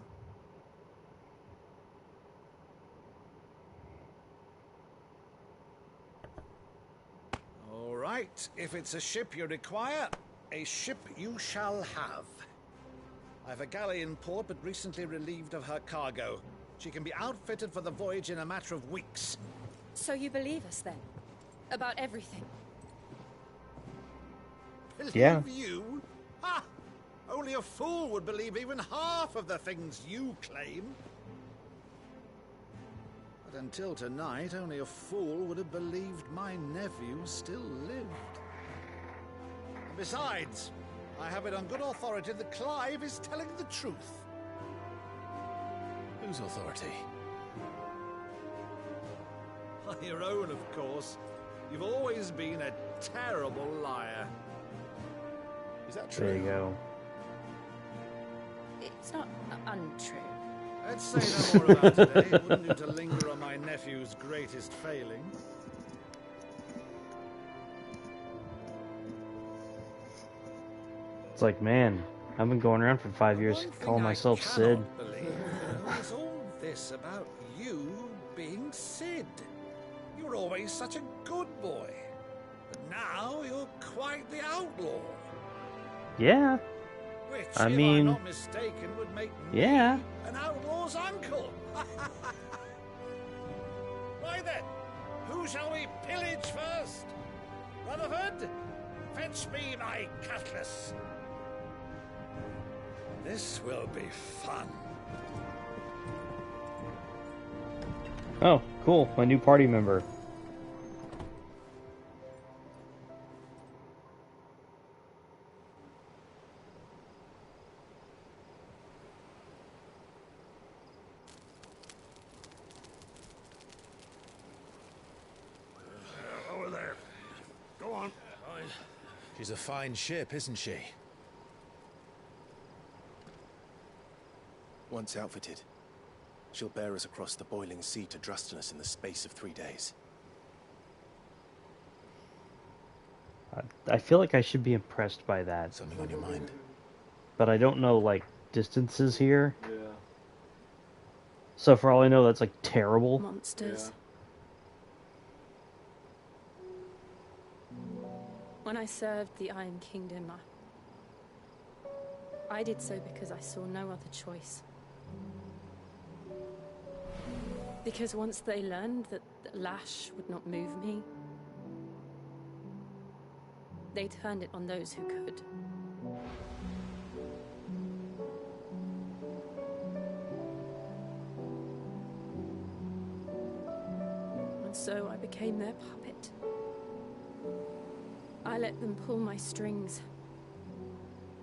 All right, if it's a ship you require, a ship you shall have. I've a galley in port, but recently relieved of her cargo. She can be outfitted for the voyage in a matter of weeks. So you believe us then? About everything? Believe you? Ha! Only a fool would believe even half of the things you claim. But until tonight, only a fool would have believed my nephew still lived. And besides, I have it on good authority that Clive is telling the truth. Whose authority? Your own, of course. You've always been a terrible liar. Is that true? There you go. It's not untrue. Let's say no more about today. It wouldn't do to linger on my nephew's greatest failing. It's like, man, I've been going around for 5 years calling myself Sid. Is all this about you being Sid? You were always such a good boy. But now you're quite the outlaw. Yeah. Which, I if mean, I'm not mistaken, would make yeah. me an outlaw's uncle. Right then, who shall we pillage first? Rutherford, fetch me my cutlass. This will be fun. Oh, cool. My new party member. Over there. Go on. She's a fine ship, isn't she? Once outfitted, she'll bear us across the boiling sea to Drustinus in the space of 3 days. I feel like I should be impressed by that. Something on your mind? But I don't know, like, distances here. Yeah. So for all I know, that's, like, terrible. Monsters. Yeah. When I served the Iron Kingdom, I did so because I saw no other choice. Because once they learned that lash would not move me, they turned it on those who could. And so I became their puppet. I let them pull my strings,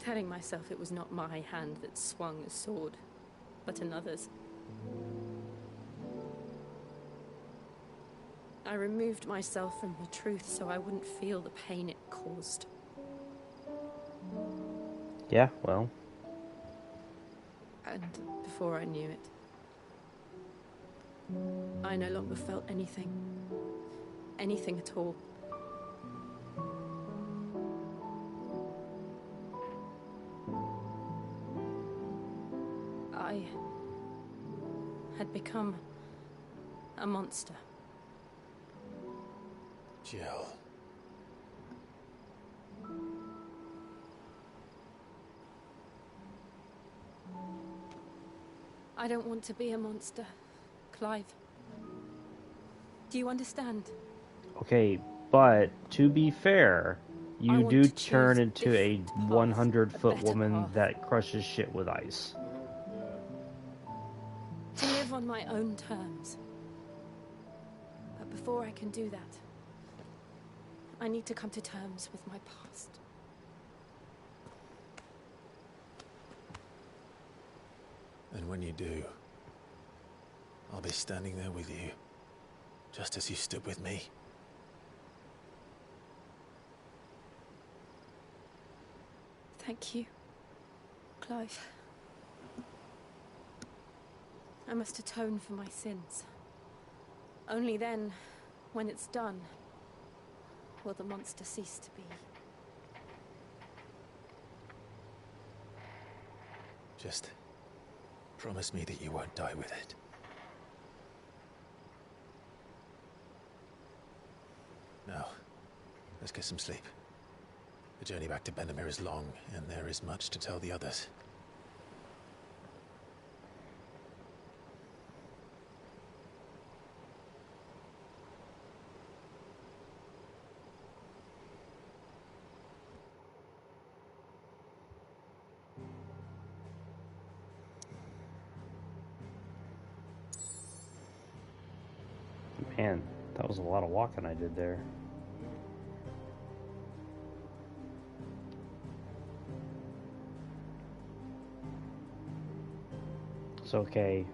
telling myself it was not my hand that swung a sword, but another's. I removed myself from the truth so I wouldn't feel the pain it caused. Yeah, well. And before I knew it, I no longer felt anything. Anything at all. I had become a monster. Jill. I don't want to be a monster, Clive. Do you understand? Okay, but to be fair, you do turn into a 100-foot woman that crushes shit with ice. To live on my own terms. But before I can do that, I need to come to terms with my past. And when you do, I'll be standing there with you, just as you stood with me. Thank you, Clive. I must atone for my sins. Only then, when it's done, will the monster cease to be. Just promise me that you won't die with it. Now, let's get some sleep. The journey back to Benamir is long, and there is much to tell the others. Man, that was a lot of walking I did there. It's okay.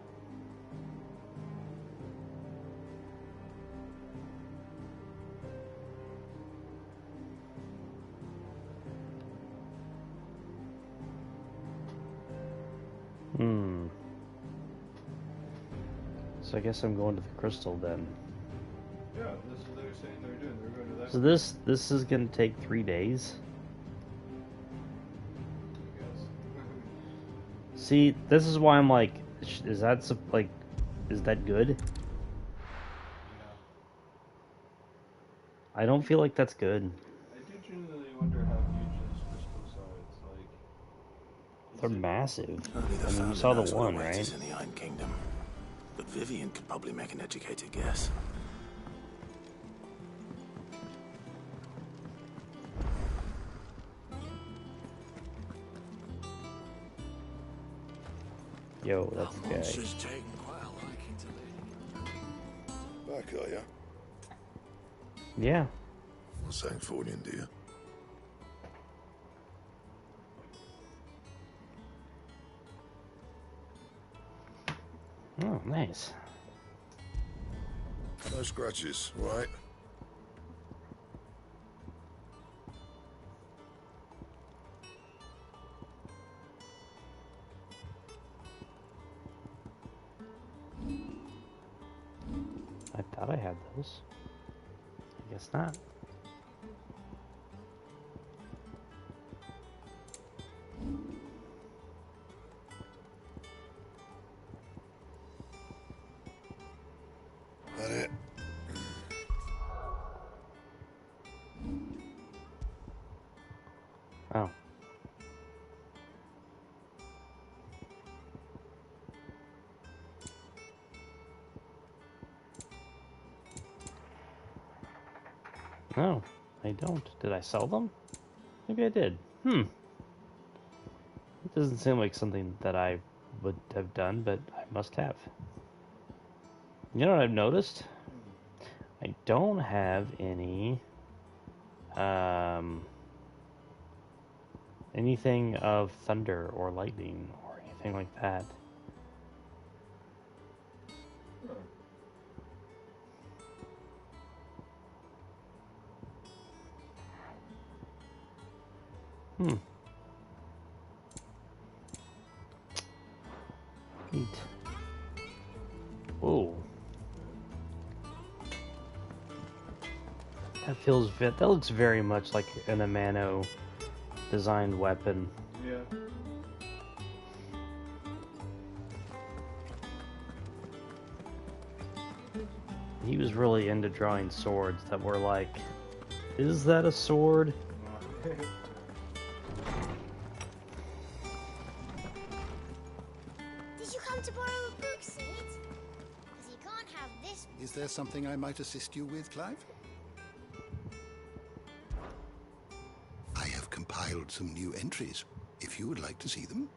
So I guess I'm going to the crystal then. Yeah, this is what they're saying they're doing. They're going to that. So this is gonna take 3 days. See, this is why I'm like, is that good? I don't feel like that's good. I do genuinely wonder how huge those crystals are. It's like they're massive. Only the I mean, you family saw the knows what one, the weight right? is in the Iron Kingdom. But Vivian could probably make an educated guess. Yo, that's the guy. Monster's taken quite a liking to Lady. Back, are ya? Yeah. Well, St. Fornian, do you? Oh, nice. No scratches, right? I thought I had those. I guess not. That it? Oh. No, I don't. Did I sell them? Maybe I did. It doesn't seem like something that I would have done, but I must have. You know what I've noticed? I don't have any anything of thunder or lightning or anything like that. Neat. Whoa. That looks very much like an Amano designed weapon. Yeah. He was really into drawing swords that were like, is that a sword? Did you come to borrow a book, Sid? Because you can't have this. Is there something I might assist you with, Clive? I have compiled some new entries, if you would like to see them.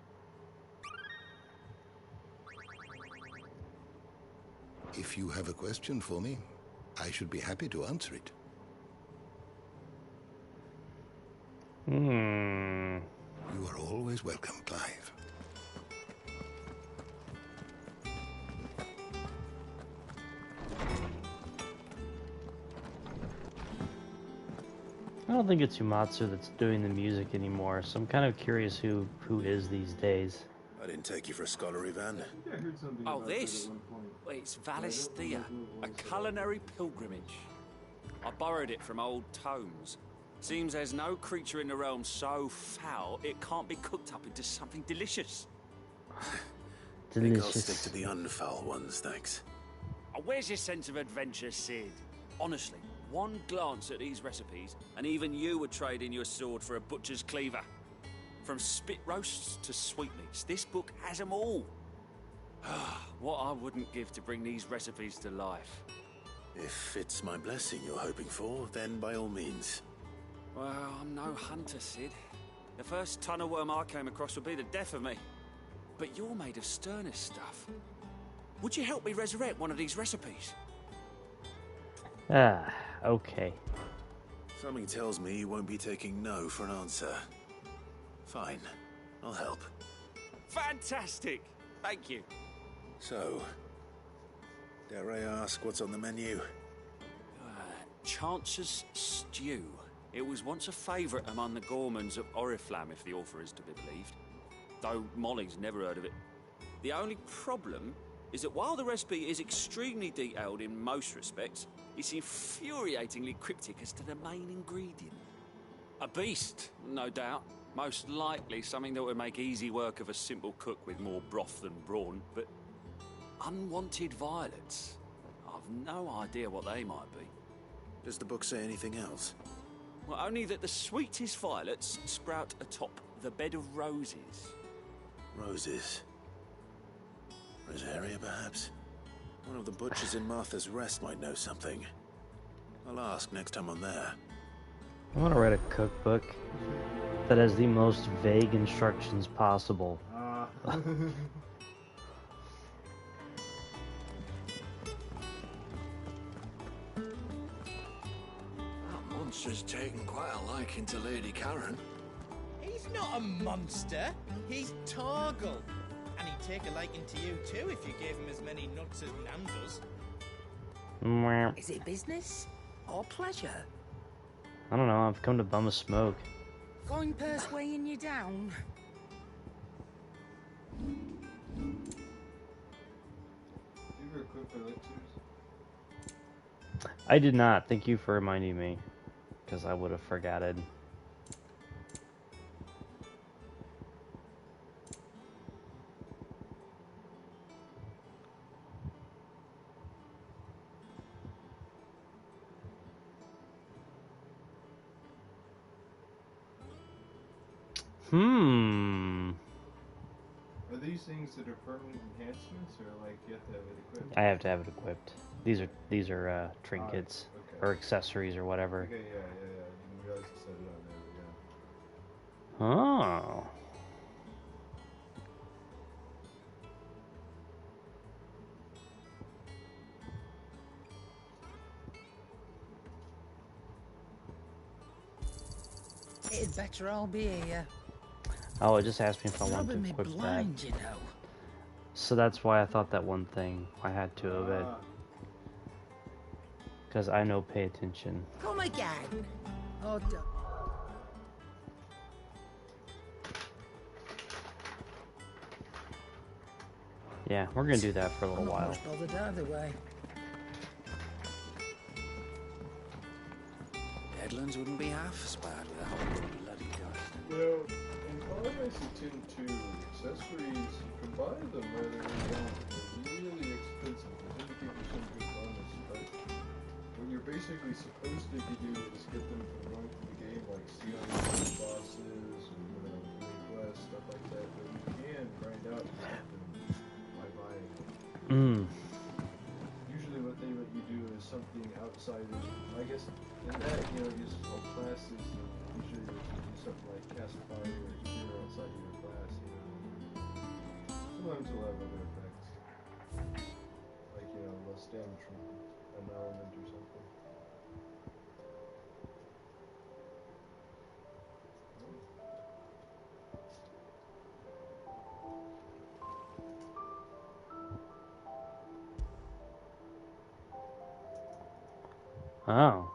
If you have a question for me, I should be happy to answer it. You are always welcome, Clive. I don't think it's Umatsu that's doing the music anymore, so I'm kind of curious who is these days. I didn't take you for a scholar, Ivan. Oh, this? Well, it's Valisthea, a culinary pilgrimage. I borrowed it from old tomes. Seems there's no creature in the realm so foul it can't be cooked up into something delicious. Think I'll stick to the unfoul ones, thanks. Oh, where's your sense of adventure, Sid? Honestly, one glance at these recipes, and even you would trade in your sword for a butcher's cleaver. From spit roasts to sweetmeats, this book has them all. What I wouldn't give to bring these recipes to life. If it's my blessing you're hoping for, then by all means. Well, I'm no hunter, Sid. The first tunnel worm I came across would be the death of me. But you're made of sterner stuff. Would you help me resurrect one of these recipes? Okay. Something tells me you won't be taking no for an answer. Fine, I'll help. Fantastic! Thank you. So, dare I ask what's on the menu? Chance's Stew. It was once a favourite among the gourmands of Oriflamme, if the author is to be believed. Though Molly's never heard of it. The only problem is that while the recipe is extremely detailed in most respects, it's infuriatingly cryptic as to the main ingredient. A beast, no doubt. Most likely something that would make easy work of a simple cook with more broth than brawn, but unwanted violets. I've no idea what they might be. Does the book say anything else? Well, only that the sweetest violets sprout atop the bed of roses. Roses. Rosaria, perhaps? One of the butchers in Martha's Rest might know something. I'll ask next time I'm there. I want to write a cookbook that has the most vague instructions possible. That monster's taken quite a liking to Lady Karen. He's not a monster. He's Torgal. And he'd take a liking to you too if you gave him as many nuts as Nam does. Is it business or pleasure? I don't know, I've come to bum a smoke. Going purse weighing you down? I did not. Thank you for reminding me, because I would have forgotten. Are these things that are permanent enhancements, or like you have to have it equipped? I have to have it equipped. These are trinkets or accessories or whatever. Okay, yeah. I didn't realize you said it on there. Oh. It'd better all be here. Oh, it just asked me if I wanted Rubbing to me equip that. blind, you know. So that's why I thought that one thing. I had two of it. Because I know pay attention. Come again. Oh, Yeah, we're gonna do that for a little I'm not while. much bothered either way. Headlands wouldn't be half as bad without all the bloody dust. Well, in Final Fantasy X-2 accessories, you can buy them rather than they're really expensive. They tend to give you some good bonus, but what you're basically supposed to do is get them from going through the game, like stealing bosses and doing quests, stuff like that. But you can grind out them by buying them. Usually, what they let you do is something outside of, I guess, in that, just all classes. Usually, you do something like cast fire or zero outside of your class. Sometimes it'll have other effects, like less damage from an element or something. Oh.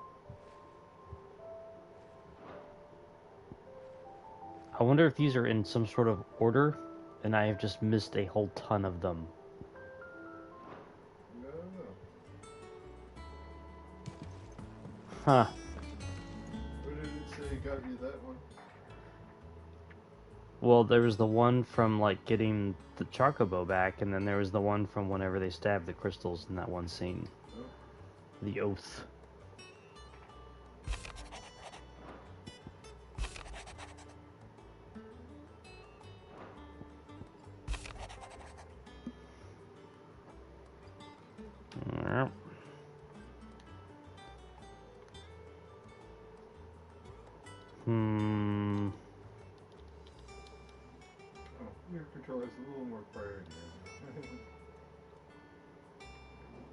I wonder if these are in some sort of order, and I have just missed a whole ton of them. Huh. What did it say got you that one? Well, there was the one from, like, getting the Chocobo back, and then there was the one from whenever they stabbed the crystals in that one scene. Oh. The Oath. Yep. Oh, your controller's a little more priority.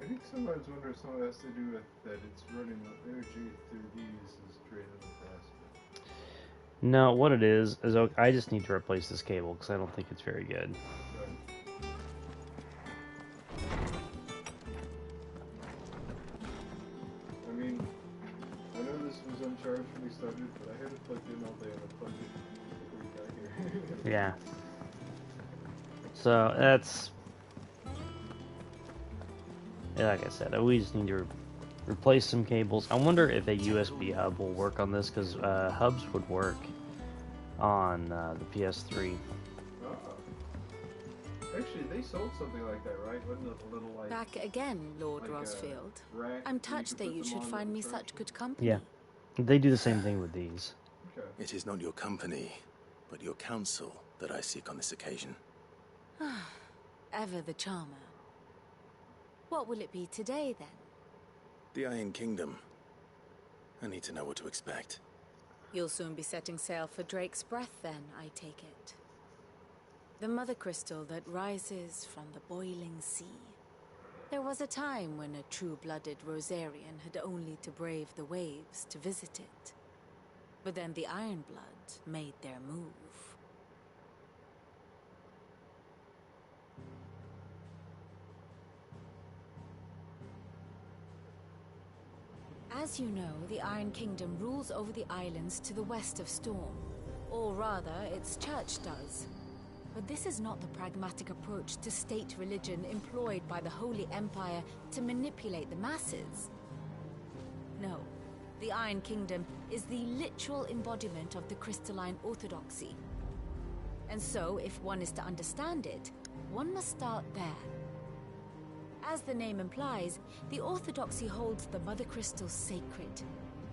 I think sometimes wonder if some of that has to do with that it's running energy through these is draining the faster. No, what it is I just need to replace this cable because I don't think it's very good. I mean, I know this was uncharged when we started, but I had it plugged in all day and I plugged it before we got here. Yeah. It's So that's, yeah, like I said, we just need to replace some cables. I wonder if a USB hub will work on this, because hubs would work on the PS3. Actually, they sold something like that, right? Wasn't it a little like... Back again, Lord Rosfield. I'm touched that you should find me such good company. Yeah, they do the same thing with these. Okay. It is not your company, but your counsel that I seek on this occasion. Ever the charmer. What will it be today, then? The Iron Kingdom. I need to know what to expect. You'll soon be setting sail for Drake's Breath, then, I take it. The mother crystal that rises from the boiling sea. There was a time when a true-blooded Rosarian had only to brave the waves to visit it. But then the Ironblood made their move. As you know, the Iron Kingdom rules over the islands to the west of Storm. Or rather, its church does. But this is not the pragmatic approach to state religion employed by the Holy Empire to manipulate the masses. No, the Iron Kingdom is the literal embodiment of the crystalline orthodoxy. And so, if one is to understand it, one must start there. As the name implies, the orthodoxy holds the mother crystals sacred,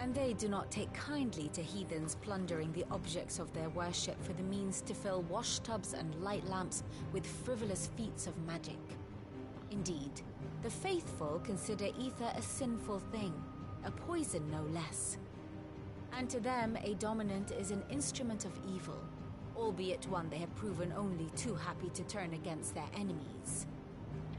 and they do not take kindly to heathens plundering the objects of their worship for the means to fill washtubs and light lamps with frivolous feats of magic. Indeed, the faithful consider ether a sinful thing, a poison no less. And to them, a dominant is an instrument of evil, albeit one they have proven only too happy to turn against their enemies.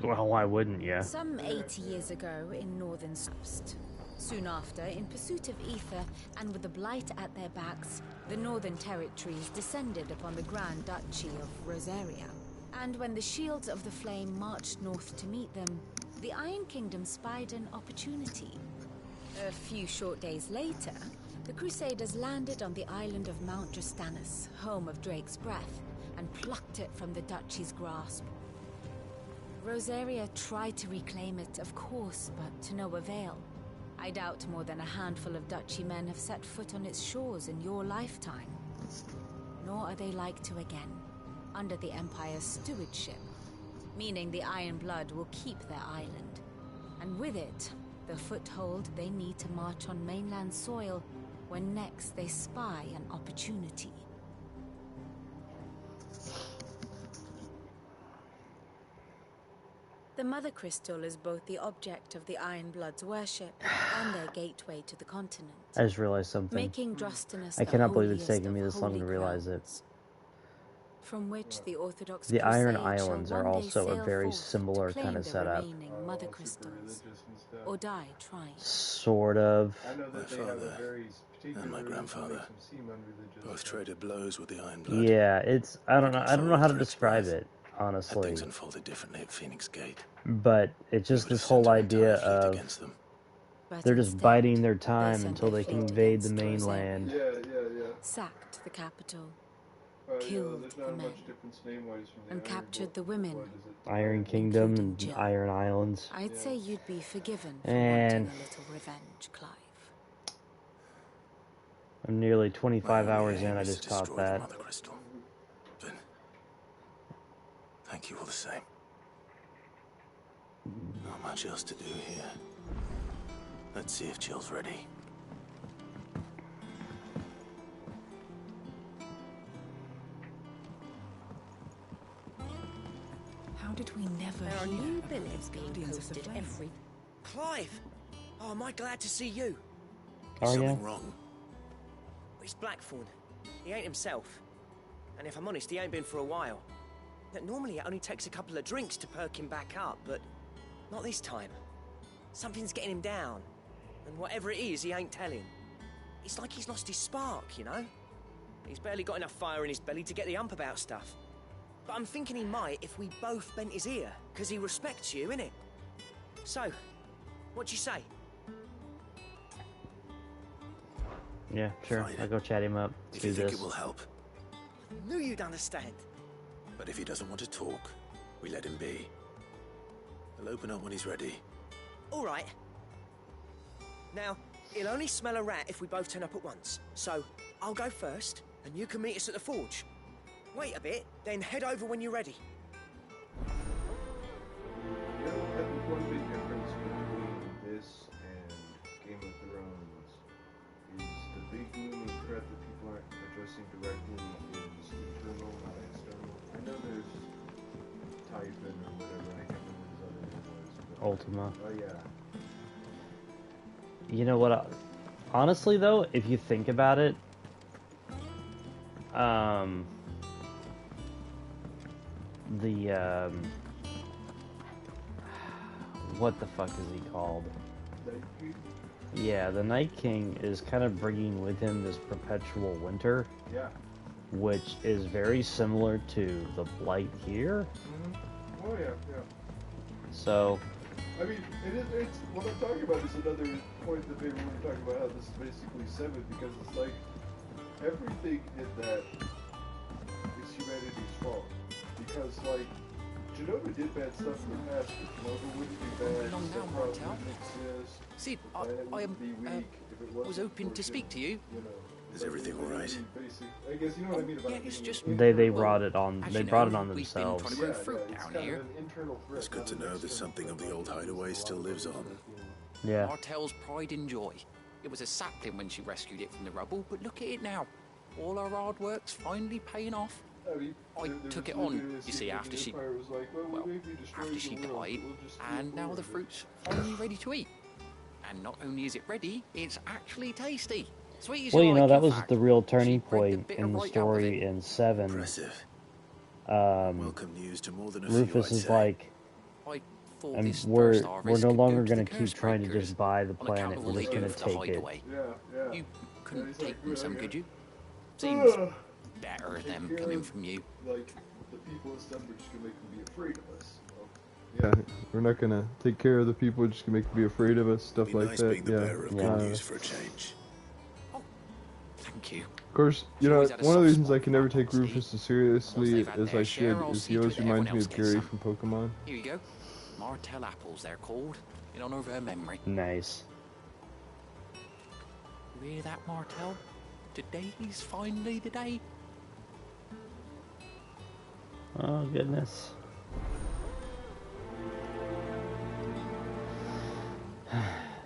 Well, why wouldn't you? Some 80 years ago in northern Sost. Soon after, in pursuit of ether and with the blight at their backs, the northern territories descended upon the Grand Duchy of Rosaria. And when the Shields of the Flame marched north to meet them, the Iron Kingdom spied an opportunity. A few short days later, the Crusaders landed on the island of Mount Drastanus, home of Drake's Breath, and plucked it from the duchy's grasp. Rosaria tried to reclaim it, of course, but to no avail. I doubt more than a handful of duchy men have set foot on its shores in your lifetime. Nor are they like to again, under the Empire's stewardship, meaning the Iron Blood will keep their island, and with it, the foothold they need to march on mainland soil when next they spy an opportunity. The Mother Crystal is both the object of the Iron Blood's worship and their gateway to the continent. I just realized something. Making Drastanus I cannot believe it's taken me this long to realize it. From which the Orthodox The Iron Crusade Islands shall are one day also a sail very forth similar to claim kind of the setup. remaining Mother Crystals, or die trying. Sort of. I know that My they have a father very particular and my reason to grandfather make them seem unreligious. both traded blows with the Iron Blood. Yeah, it's I don't know how to describe it, Had honestly. things unfolded differently at Phoenix Gate. But it's just this whole idea of they're just biding their time until they can invade the mainland. Yeah. Sacked the capital, Well, killed there's the not men, much difference name-wise from the and Iron captured the women. Iron Kingdom and Jill. Iron Islands. I'd say you'd be forgiven for And wanting a little revenge, Clive. I'm nearly 25 My only hours aim in, I is to just caught destroy the that. Mother Crystal. But thank you all the same. Not much else to do here. Let's see if Jill's ready. How did we never There are hear new about billets these being Guardians of the posted Flame? every... Clive! Oh, am I glad to see you? Oh, yeah? wrong? It's Blackthorn. He ain't himself. And if I'm honest, he ain't been for a while. Look, normally it only takes a couple of drinks to perk him back up, but not this time. Something's getting him down. And whatever it is, he ain't telling. It's like he's lost his spark, you know? He's barely got enough fire in his belly to get the ump about stuff. But I'm thinking he might if we both bent his ear, because he respects you, innit? So, what you say? Yeah, sure. I'll go chat him up. If Do you think this. it will help. Knew you'd understand. But if he doesn't want to talk, we let him be. He'll open up when he's ready. All right. Now, he'll only smell a rat if we both turn up at once. So, I'll go first, and you can meet us at the forge. Wait a bit, then head over when you're ready. You know, I think one big difference between this and Game of Thrones is the big looming threat that people aren't addressing directly is internal, not external. I know there's Typhon or whatever, I can't remember his other name was. But, Ultima. Oh yeah. You know what? Honestly, though, if you think about it, what the fuck is he called? Yeah, the Night King is kind of bringing with him this perpetual winter. Yeah. Which is very similar to the Blight here. Mm-hmm. Oh yeah, yeah. So. I mean, it's what I'm talking about is another point that maybe we're talking about how this is basically 7, because it's like everything in that is humanity's fault. Because like Genova did bad stuff in the past, but Genova wouldn't be bad. Stuff probably wouldn't exist. Sid, I was hoping to speak to you. Is everything all right? I guess you know what I mean about it's just they brought it on. They brought it on themselves. We've been trying to grow fruit down here. It's good to know that something of the old hideaway still lives on. Yeah. Martell's pride and joy. It was a sapling when she rescued it from the rubble, but look at it now. All our hard work's finally paying off. I took it on, you see, after she died, and now the fruit's finally ready to eat. And not only is it ready, it's actually tasty. Sweet as Well, you know, that in was fact. the real turning point in the story in 7. Impressive. Welcome news to more than a Rufus few, I'd is say. like, and we're no longer going to keep trying to just buy the On account planet. of We're all just they going do to for the take it. hideaway. Yeah. You couldn't take them some, could you? Seems Seems better them coming from you. Like the people and stuff, we're just gonna make them be afraid of us. Yeah, we're not gonna take care of the people. We're just gonna make them be afraid of us. Stuff like that. Being the bearer of good news for a change. Thank you. Of course, you know, one of the reasons I can never take Rufus as seriously as I should is he always reminds me of Gary from Pokemon. Here you go. Martell apples, they're called, in honor of her memory. Nice. You hear that, Martell? Today's finally the day. Oh, goodness.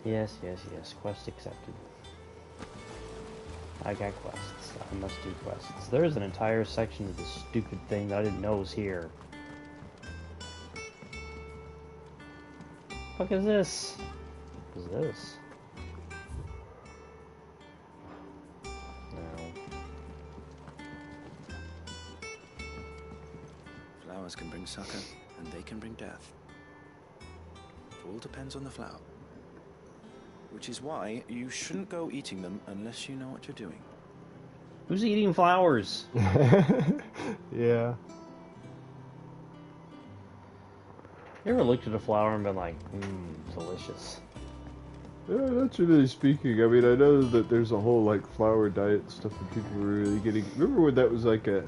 Yes. Quest accepted. I got quests. I must do quests. There's an entire section of this stupid thing that I didn't know was here. What the fuck is this? What is this? No. Flowers can bring succor, and they can bring death. It all depends on the flower. Which is why you shouldn't go eating them unless you know what you're doing. Who's eating flowers? Yeah. You ever looked at a flower and been like, delicious? Yeah, that's really speaking. I mean, I know that there's a whole like flower diet stuff that people were really getting. Remember when that was like a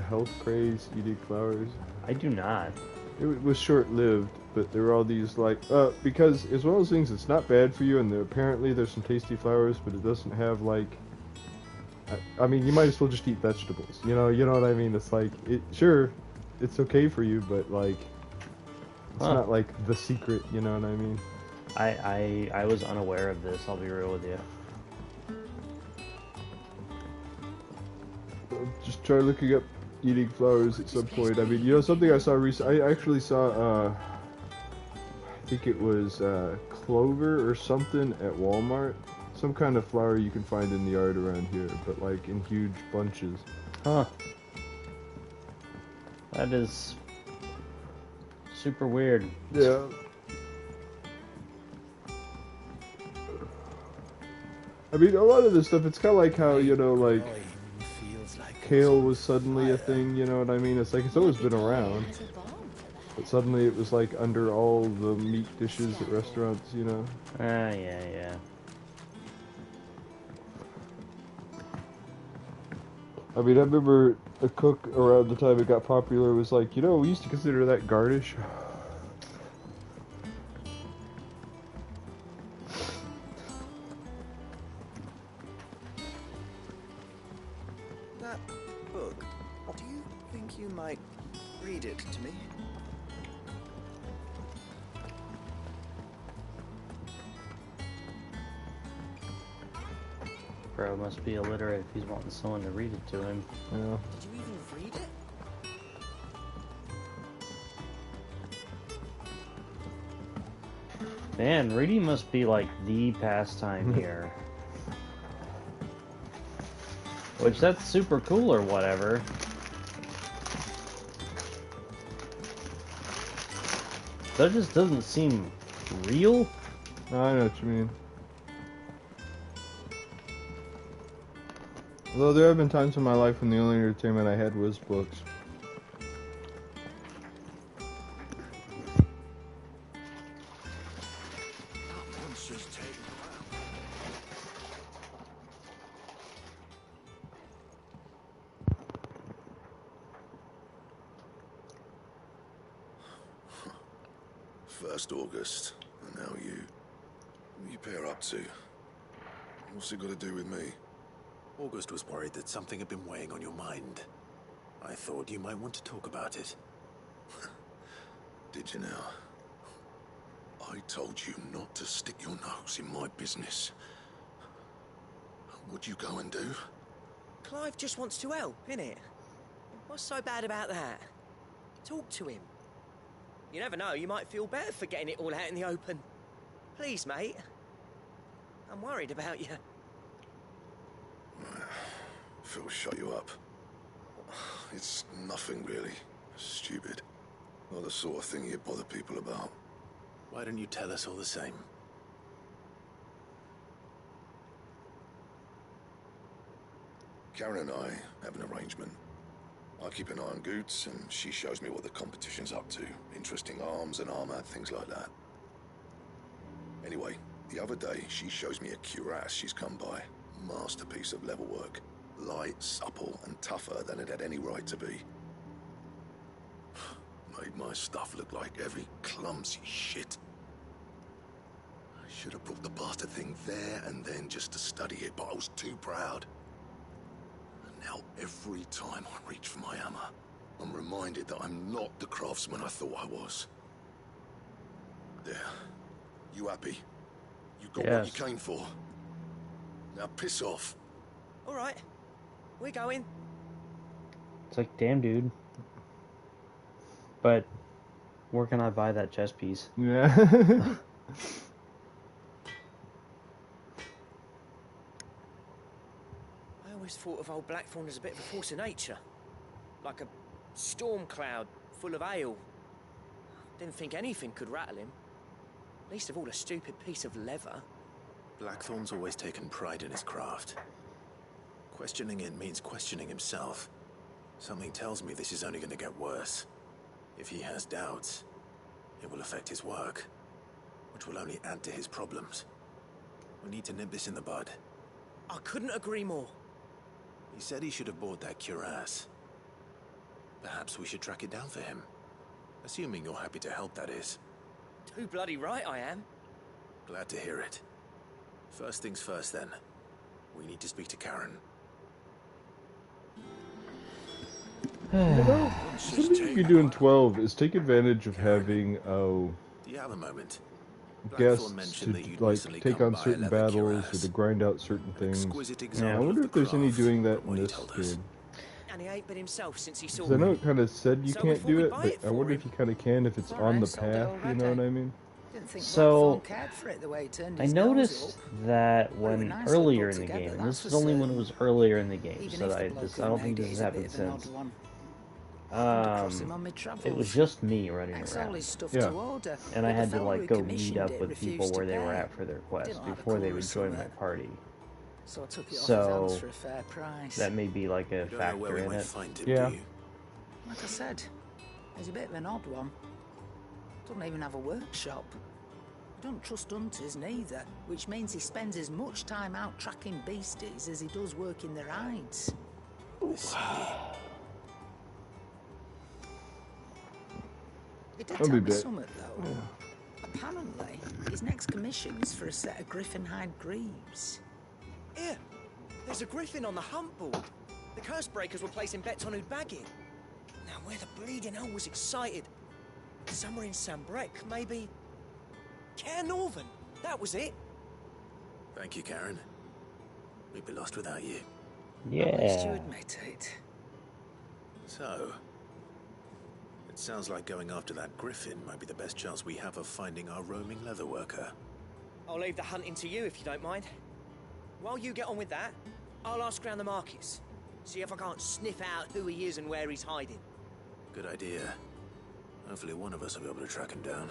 health craze, eating flowers? I do not. It was short-lived, but there were all these like because as well as things, it's not bad for you, and apparently there's some tasty flowers, but it doesn't have like. I mean, you might as well just eat vegetables. You know what I mean? It's like sure, it's okay for you, but like, it's not like the secret. You know what I mean? I was unaware of this. I'll be real with you. Just try looking up eating flowers at some point. I mean, you know, something I saw recently. I actually saw. I think it was clover or something at Walmart. Some kind of flower you can find in the yard around here, but like in huge bunches. Huh. That is super weird. Yeah. I mean, a lot of this stuff, it's kind of like how, you know, like, kale was suddenly a thing, you know what I mean? It's like, it's always been around. But suddenly it was like under all the meat dishes at restaurants, you know? Yeah. I mean, I remember a cook around the time it got popular was like, you know, we used to consider that garnish. That book, do you think you might read it to me? Bro must be illiterate if he's wanting someone to read it to him. Yeah. Did you even read it? Man, reading must be like the pastime here. Which, that's super cool or whatever. That just doesn't seem real. I know what you mean. Although there have been times in my life when the only entertainment I had was books. First August, and now you. What are you pair up to? What's it got to do with me? August was worried that something had been weighing on your mind. I thought you might want to talk about it. Did you now? I told you not to stick your nose in my business. What'd you go and do? Clive just wants to help, innit? What's so bad about that? Talk to him. You never know, you might feel better for getting it all out in the open. Please, mate. I'm worried about you. Phil shut you up. It's nothing really. Stupid. Not the sort of thing you bother people about. Why don't you tell us all the same? Karen and I have an arrangement. I keep an eye on Goots, and she shows me what the competition's up to. Interesting arms and armor, things like that. Anyway, the other day, she shows me a cuirass she's come by. Masterpiece of level work. Light, supple, and tougher than it had any right to be. Made my stuff look like heavy, clumsy shit. I should have brought the bastard thing there and then just to study it, but I was too proud. Now, every time I reach for my hammer, I'm reminded that I'm not the craftsman I thought I was. There. You happy? You got what you came for. Now piss off. All right. We're going. It's like, damn, dude. But where can I buy that chess piece? Yeah. I always thought of old Blackthorn as a bit of a force of nature. Like a storm cloud full of hail. Didn't think anything could rattle him. Least of all a stupid piece of leather. Blackthorn's always taken pride in his craft. Questioning it means questioning himself. Something tells me this is only going to get worse. If he has doubts, it will affect his work, which will only add to his problems. We need to nip this in the bud. I couldn't agree more. He said he should have bought that cuirass. Perhaps we should track it down for him. Assuming you're happy to help, that is. Too bloody right I am. Glad to hear it. First things first, then. We need to speak to Karen. Something you can do in 12 is take advantage of having Do you have a moment? guests to like take on certain battles or to grind out certain things. I wonder if there's any doing that in this game. And he ain't been himself since he saw 'Cause I know me. it kind of said you So can't before do we it, buy but it I for wonder him- if you kind of can if it's on the path. You know what I mean? So, cared for it the way he turned I his nose noticed that when nicely earlier put in the together, game, and that's this is for only when it certain. was earlier in the game, Even so if that the bloke I don't couldn't think hate this it, has he's a happened bit of an odd since. one. Across him on my It was travels. just me running That's all around, his stuff to order. and I But the had to fellow like who go meet commissioned up it with people refused where to they were pay. at for their quest Didn't like the before they colour would of join my something. party. So I took it off his hands So for a fair price. that may be like a You don't know where factor we in might it. find him, Yeah. do you? Like I said, he's a bit of an odd one. Doesn't even have a workshop. Don't trust hunters neither, which means he spends as much time out tracking beasties as he does working their hides. It did I'll tell be me back. something, though. Yeah. Apparently, his next commission is for a set of griffin hide greaves. Here, there's a griffin on the hunt board. The curse breakers were placing bets on who'd bag it. Now, where the bleeding hell was excited? Somewhere in Sambrec, maybe. Care Northern, that was it. Thank you, Karen. We'd be lost without you. At least you admit it. So, it sounds like going after that griffin might be the best chance we have of finding our roaming leatherworker. I'll leave the hunting to you if you don't mind. While you get on with that, I'll ask around the markets. See if I can't sniff out who he is and where he's hiding. Good idea. Hopefully one of us will be able to track him down.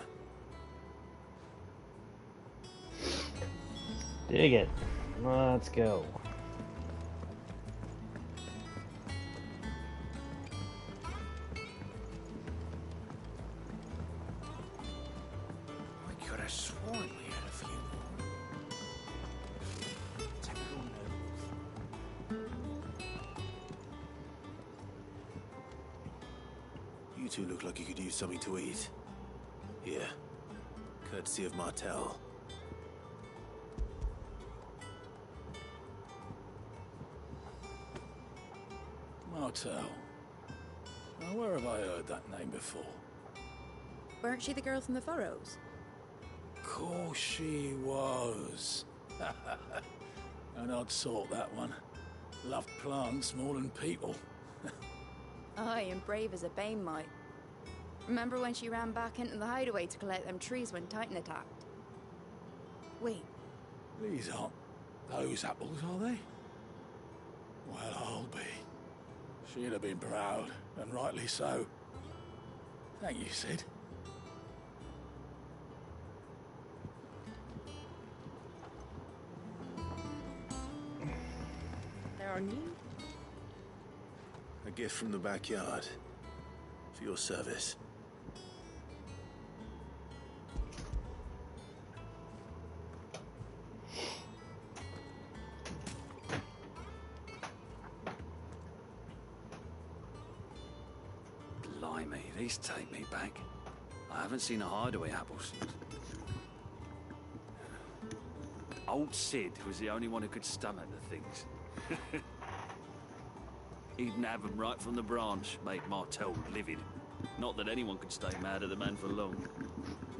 Dig it. Let's go. I could have sworn we had a few more. Typical nobles. You two look like you could use something to eat. Here. Courtesy of Martel. Martel. Now, where have I heard that name before? Weren't she the girl from the Furrows? Course she was. An odd sort, that one. Loved plants more than people. Aye, and brave as a bane might. Remember when she ran back into the hideaway to collect them trees when Titan attacked? Wait, These aren't those apples, are they? Well, I'll be. She'd have been proud, and rightly so. Thank you, Sid. there are new. A gift from the backyard. For your service. Blimey, these take me back. I haven't seen a hideaway apple since. Old Sid was the only one who could stomach the things. He'd nab them right from the branch, make Martel livid. Not that anyone could stay mad at the man for long.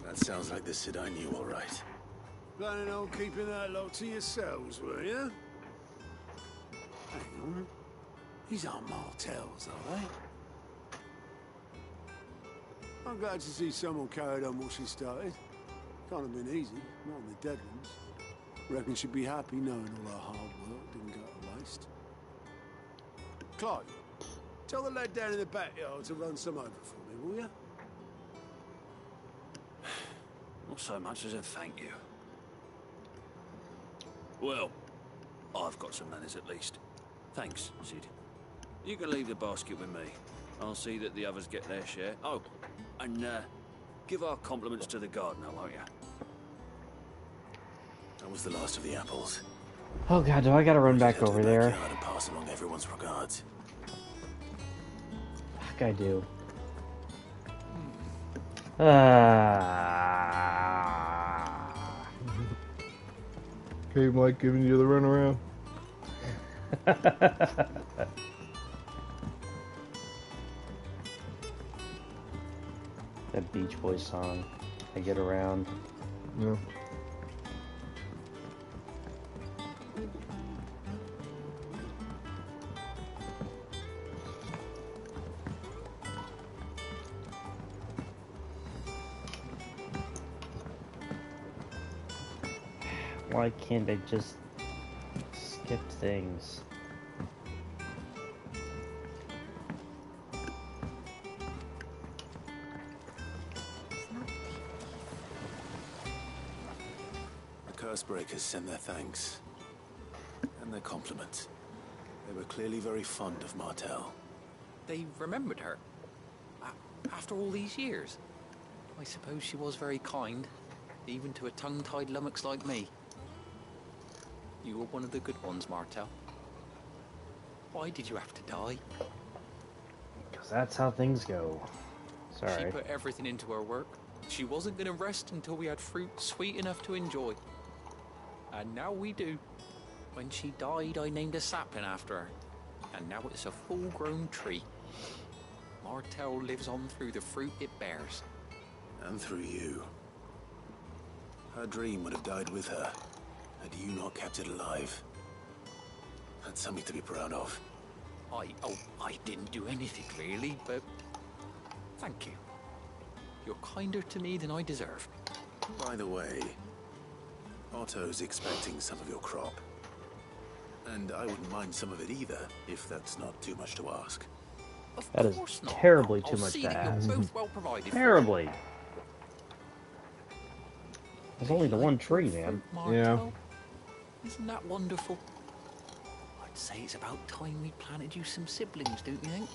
That sounds like the Sid I knew, all right. Planning on keeping that lot to yourselves, were you? Hang on. These aren't Martels, are they? I'm glad to see someone carried on what she started. Can't have been easy, not in the Deadlands. Reckon she'd be happy knowing all her hard work didn't go to waste. Clive, tell the lad down in the backyard to run some over for me, will you? Not so much as a thank you. Well, I've got some manners at least. Thanks, Sid. You can leave the basket with me. I'll see that the others get their share. Oh, and give our compliments to the gardener, won't you? That was the last of the apples. Oh god, do I gotta run back over there? And pass along everyone's regards. Fuck, I do. Okay, Mike, giving you the runaround. That Beach Boys song. I get around. Yeah. Why can't I just skip things? The curse breakers send their thanks. And their compliments. They were clearly very fond of Martel. They remembered her. After all these years. I suppose she was very kind, even to a tongue-tied lummox like me. You were one of the good ones, Martel. Why did you have to die? Because that's how things go. Sorry. She put everything into her work. She wasn't going to rest until we had fruit sweet enough to enjoy. And now we do. When she died, I named a sapling after her. And now it's a full-grown tree. Martell lives on through the fruit it bears. And through you. Her dream would have died with her, had you not kept it alive. That's something to be proud of. I didn't do anything really, but thank you. You're kinder to me than I deserve. By the way, Otto's expecting some of your crop. And I wouldn't mind some of it either, if that's not too much to ask. That is terribly too much to ask. Terribly. There's only the one tree, man. Yeah. Isn't that wonderful? I'd say it's about time we planted you some siblings, don't you think?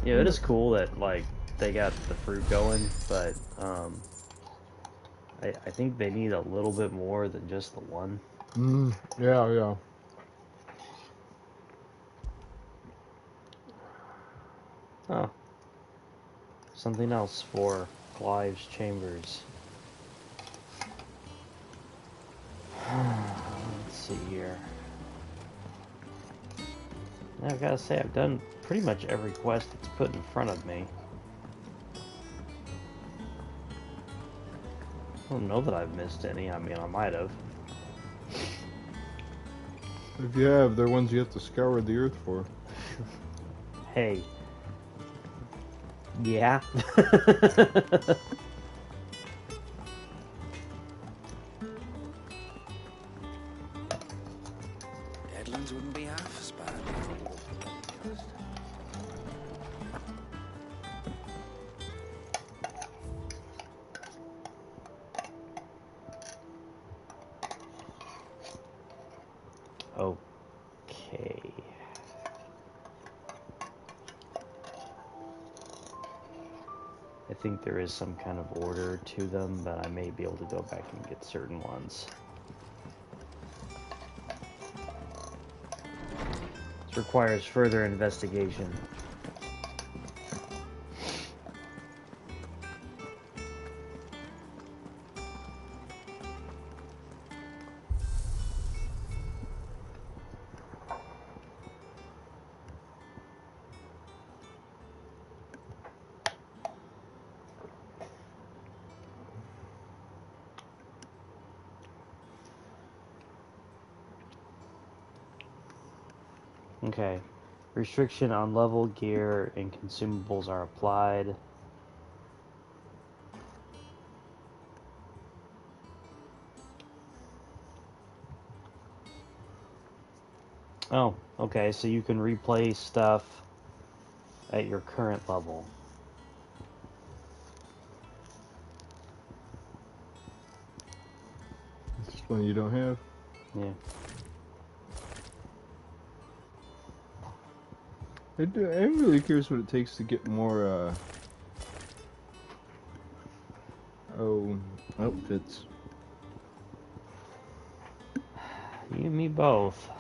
Yeah, it is cool that, like, they got the fruit going, but, I think they need a little bit more than just the one. Yeah. Oh. Something else for Clive's chambers. Let's see here. Now, I've got to say, I've done pretty much every quest that's put in front of me. I don't know that I've missed any. I mean, I might have. If you have, they're ones you have to scour the earth for. Hey. Yeah. Deadlands wouldn't be half as bad. Okay. I think there is some kind of order to them, but I may be able to go back and get certain ones. This requires further investigation. Okay. Restriction on level, gear, and consumables are applied. Oh, okay, so you can replay stuff at your current level. This is one you don't have? Yeah. I'm really curious what it takes to get more, outfits. You and me both.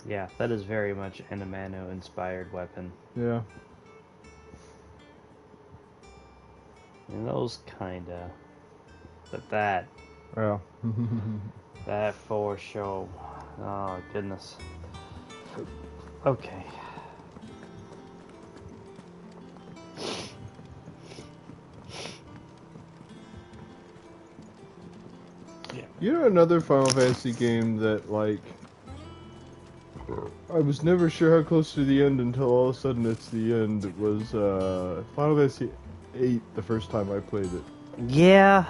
Yeah, that is very much an Amano-inspired weapon. Yeah. And those kinda. But that. Yeah. That for sure. Oh, goodness. Okay. Yeah. You know another Final Fantasy game that, like, I was never sure how close to the end until all of a sudden it's the end. It was Final Fantasy VIII the first time I played it. Yeah.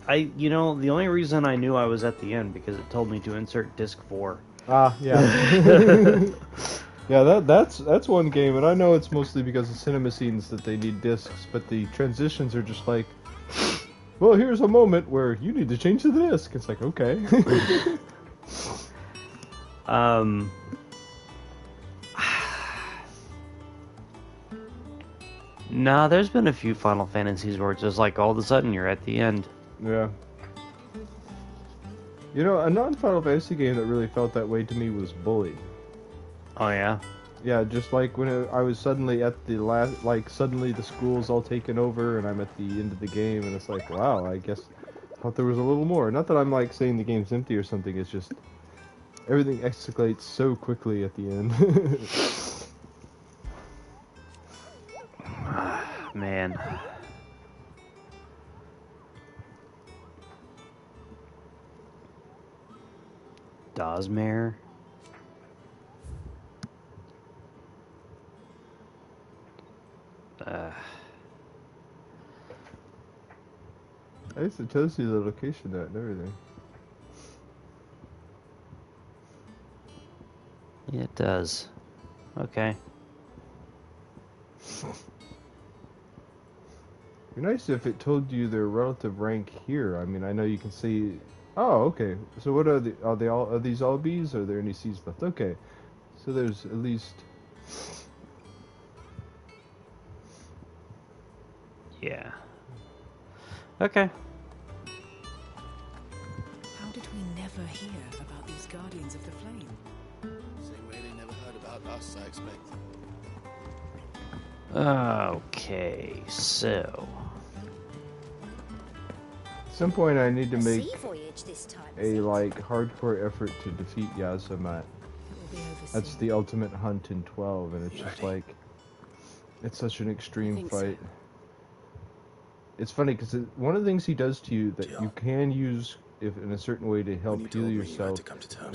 You know, the only reason I knew I was at the end because it told me to insert disc 4. Ah, yeah. Yeah, that's one game, and I know it's mostly because of cinema scenes that they need discs, but the transitions are just like, well, here's a moment where you need to change the disc. It's like, okay. Nah, there's been a few Final Fantasies where it's just like all of a sudden you're at the end. Yeah. You know, a non-Final Fantasy game that really felt that way to me was Bully. Oh, yeah? Yeah, just like when I was suddenly at the last, like suddenly the school's all taken over and I'm at the end of the game and it's like, wow, I guess I thought there was a little more. Not that I'm like saying the game's empty or something, it's just everything escalates so quickly at the end. Man. Dosmere? I guess it tells you the location at and everything. Yeah, it does. Okay. It'd be nice if it told you their relative rank here. I mean, I know you can see. Oh, okay. So what are these all Bs? Are there any Cs left? Okay. So there's at least. Yeah. Okay. How did we never hear about these Guardians of the Flame? Same way they never heard about us, I expect. Okay, so. At some point, I need to make Sea voyage this time, a like hardcore effort to defeat Yazamat. That's the ultimate hunt in 12, and it's just like it's such an extreme fight. So. It's funny because one of the things he does to you that you can use if in a certain way to help heal yourself, it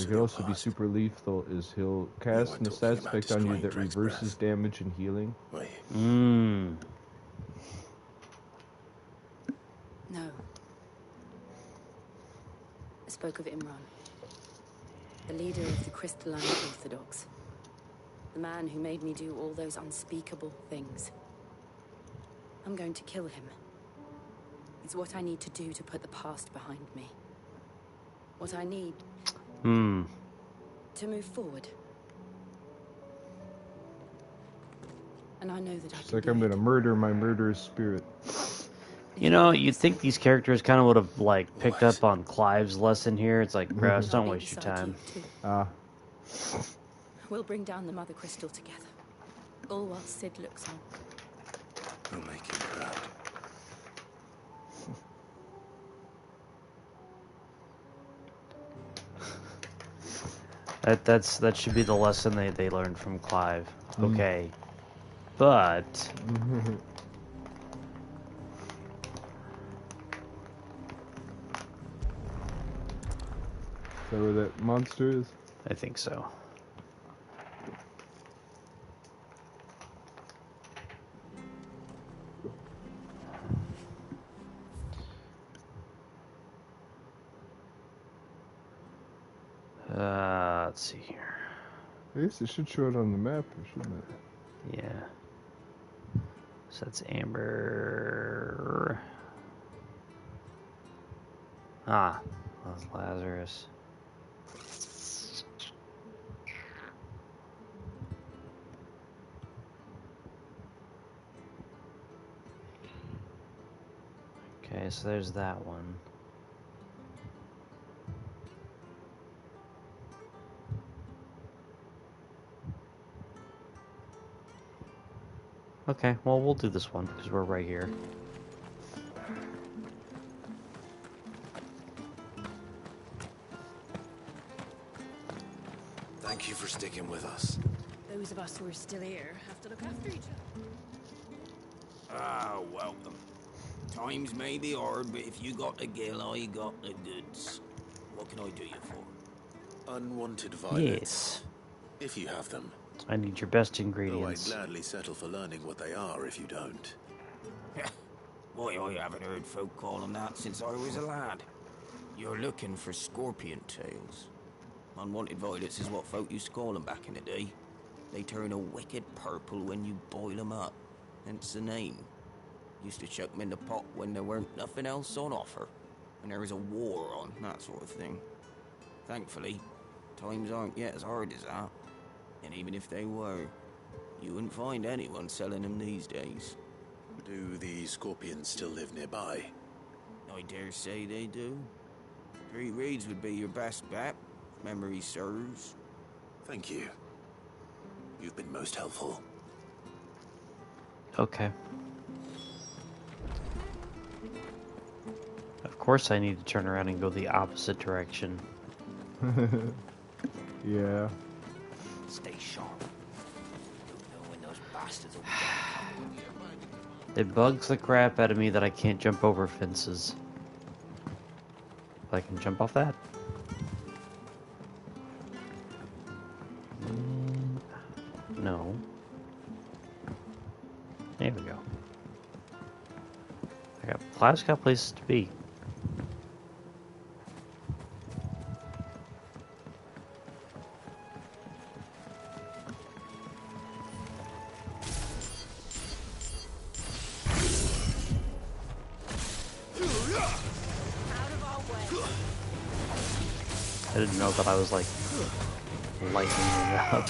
can also be super lethal, is he'll cast an stat effect on you that reverses damage and healing. Mmm. No. I spoke of Imran, the leader of the Crystalline Orthodox. The man who made me do all those unspeakable things. I'm going to kill him. It's what I need to do to put the past behind me. What I need to move forward. And I know that It's like I'm gonna murder my murderous spirit. You know, you'd think these characters kind of would have, like, picked up on Clive's lesson here. It's like, Grouse, don't waste your time. We'll bring down the Mother Crystal together. All while Sid looks on. We'll make him proud. That should be the lesson they learned from Clive. Okay. But... Is that where that monster is? I think so. Let's see here. I guess it should show it on the map, shouldn't it? Yeah. So that's Amber. Ah, that's Lazarus. Okay, so there's that one. Okay, well, we'll do this one because we're right here. Thank you for sticking with us. Those of us who are still here have to look after each other. Ah, welcome. Times may be hard, but if you got the gill, I got the goods. What can I do you for? Unwanted violets. Yes. If you have them. I need your best ingredients. Though I'd gladly settle for learning what they are if you don't. Boy, I haven't heard folk call them that since I was a lad. You're looking for scorpion tails. Unwanted violets is what folk used to call them back in the day. They turn a wicked purple when you boil them up. Hence the name. Used to chuck them in the pot when there weren't nothing else on offer. When there was a war on, that sort of thing. Thankfully, Times aren't yet as hard as that. And even if they were, you wouldn't find anyone selling them these days. Do the scorpions still live nearby? I dare say they do. 3 Reeds would be your best bet, if memory serves. Thank you. You've been most helpful. Okay. Of course I need to turn around and go the opposite direction. Yeah. Stay sharp. Don't know when those bastards will be It bugs the crap out of me that I can't jump over fences. But I can jump off that. No. There we go. I just got places to be. I didn't know that I was like lightening it up.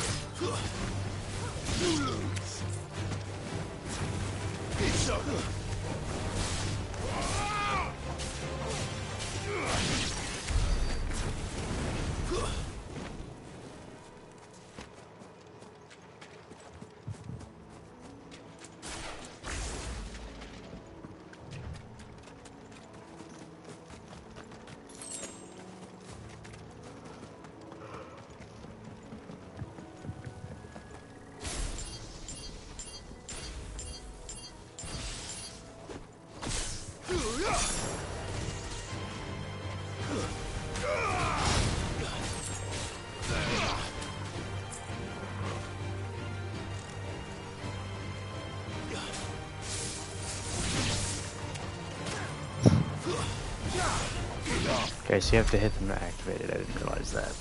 Okay, so you have to hit them to activate it. I didn't realize that.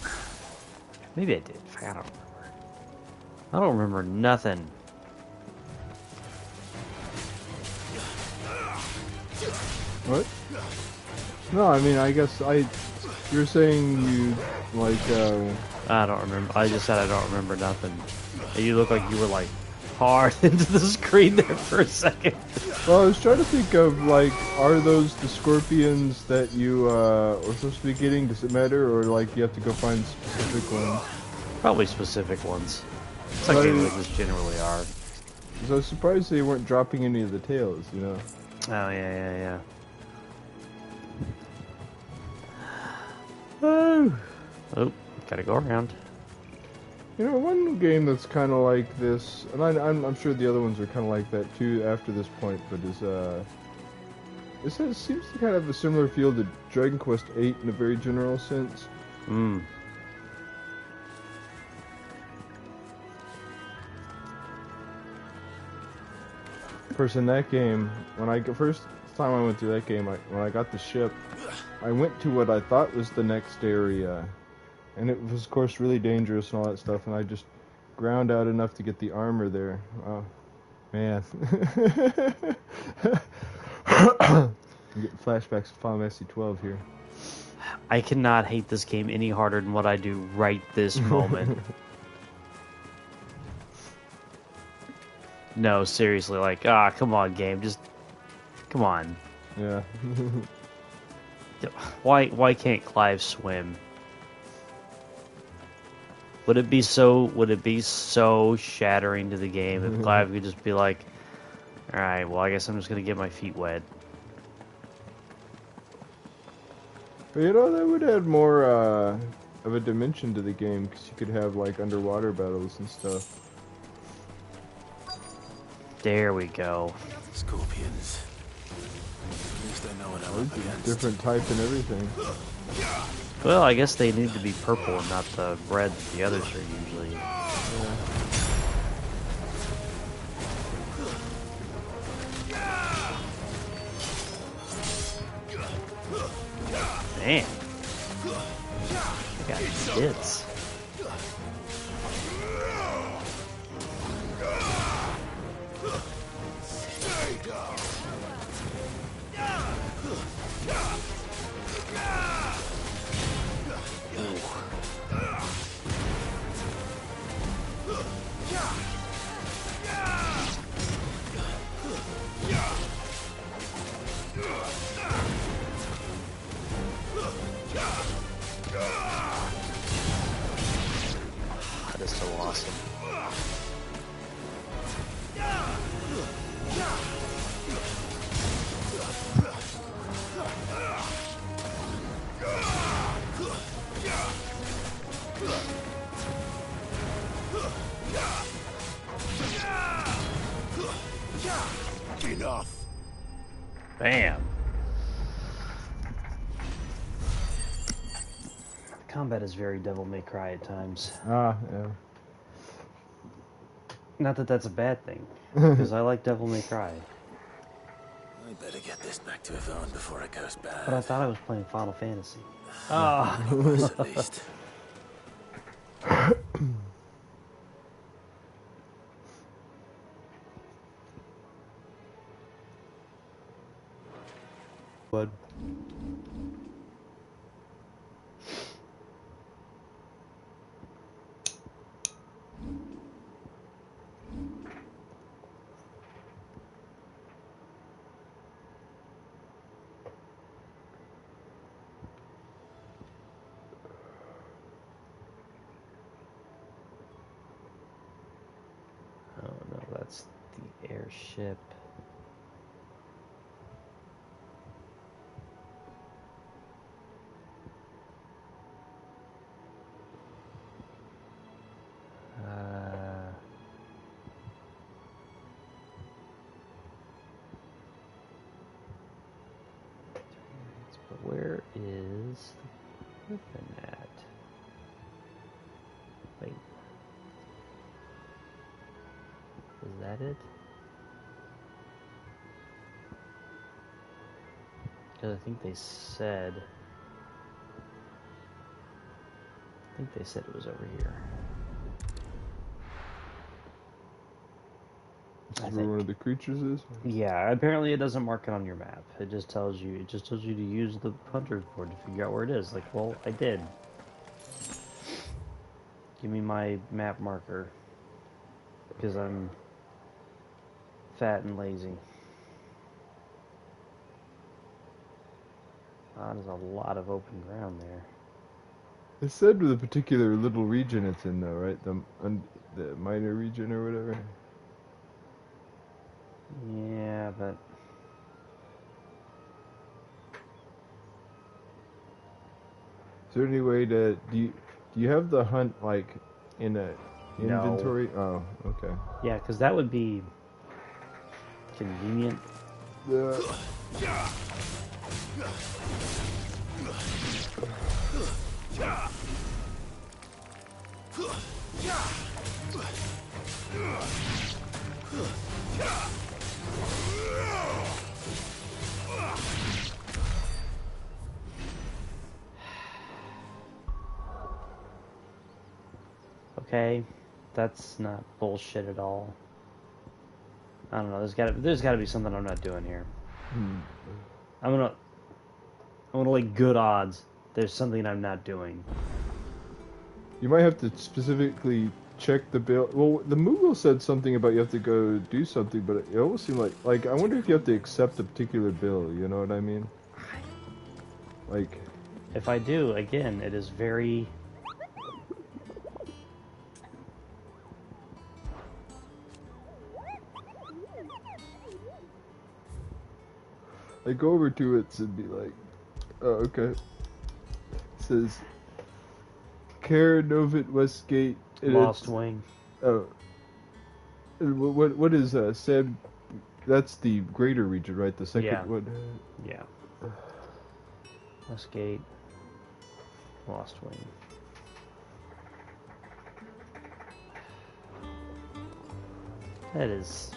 Maybe I did. I don't remember. I don't remember nothing. What? No, I mean, I guess you're saying you, like, I don't remember. I just said I don't remember nothing. You look like you were, like, hard into the screen there for a second. Well, I was trying to think of, like, are those the scorpions that you are supposed to be getting? Does it matter? Or, like, you have to go find specific ones? Probably specific ones. It's like games like this generally are. Because I was surprised they weren't dropping any of the tails, you know? Oh, yeah. Oh, gotta go around. You know, one game that's kind of like this, and I'm sure the other ones are kind of like that too after this point, but it seems to kind of have a similar feel to Dragon Quest VIII in a very general sense. Of course, in that game, first time I went through that game, when I got the ship, I went to what I thought was the next area. And it was, of course, really dangerous and all that stuff, and I just ground out enough to get the armor there. Oh, man. I'm getting flashbacks of Final Fantasy 12 here. I cannot hate this game any harder than what I do right this moment. No, seriously, like, come on, game, just, come on. Yeah. Why can't Clive swim? Would it be so shattering to the game if Clive could just be like, alright, well, I guess I'm just gonna get my feet wet. But you know, that would add more of a dimension to the game, because you could have, like, underwater battles and stuff. There we go. Scorpions. At least I know what I'm up against. Different type and everything. Well, I guess they need to be purple and not the red that the others are usually. Man. I got hits. Bam. Combat is very Devil May Cry at times. Ah, yeah. Not that that's a bad thing, because I like Devil May Cry. I better get this back to Yvonne before it goes bad. But I thought I was playing Final Fantasy. Ah, worse at least. What? Oh no, that's the airship. But where is the Griffin at? Wait. Is that it? Because I think they said it was over here. Is that where one of the creatures is? Yeah, apparently it doesn't mark it on your map. It just tells you to use the hunter's board to figure out where it is. Like, well, I did. Give me my map marker. Because I'm fat and lazy. There's a lot of open ground there. It said with a particular little region it's in, though, right? The minor region or whatever. Yeah, but is there any way to do you have the hunt like in a inventory? No. Oh, okay. Yeah, because that would be convenient. Okay, that's not bullshit at all. I don't know. There's gotta be something I'm not doing here. I'm gonna like good odds. There's something I'm not doing. You might have to specifically check the bill. Well, the Moogle said something about you have to go do something, but it almost seemed like I wonder if you have to accept a particular bill. You know what I mean? Like, if I do, again, it is very. I go over to it and be like, oh, okay. It says, Care Novit Westgate. Lost Wing. Oh. What is Sam? That's the greater region, right? The second one? Yeah. Westgate. Lost Wing. That is...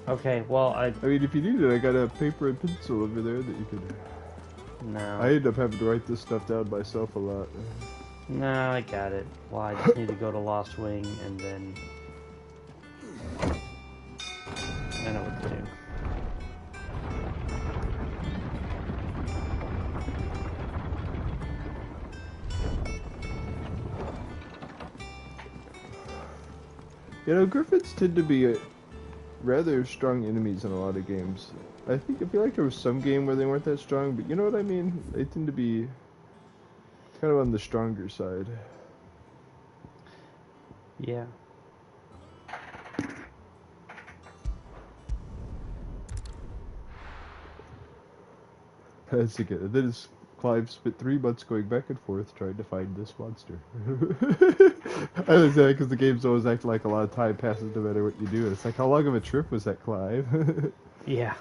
Okay, well, I mean, if you need it, I got a paper and pencil over there that you could... No. I end up having to write this stuff down myself a lot. No, I got it. Well, I just need to go to Lost Wing, and then... I know what to do. You know, Griffins tend to be rather strong enemies in a lot of games. I feel like there was some game where they weren't that strong, but you know what I mean? They tend to be kind of on the stronger side. Yeah. That's again. That is Clive spent 3 months going back and forth trying to find this monster. I was saying because the game's always acting like a lot of time passes no matter what you do. It's like, how long of a trip was that, Clive? Yeah.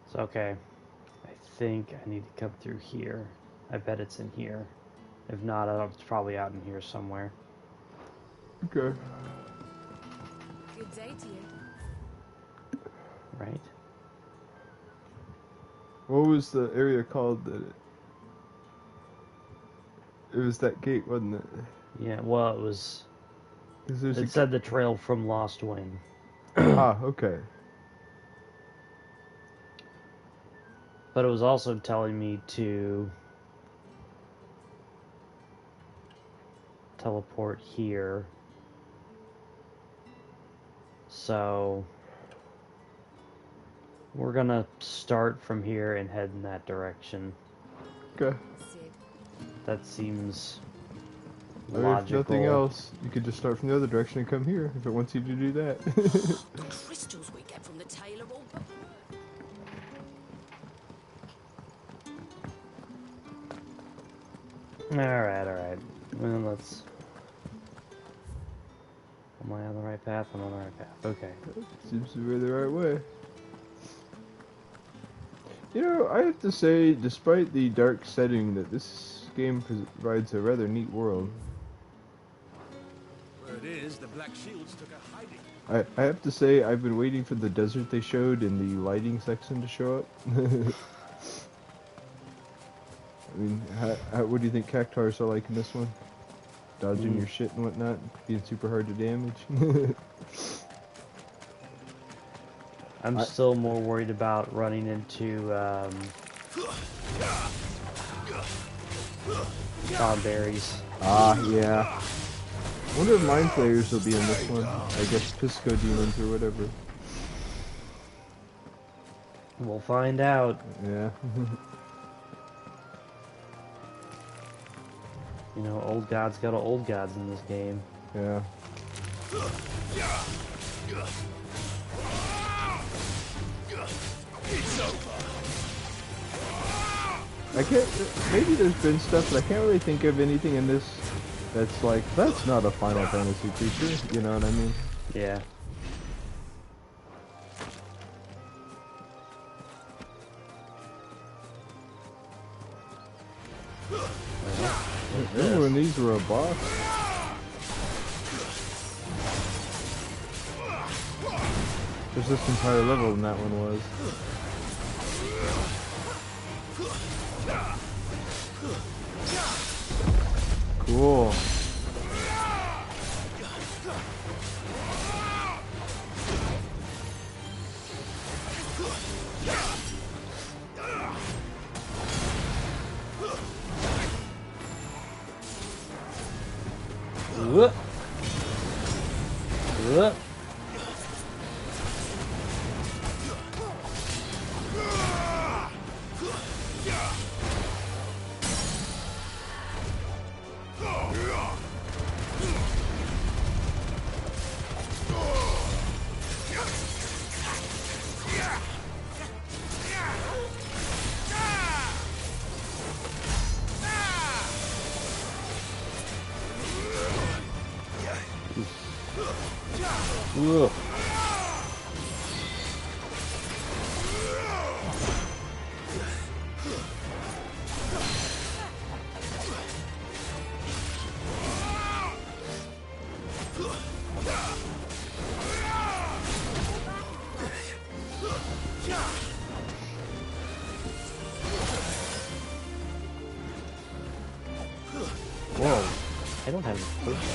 It's okay. I think I need to come through here. I bet it's in here. If not, it's probably out in here somewhere. Okay. Good day to you. Right? What was the area called that it was that gate, wasn't it? Yeah, well, it was... It a... said the trail from Lost Wing. Ah, okay. But it was also telling me to teleport here. So we're gonna start from here and head in that direction. Okay. That seems Or logical. if nothing else, you could just start from the other direction and come here if it wants you to do that. The crystals we get from the tailor all... Alright. Well, let's... Am I on the right path? I'm on the right path. Okay. Seems to be the right way. You know, I have to say, despite the dark setting, that this game provides a rather neat world. Where it is, the Black Shields took a hiding. I have to say, I've been waiting for the desert they showed in the lighting section to show up. I mean, what do you think cactuars are like in this one? Dodging your shit and whatnot, being super hard to damage. I'm still more worried about running into berries. Ah, yeah. I wonder if mind flayers will be in this one. I guess Pisco demons or whatever. We'll find out. Yeah. You know, old gods go to old gods in this game. Yeah. It's over. I can't. Maybe there's been stuff, but I can't really think of anything in this that's like, that's not a Final Fantasy creature. You know what I mean? Yeah. Remember when these were a boss? There's this entire level and that one was. Cool. Whoop. Whoop. Ugh. Whoa, I don't have any potions.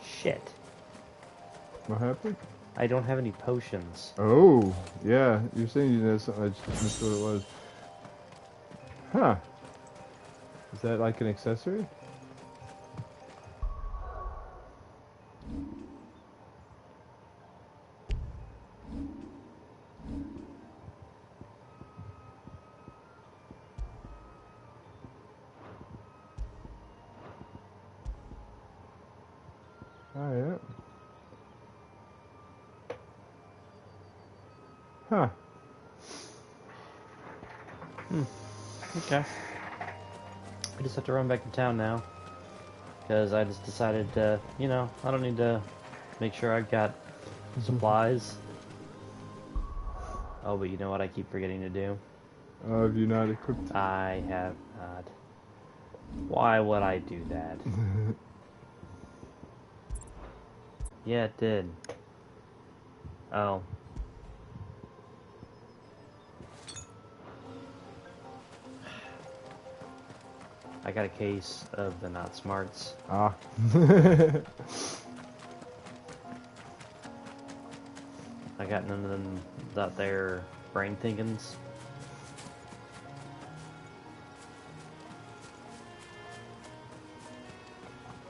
Shit. What happened? I don't have any potions. Oh, yeah. You're saying you know something. I just missed what it was. Huh. Is that like an accessory? Oh, yeah. Huh. Okay. I just have to run back to town now. Because I just decided to, you know, I don't need to make sure I've got supplies. Oh, but you know what I keep forgetting to do? Oh, have you not equipped? I have not. Why would I do that? Yeah, it did. Oh. I got a case of the not smarts. Ah. I got none of them that they're brain thinkins.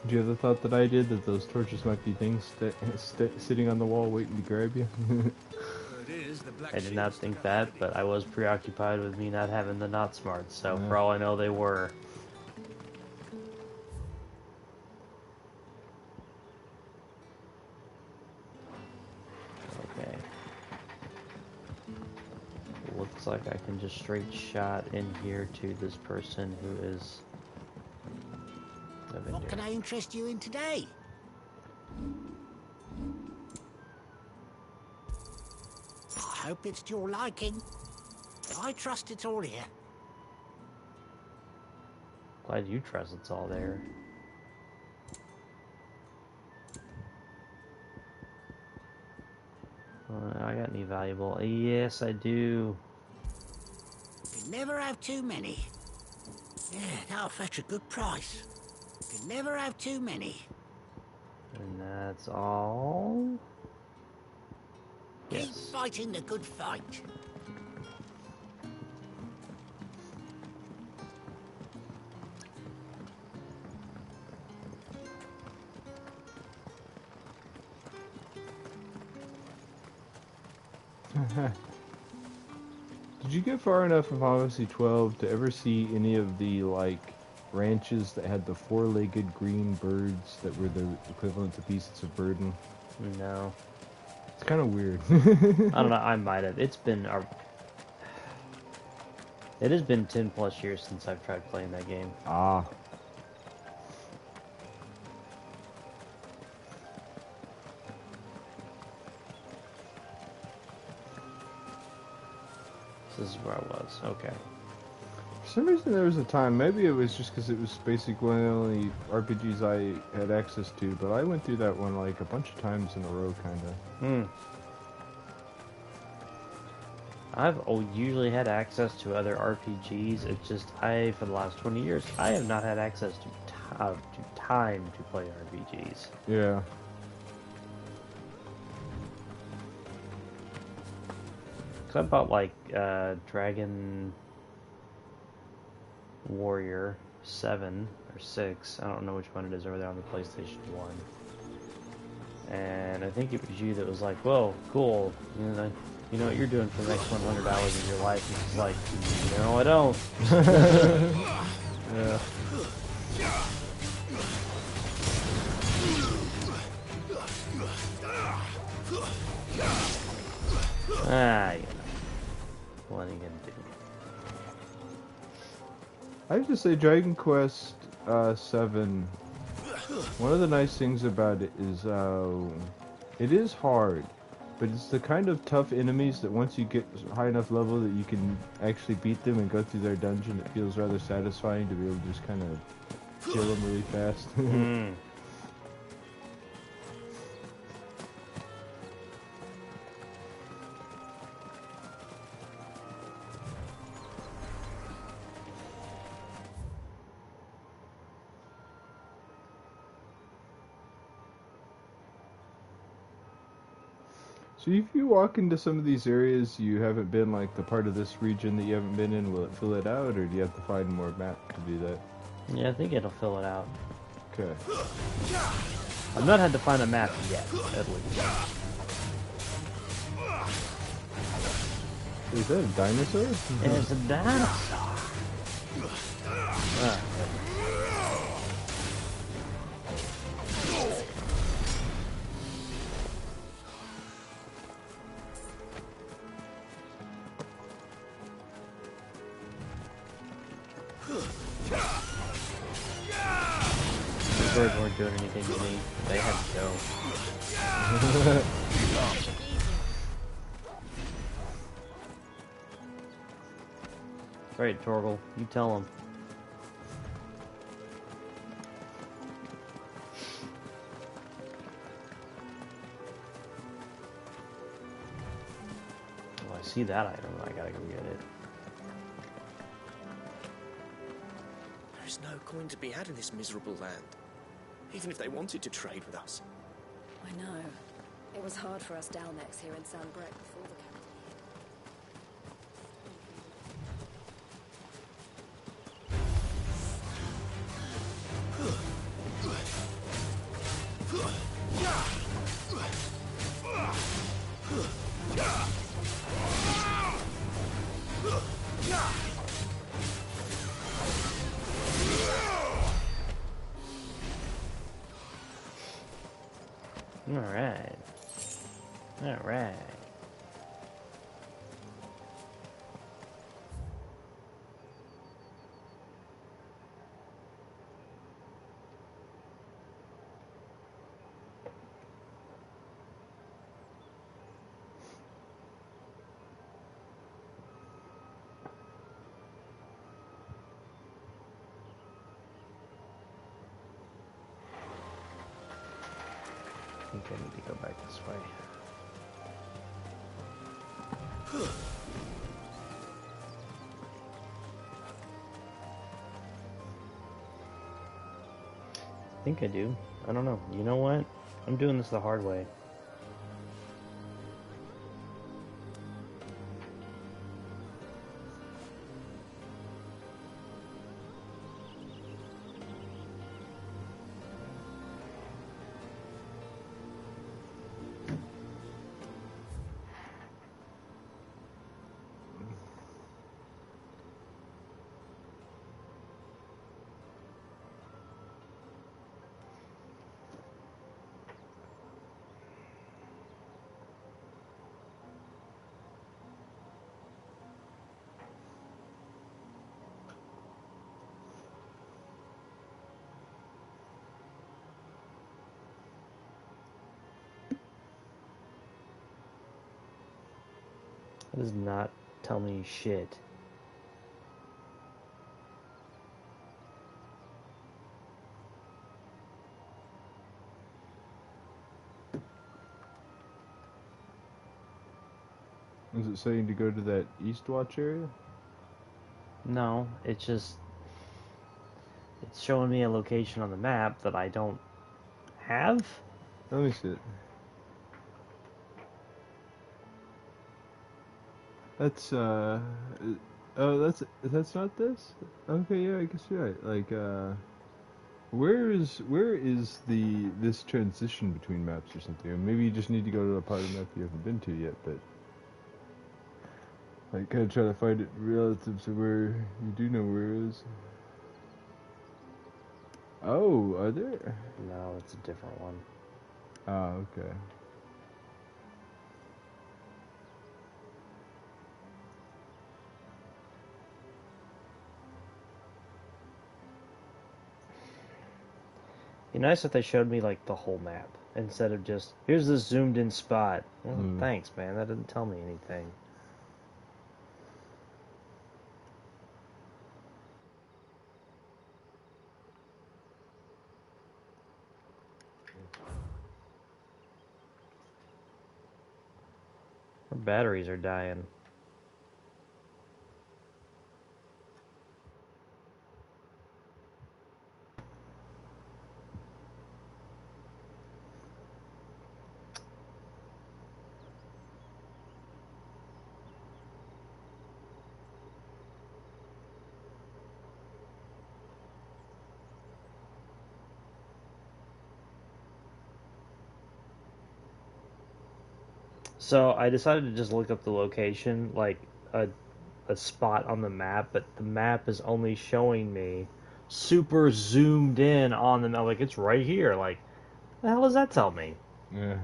Did you have the thought that I did that those torches might be things sitting on the wall waiting to grab you? I did not think that, but I was preoccupied with me not having the not smarts, so for all I know they were. Okay. Looks like I can just straight shot in here to this person who is... What can I interest you in today? I hope it's to your liking. I trust it's all here. Glad you trust it's all there. I got any valuable? Yes, I do. You never have too many. Yeah, that'll fetch a good price. You never have too many. And that's all? Keep Yes. fighting the good fight. Did you get far enough of Odyssey 12 to ever see any of the, like, ranches that had the four-legged green birds that were the equivalent to beasts of burden? No. It's kind of weird. I don't know, I might have. It has been 10 plus years since I've tried playing that game. Ah. This is where I was. Okay. For some reason there was a time, maybe it was just because it was basically one of the only RPGs I had access to, but I went through that one like a bunch of times in a row, kinda. I've usually had access to other RPGs, it's just for the last 20 years, I have not had access to time to play RPGs. Yeah. Cause I bought like Dragon Warrior 7 or 6. I don't know which one it is over there on the PlayStation 1. And I think it was you that was like, "Whoa, cool! You know what you're doing for the next 100 hours of your life." And it's like, "No, I don't." Yeah. Ah, you know. What are you gonna do? I have to say, Dragon Quest 7. One of the nice things about it is hard, but it's the kind of tough enemies that once you get high enough level that you can actually beat them and go through their dungeon, it feels rather satisfying to be able to just kind of kill them really fast. So if you walk into some of these areas you haven't been, like the part of this region that you haven't been in, will it fill it out, or do you have to find more map to do that? Yeah, I think it'll fill it out. Okay. I've not had to find a map yet, at least. Is that a dinosaur? It's a dinosaur. doing anything to me. They have to go. Right, Torgal, you tell him. Oh, I see that item. I gotta go get it. There's no coin to be had in this miserable land, even if they wanted to trade with us. I know. It was hard for us Dalnex here in Sanbreque before the captain. Alright. Alright. I think I need to go back this way. I think I do. I don't know. You know what? I'm doing this the hard way. That does not tell me shit. Is it saying to go to that Eastwatch area? No, it's just... It's showing me a location on the map that I don't have? Let me see it. That's, oh, that's not this? Okay, yeah, I guess you're right. Like, where is this transition between maps or something? Or maybe you just need to go to a part of the map you haven't been to yet, but... Like, kind of try to find it relative to where you do know where it is. Oh, are there? No, it's a different one. Ah, okay. It'd be nice if they showed me, like, the whole map, instead of just, here's this zoomed-in spot. Well, thanks, man, that didn't tell me anything. Our batteries are dying. So I decided to just look up the location, like a spot on the map, but the map is only showing me super zoomed in on the map. Like, it's right here. Like, the hell does that tell me? Yeah.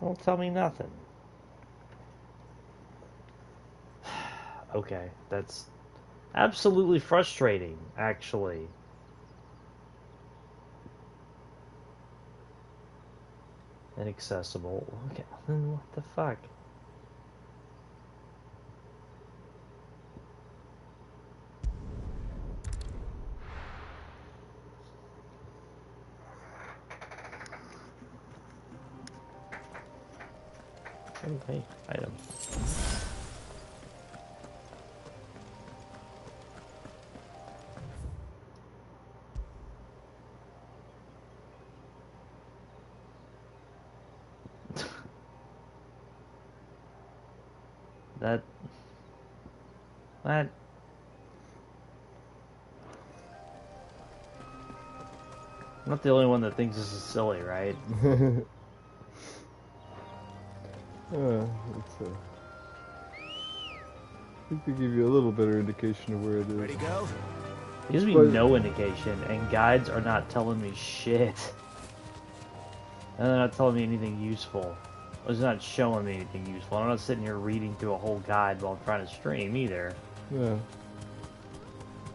Don't tell me nothing. Okay, that's absolutely frustrating, actually. Inaccessible. Okay, then what the fuck? Okay, item. That... I'm not the only one that thinks this is silly, right? I think they give you a little better indication of where it is. Ready, go? Gives me no indication, and guides are not telling me shit. And they're not telling me anything useful. It's not showing me anything useful. I'm not sitting here reading through a whole guide while I'm trying to stream either. Yeah.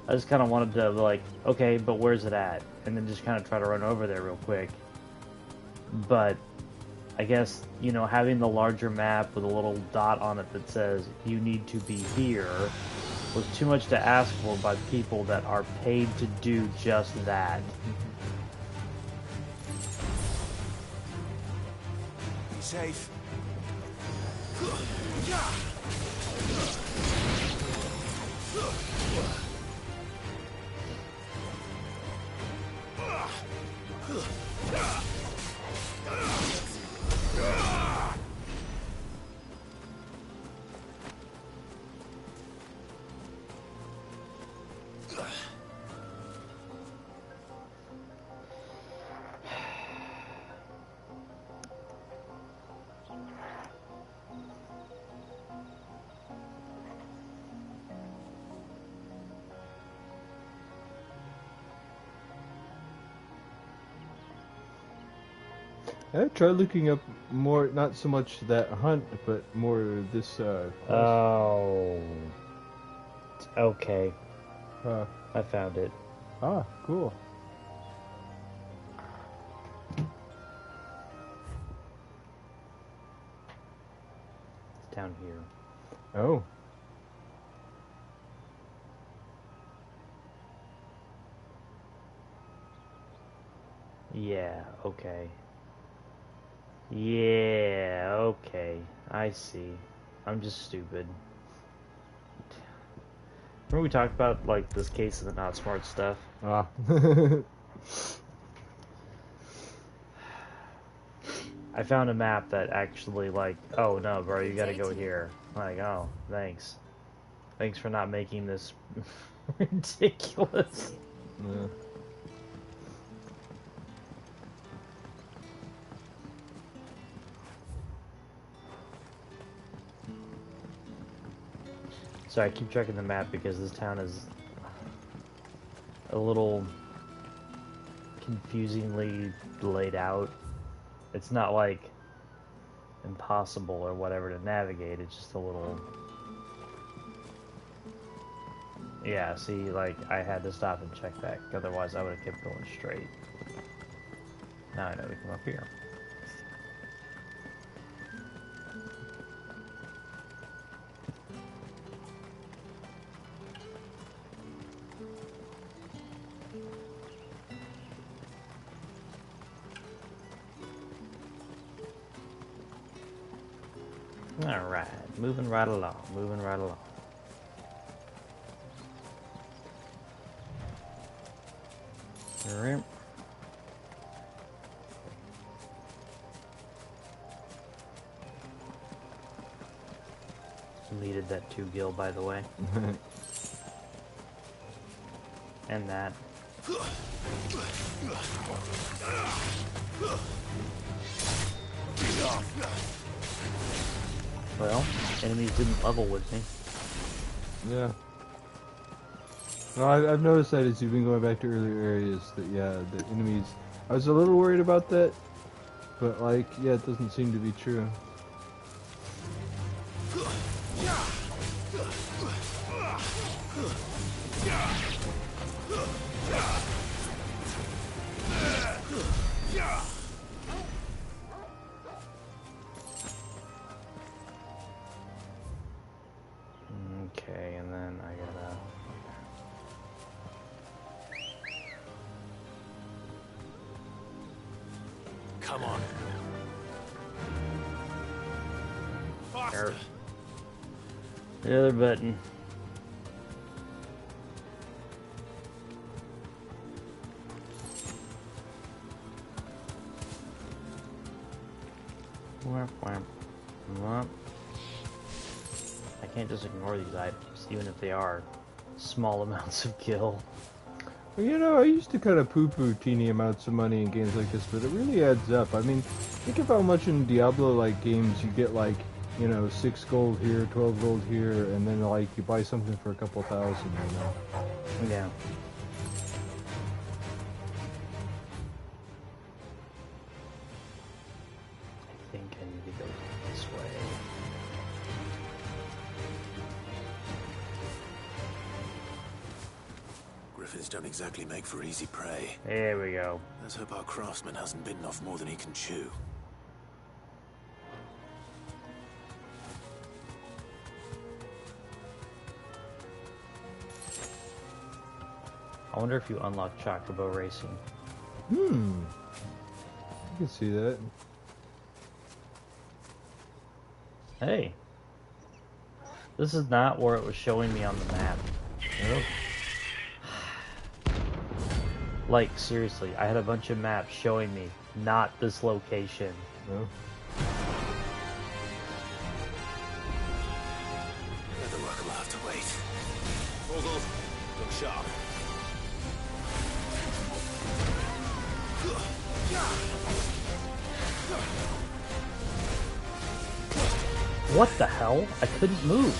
I just kind of wanted to be like, okay, but where's it at? And then just kind of try to run over there real quick. But I guess, you know, having the larger map with a little dot on it that says you need to be here was too much to ask for by people that are paid to do just that. Be safe. I tried looking up more, not so much that hunt, but more this, quest. Oh. Okay. I found it. Ah, cool. It's down here. Oh. Yeah, okay. Yeah, okay. I see. I'm just stupid. Remember we talked about, like, this case of the not smart stuff? Ah. I found a map that actually, like, oh no, bro, you gotta go here. Like, oh, thanks. Thanks for not making this ridiculous. Yeah. So I keep checking the map because this town is a little confusingly laid out. It's not like impossible or whatever to navigate, it's just a little... Yeah, see, like, I had to stop and check back, otherwise I would have kept going straight. Now I know to come up here. Alright, moving right along, moving right along. Needed that 2 gil, by the way. And that. Well, enemies didn't level with me. Yeah. No, I've noticed that as you've been going back to earlier areas, that, yeah, the enemies... I was a little worried about that, but, like, yeah, it doesn't seem to be true. Come on. Faster. The other button. Whap, whap, whap. I can't just ignore these items, even if they are small amounts of kill. Well, you know, I used to kind of poo-poo teeny amounts of money in games like this, but it really adds up. I mean, think of how much in Diablo-like games you get, like, you know, 6 gold here, 12 gold here, and then, like, you buy something for a couple thousand, you know? Yeah. I think I need to go this way. Griffins don't exactly make for easy prey. There we go. Let's hope our craftsman hasn't bitten off more than he can chew. I wonder if you unlock Chocobo Racing. I can see that. Hey. This is not where it was showing me on the map. Nope. Like, seriously, I had a bunch of maps showing me not this location. No. The work will have to wait. Hold on. Look sharp. What the hell? I couldn't move.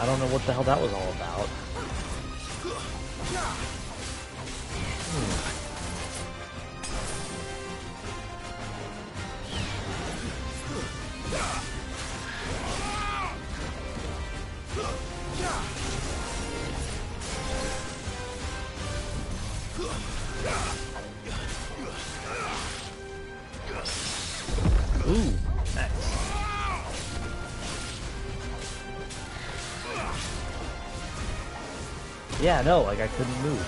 I don't know what the hell that was all about. Ooh, nice. Yeah, no, like I couldn't move.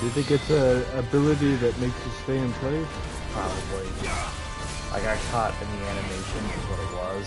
Did they get the ability that makes you stay in place? Probably. I got caught in the animation is what it was.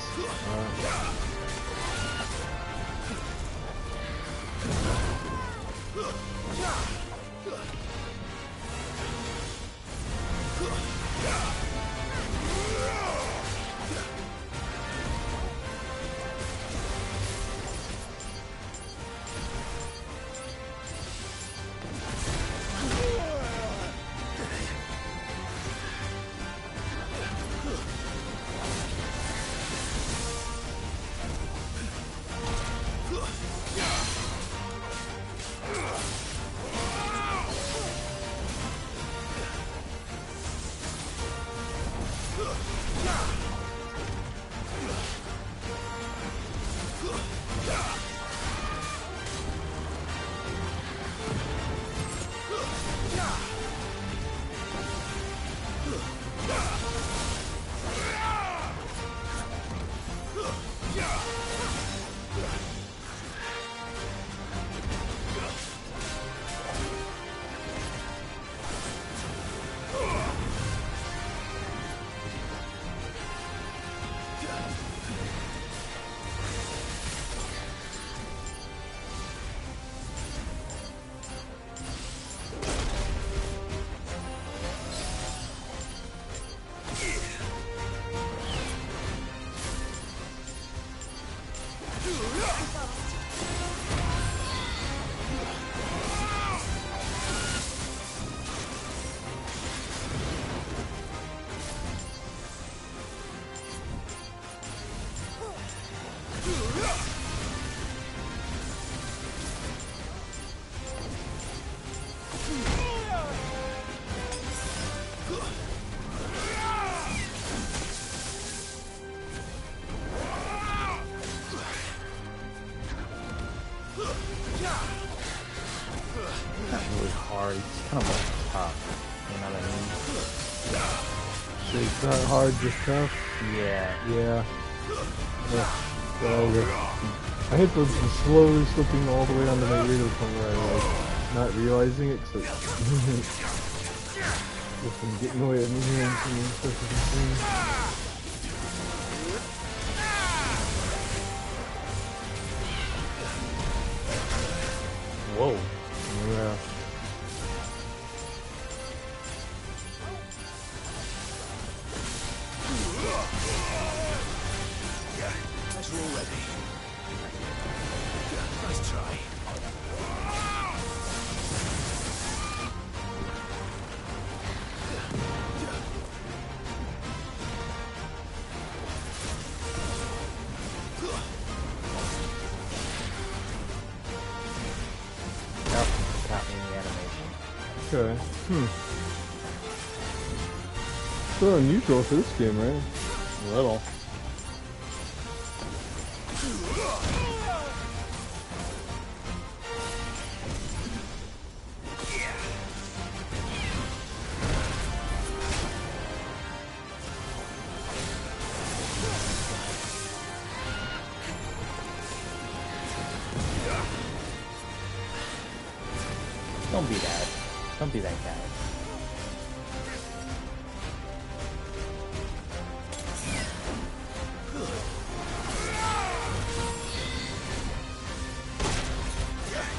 Not really hard, it's kind of like tough. You know what I mean? So it's not hard, just tough? Yeah. Yeah. Well, My headphones were slowly slipping all the way onto my ear to the point where I was not realizing it, so just been getting away at me hearing some of the stuff you can see. Whoa. Yeah. Guess we're all ready. Nice try. Okay. So unusual for this game, right? A little. Don't be that. Don't be that guy.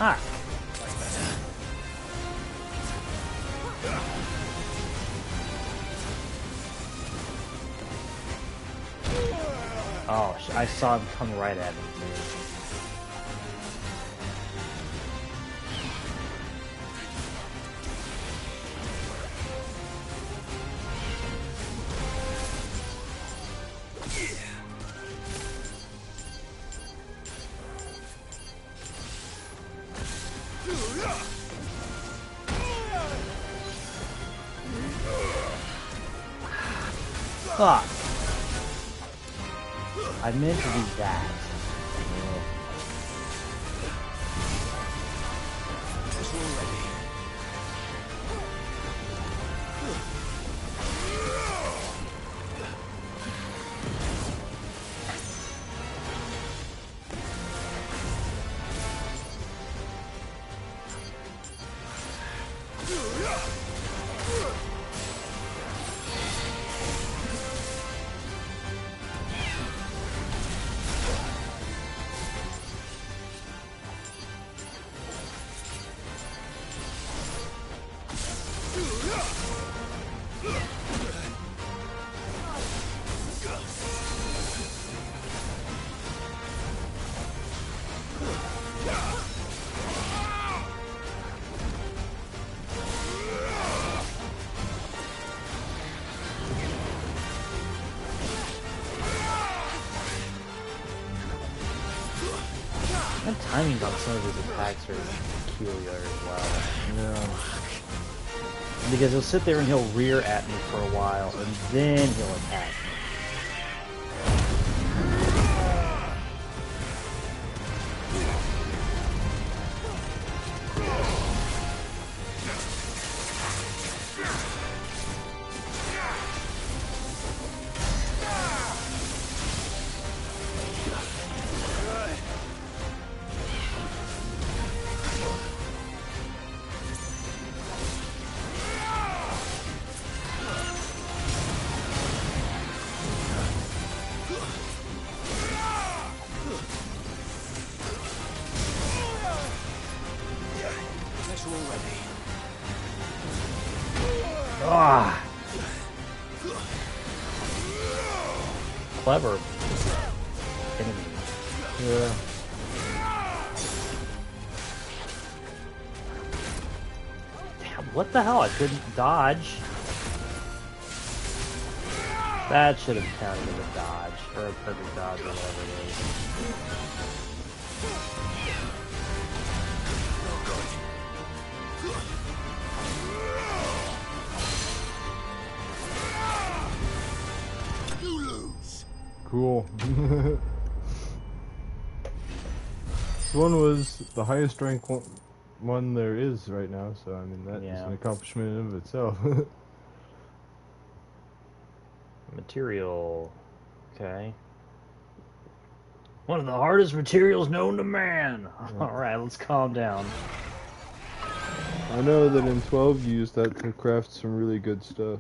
Ah. Oh, I saw him come right at me, dude. Fuck. I meant to do that. The timing on some of his attacks are peculiar as well. Yeah. Because he'll sit there and he'll rear at me for a while, and then he'll attack me. Ah! Clever enemy. Yeah. Damn, what the hell? I couldn't dodge. That should have counted as a dodge, or a perfect dodge, or whatever it is. Cool. This one was the highest rank one there is right now, so I mean that is an accomplishment in and of itself. Material. Okay. One of the hardest materials known to man. Alright, let's calm down. I know that in 12 you used that to craft some really good stuff.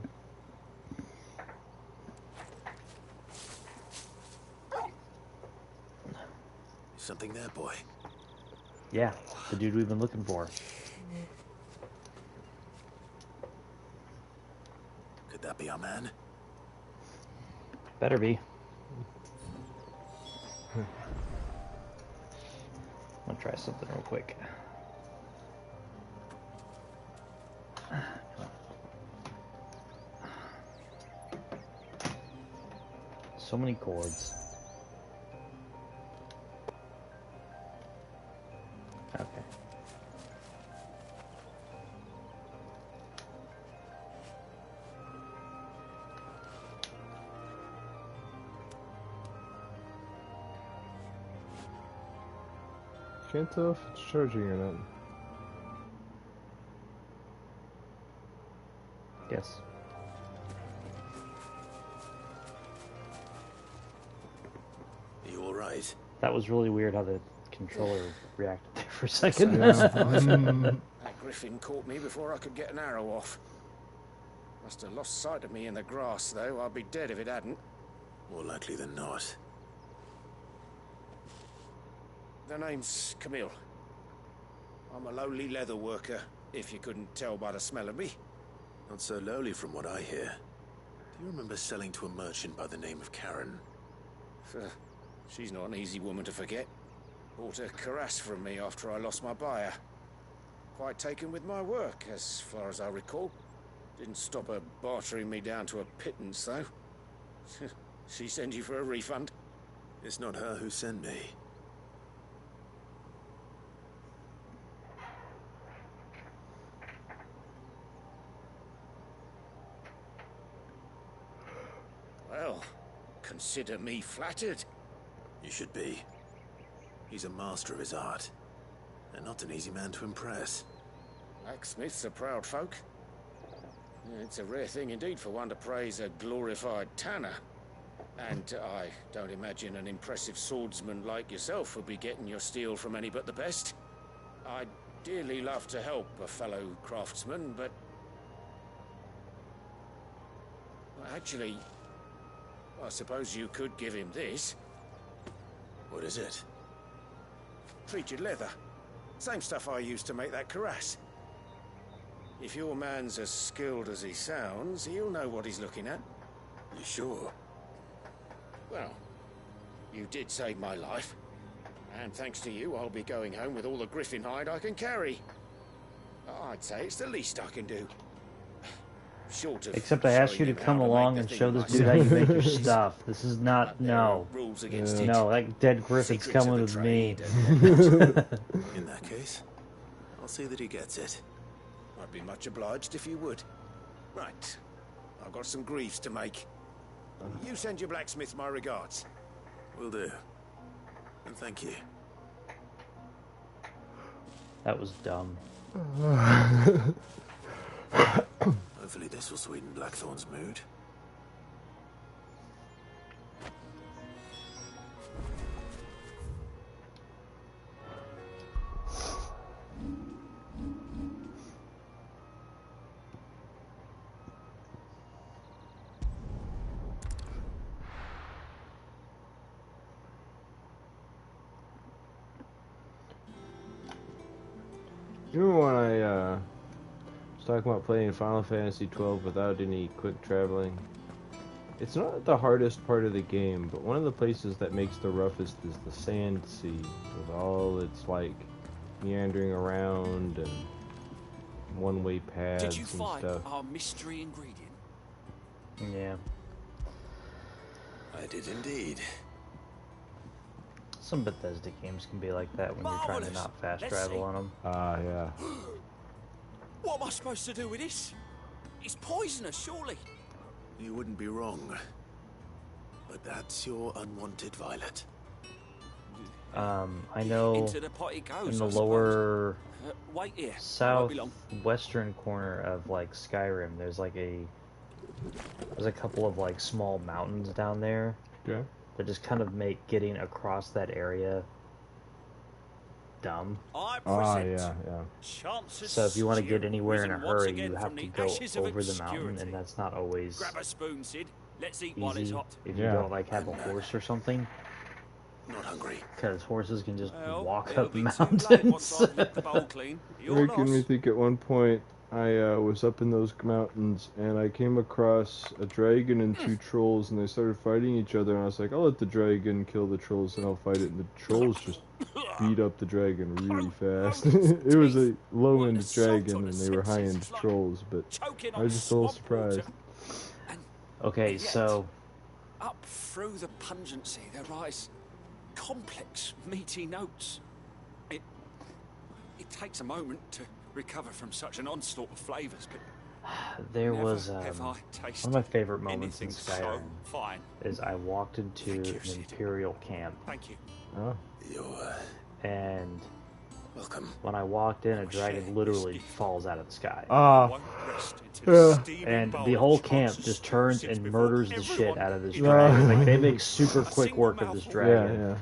Something there, boy. Yeah, the dude we've been looking for. Could that be our man? Better be. I'm gonna try something real quick. So many chords. Okay. Can't tell if it's charging or not. Yes. You alright? That was really weird how the controller reacted there for a second. That griffin caught me before I could get an arrow off. Must have lost sight of me in the grass, though. I'd be dead if it hadn't. More likely than not. The name's Camille. I'm a lowly leather worker, if you couldn't tell by the smell of me. Not so lowly from what I hear. Do you remember selling to a merchant by the name of Karen? She's not an easy woman to forget. Bought a cuirass from me after I lost my buyer. Quite taken with my work, as far as I recall. Didn't stop her bartering me down to a pittance, though. She send you for a refund? It's not her who sent me. Well, consider me flattered. You should be. He's a master of his art, and not an easy man to impress. Blacksmiths are proud folk. It's a rare thing indeed for one to praise a glorified tanner. And I don't imagine an impressive swordsman like yourself would be getting your steel from any but the best. I'd dearly love to help a fellow craftsman, but... well, actually, I suppose you could give him this. What is it? Treated leather. Same stuff I used to make that cuirass. If your man's as skilled as he sounds, he'll know what he's looking at. You sure? Well, you did save my life. And thanks to you, I'll be going home with all the griffin hide I can carry. I'd say it's the least I can do. Short of Except I asked you to come along and show this dude how you make your stuff. This is not... no. Rules against it. No, that dead griffin's Secrets coming of the with me. In that case, I'll see that he gets it. I'd be much obliged if you would. Right. I've got some greaves to make. You send your blacksmith my regards. Will do. And thank you. That was dumb. Hopefully this will sweeten Blackthorn's mood. You remember when I was talking about playing Final Fantasy XII without any quick traveling? It's not the hardest part of the game, but one of the places that makes the roughest is the Sand Sea, with all its like meandering around and one-way paths Did you and find stuff. our mystery ingredient? Yeah. I did indeed. Some Bethesda games can be like that when you're trying to not fast travel on them. Yeah. What am I supposed to do with this? It's poisonous, surely. You wouldn't be wrong. But that's your unwanted violet. I know Into the pot it goes, in the I suppose. lower Wait here. I won't be long. southwestern corner of like Skyrim, there's a couple of like small mountains down there. Okay. that just kind of make getting across that area dumb. Yeah. So if you want to get anywhere in a hurry, you have to go over the mountain, and that's not always Grab a spoon, Sid. Let's eat while it's easy hot. if you don't like have a horse or something. Not hungry. Because horses can just walk it'll up be too late once mountains. I've licked the bowl clean. Your Making me loss. think at one point I was up in those mountains and I came across a dragon and two trolls and they started fighting each other and I was like, I'll let the dragon kill the trolls and I'll fight it, and the trolls just beat up the dragon really fast. It was a low-end dragon and they were high-end trolls, but I was just a little surprised. Okay, Yet, so up through the pungency there rise complex, meaty notes. It takes a moment to recover from such an onslaught of flavours, but there never was have I one tasted of my favorite moments in anything so Skyrim fine. is I walked into an Imperial camp. Thank you. Oh. And welcome. When I walked in, a dragon literally falls out of the sky. Yeah. And the whole camp just turns and murders the shit out of this dragon. Like, they make super quick work of this dragon.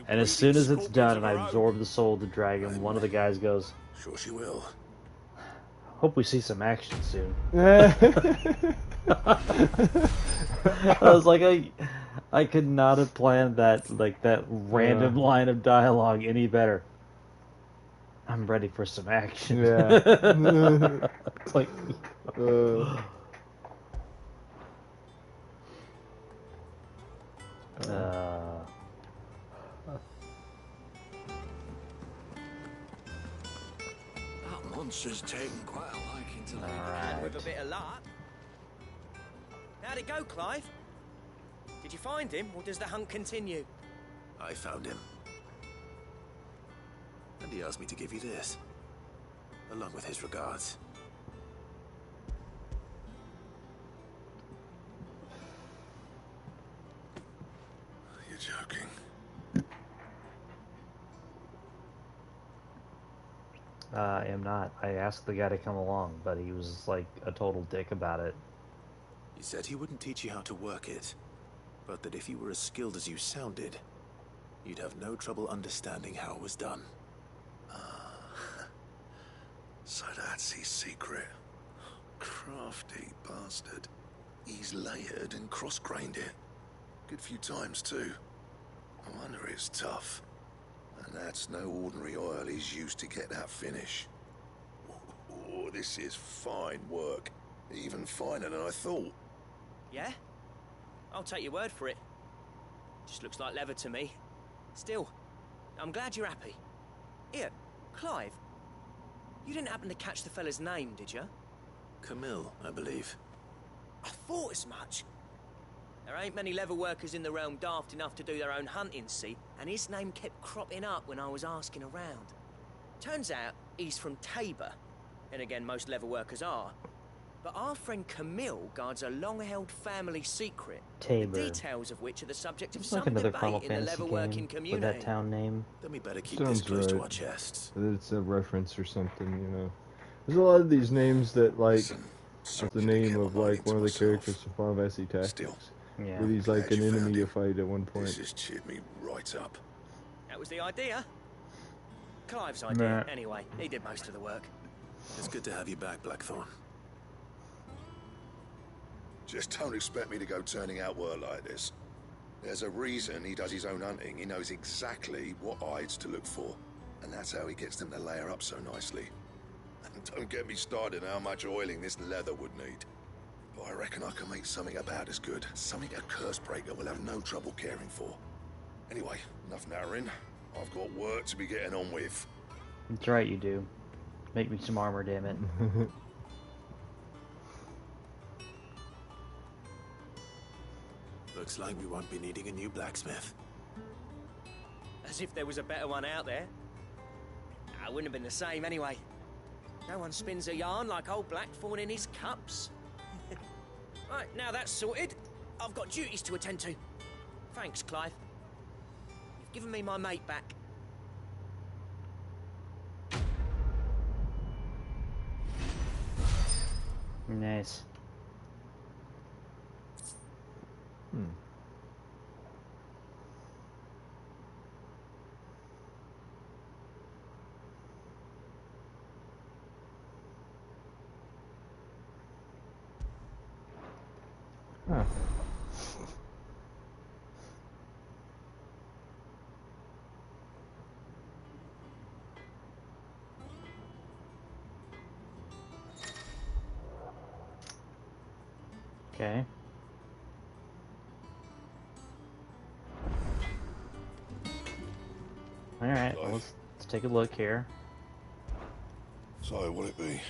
And as soon as it's done and I absorb the soul of the dragon, one of the guys goes, "Sure she will. Hope we see some action soon." I was like, I could not have planned that, like, that random line of dialogue any better. I'm ready for some action. Yeah. It's like, That monster's taken quite a liking to me. And with a bit of luck. How'd it go, Clive? Did you find him, or does the hunt continue? I found him. And he asked me to give you this, along with his regards. You're joking. I am not. I asked the guy to come along, but he was like a total dick about it. He said he wouldn't teach you how to work it, but that if you were as skilled as you sounded, you'd have no trouble understanding how it was done. So that's his secret. Crafty bastard. He's layered and cross-grained it. Good few times, too. I wonder it's tough. And that's no ordinary oil he's used to get that finish. Oh, this is fine work. Even finer than I thought. Yeah? I'll take your word for it. Just looks like leather to me. Still, I'm glad you're happy. Here, Clive. You didn't happen to catch the fella's name, did you? Camille, I believe. I thought as much. There ain't many leather workers in the realm daft enough to do their own hunting, see? And his name kept cropping up when I was asking around. Turns out he's from Tabor. And again, most leather workers are. But our friend Camille guards a long-held family secret. Tabor. The details of which are the subject of It's some like another debate Final in the Fantasy leatherworking game community. with that town name. Then we better keep Sounds this close to right. our chests. It's a reference or something, you know. There's a lot of these names that, like, are the name of, like, one of the characters from Final Fantasy Tactics. Yeah. Where he's, like, Glad an you enemy found you him. fight at one point. This has cheered me right up. That was the idea. Clive's idea, Nah. anyway. He did most of the work. It's good to have you back, Blackthorn. Just don't expect me to go turning out work like this. There's a reason he does his own hunting. He knows exactly what hides to look for. And that's how he gets them to layer up so nicely. And don't get me started on how much oiling this leather would need. But I reckon I can make something about as good. Something a Cursebreaker will have no trouble caring for. Anyway, enough narrowing. I've got work to be getting on with. That's right, you do. Make me some armor, damn it. Looks like we won't be needing a new blacksmith. As if there was a better one out there. I wouldn't have been the same anyway. No one spins a yarn like old Blackthorn in his cups. Right, now that's sorted. I've got duties to attend to. Thanks, Clive. You've given me my mate back. Nice. Huh. Okay. Alright, well, let's take a look here. So, will it be?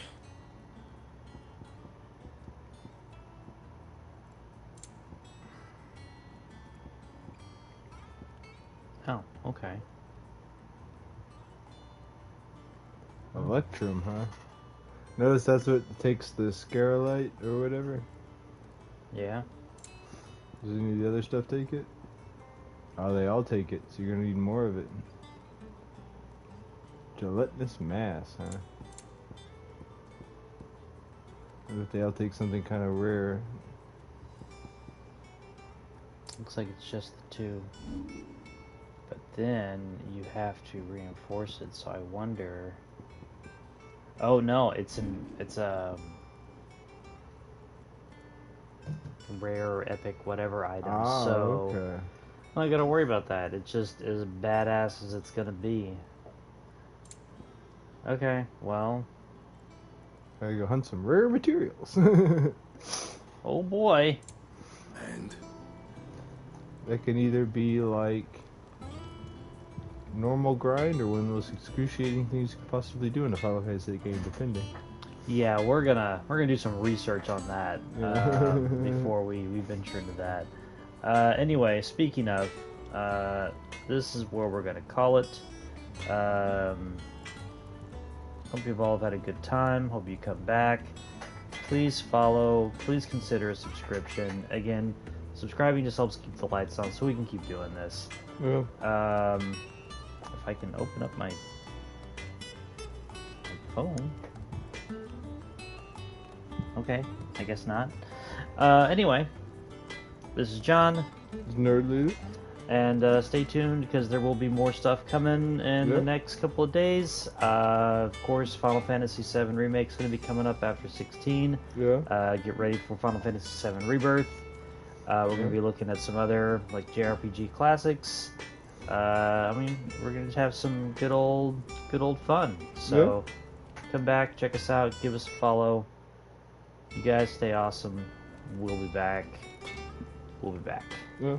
Oh, okay. Electrum, huh? Notice that's what takes the Scarolite or whatever? Yeah. Does any of the other stuff take it? Oh, they all take it, so you're gonna need more of it. Gelatinous mass, huh? What if they all take something kind of rare? Looks like it's just the two. But then you have to reinforce it, so I wonder... Oh no, it's a rare, epic, whatever item. Oh, so okay. I'm not gonna worry about that. It's just as badass as it's gonna be. Okay, well, Gotta go hunt some rare materials. oh boy. And that can either be like normal grind or one of the most excruciating things you could possibly do in a Final Fantasy game, depending. Yeah, we're gonna do some research on that before we venture into that. Anyway, speaking of, this is where we're gonna call it. Hope you've all had a good time. Hope you come back. Please follow. Please consider a subscription. Again, subscribing just helps keep the lights on, so we can keep doing this. Yeah. If I can open up my phone. Okay, I guess not. Anyway, this is John. It's Nerdly. And stay tuned because there will be more stuff coming in the next couple of days. Of course, Final Fantasy VII Remake is going to be coming up after 16. Yeah. Get ready for Final Fantasy VII Rebirth. We're going to be looking at some other like JRPG classics. I mean, we're going to have some good old fun. So come back, check us out, give us a follow. You guys stay awesome. We'll be back. Yeah.